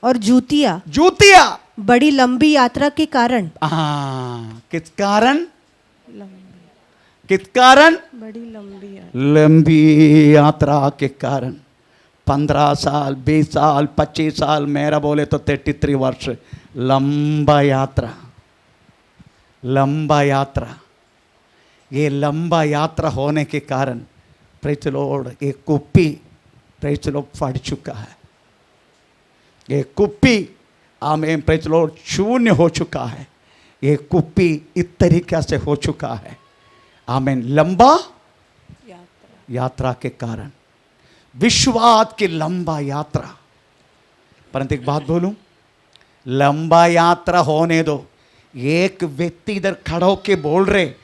और जूतियां बड़ी लंबी यात्रा के कारण। किस कारण? बड़ी लंबी यात्रा के कारण। 15 साल 20 साल 25 साल मेरा बोले तो 33 वर्ष लंबा यात्रा। ये लंबा यात्रा होने के कारण प्रेज़ द लॉर्ड ये कुप्पी प्रेज़ द लॉर्ड फट चुका है। ये कुप्पी आमेन प्रेज द लॉर्ड शून्य हो चुका है। ये कुप्पी इस तरीके से हो चुका है आमेन, लंबा यात्रा के कारण, विश्वास की लंबा यात्रा। परंतु एक बात बोलूं, लंबा यात्रा होने दो। एक व्यक्ति इधर खड़ा होके बोल रहे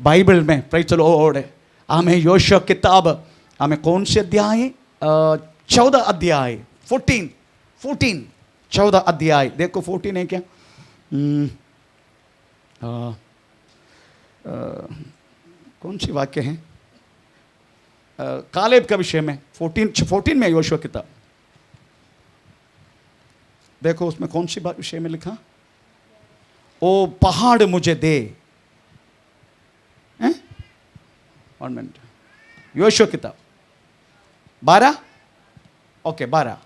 बाइबल में प्रेज द लॉर्ड हमें योशुआ किताब हमें कौन से अध्याय 14 अध्याय 14 अध्याय देखो 14 है क्या कौन सी वाक्य है कालेब का विषय में 14 में योशुआ किताब देखो उसमें कौन सी विषय में लिखा, ओ पहाड़ मुझे दे। 1 मिनट, योशुआ किताब 12 ओके 12।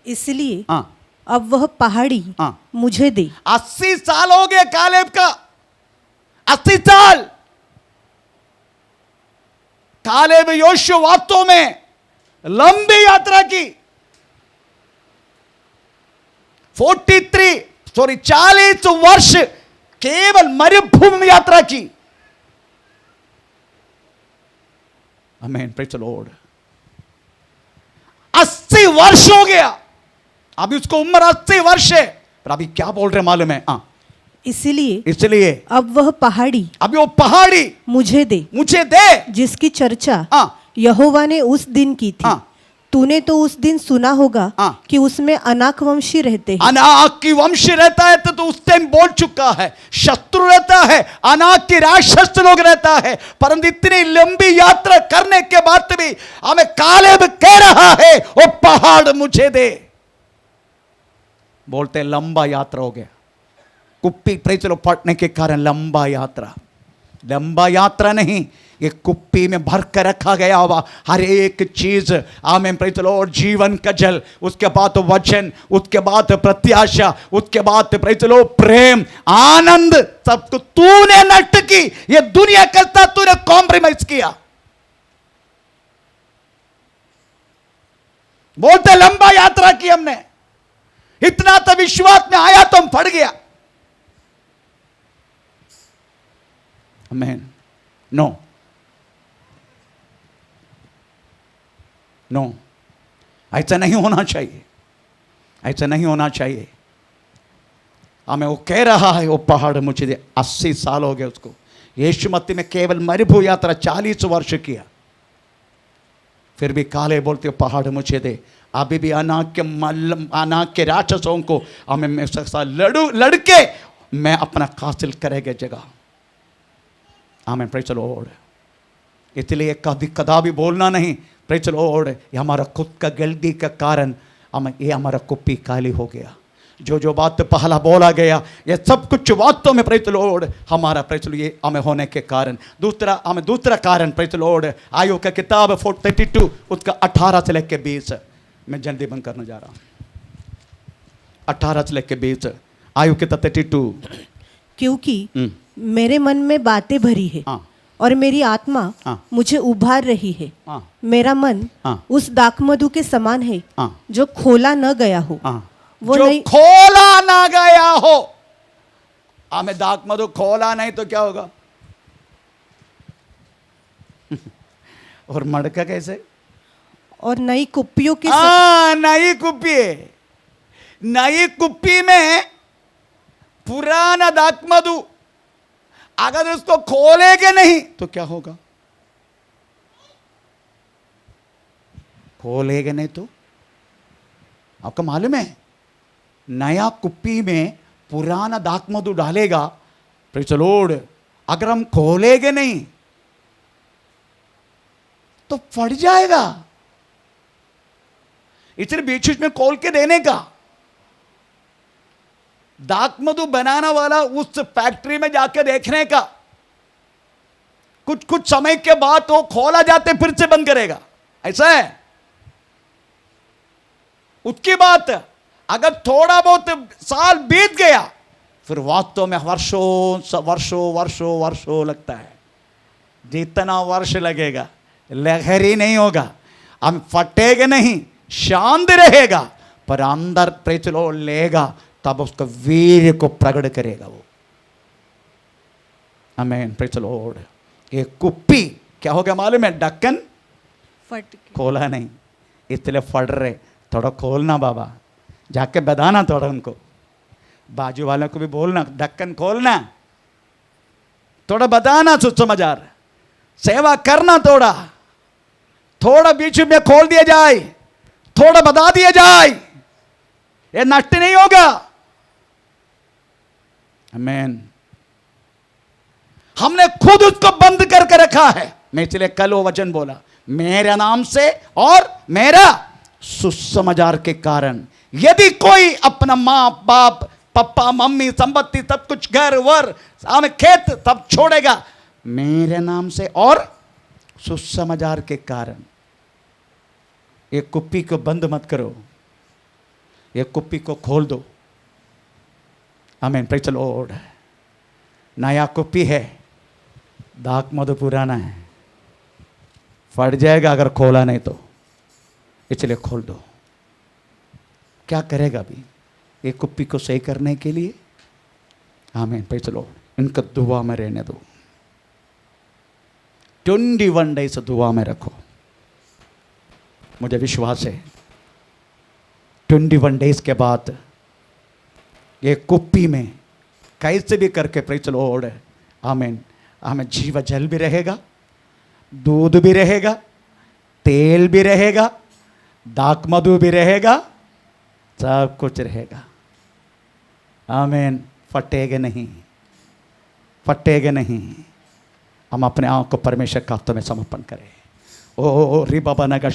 इसलिए हाँ अब वह पहाड़ी हाँ मुझे दे। 80 साल हो गए कालेब का, 80 साल कालेब योशुआ वास्तव में लंबी यात्रा की 40 वर्ष केवल मरुभूमि में यात्रा की। आमीन प्रेज द लॉर्ड। 80 वर्ष हो गया, अभी उसको उम्र 80 वर्ष है, पर अभी क्या बोल रहे मालूम है? इसलिए अब वह पहाड़ी अभी वो पहाड़ी मुझे दे जिसकी चर्चा हाँ यहोवा ने उस दिन की थी। हाँ तूने तो उस दिन सुना होगा हाँ। कि उसमें अनाक वंशी रहते हैं। अनाक की वंश रहता है तो उस टाइम बोल चुका है, शत्रु रहता है, अनाक की राक्षस लोग रहता है। परंतु इतनी लंबी यात्रा करने के बाद भी हमें कालेब कह रहा है वो पहाड़ मुझे दे। बोलते लंबा यात्रा हो गया, कुप्पी प्रेचलो पड़ने के कारण लंबा यात्रा नहीं, ये कुप्पी में भर कर रखा गया हुआ हर एक चीज। आमीन प्रेज द लॉर्ड। जीवन का जल, उसके बाद वचन, उसके बाद प्रत्याशा, उसके बाद प्रेज द लॉर्ड प्रेम, आनंद, सबको तूने नष्ट की। ये दुनिया करता तूने कॉम्प्रोमाइज किया। बोलते लंबा यात्रा की हमने, इतना तो विश्वास में आया तो हम फट गया। आमीन। नो, ऐसा नहीं होना चाहिए, ऐसा नहीं होना चाहिए। हमें वो कह रहा है वो पहाड़ मुझे दे। 80 साल हो गए उसको। यीशु मत्ती में केवल मरुभूमि यात्रा 40 वर्ष किया, फिर भी काले बोलते हो पहाड़ मुझे दे। अभी भी अनाक के राक्षसों को हमें लड़के मैं अपना हासिल करेगा जगह। आमीन प्रेज द लॉर्ड। इसलिए कभी बोलना नहीं प्रेज द लॉर्ड ये हमारा खुद का गलती का कारण ये हमारा कुप्पी काली हो गया। जो बात पहला बोला गया ये सब कुछ वास्तव में प्रेज द लॉर्ड हमारा प्रेज ये हमें होने के कारण। दूसरा कारण प्रेज द लॉर्ड आयु का किताब 32 उसका 18 से लेकर 20। मैं जल्दी बंद करने जा रहा हूँ। 18 से लेकर 20 आयु किताब 32। क्योंकि मेरे मन में बातें भरी है और मेरी आत्मा मुझे उभार रही है। मेरा मन उस दाखमधु के समान है जो खोला न गया हो। वो जो नहीं खोला ना गया हो। हमें दाखमधु खोला नहीं तो क्या होगा? और मड़का कैसे? और नई कुप्पियों के नई कुप्पी, नई कुप्पी में पुराना दाखमधु अगर उसको खोलेंगे नहीं तो क्या होगा? खोलेंगे नहीं तो आपको मालूम है नया कुप्पी में पुराना दाखमधु डालेगा प्रेज द लॉर्ड, अगर हम खोलेंगे नहीं तो फट जाएगा। इसलिए बीच में खोल के देने का। दाखमधु बनाना वाला उस फैक्ट्री में जाके देखने का, कुछ समय के बाद वो खोला जाते फिर से बंद करेगा, ऐसा है। उसकी बात अगर थोड़ा बहुत साल बीत गया फिर वास्तव में वर्षों लगता है। जितना वर्ष लगेगा लहर ही नहीं होगा, हम फटेगा नहीं, शांत रहेगा, पर अंदर प्रेज लो लेगा तब उसका वीर को प्रकट करेगा वो। आमीन, प्रेज लॉर्ड। ये कुप्पी क्या हो गया मालूम है? ढक्कन फट खोला नहीं, इसलिए फट रहे। थोड़ा खोलना बाबा, जाके बताना थोड़ा उनको, बाजू वालों को भी बोलना ढक्कन खोलना, थोड़ा बताना सुसमाचार, सेवा करना, थोड़ा थोड़ा बीच में खोल दिया जाए, थोड़ा बता दिया जाए, ये नष्ट नहीं होगा। आमीन। हमने खुद उसको बंद करके रखा है। मैं इसलिए कल वो वचन बोला, मेरे नाम से और मेरा सुसमाचार के कारण यदि कोई अपना माँ बाप पप्पा मम्मी संपत्ति सब कुछ घर वर हमें खेत सब छोड़ेगा मेरे नाम से और सुसमाचार के कारण, ये कुप्पी को बंद मत करो, ये कुप्पी को खोल दो। आमीन, प्रेज़ द लॉर्ड। नया कुप्पी है, दाग मधु पुराना है, फट जाएगा अगर खोला नहीं तो, इसलिए खोल दो। क्या करेगा अभी ये कुप्पी को सही करने के लिए? आमीन, प्रेज़ द लॉर्ड। इनको दुआ में रहने दो, 21 डेज दुआ में रखो। मुझे विश्वास है 21 डेज के बाद ये कुप्पी में कैसे भी करके प्रेज़ द लॉर्ड, आमीन, हमें जीव जल भी रहेगा, दूध भी रहेगा, तेल भी रहेगा, दाक मधु भी रहेगा, सब कुछ रहेगा। आमीन। फटेगा नहीं, फटेगा नहीं। हम अपने आप को परमेश्वर के हाथों में समर्पण करें। ओ री बाबा नगर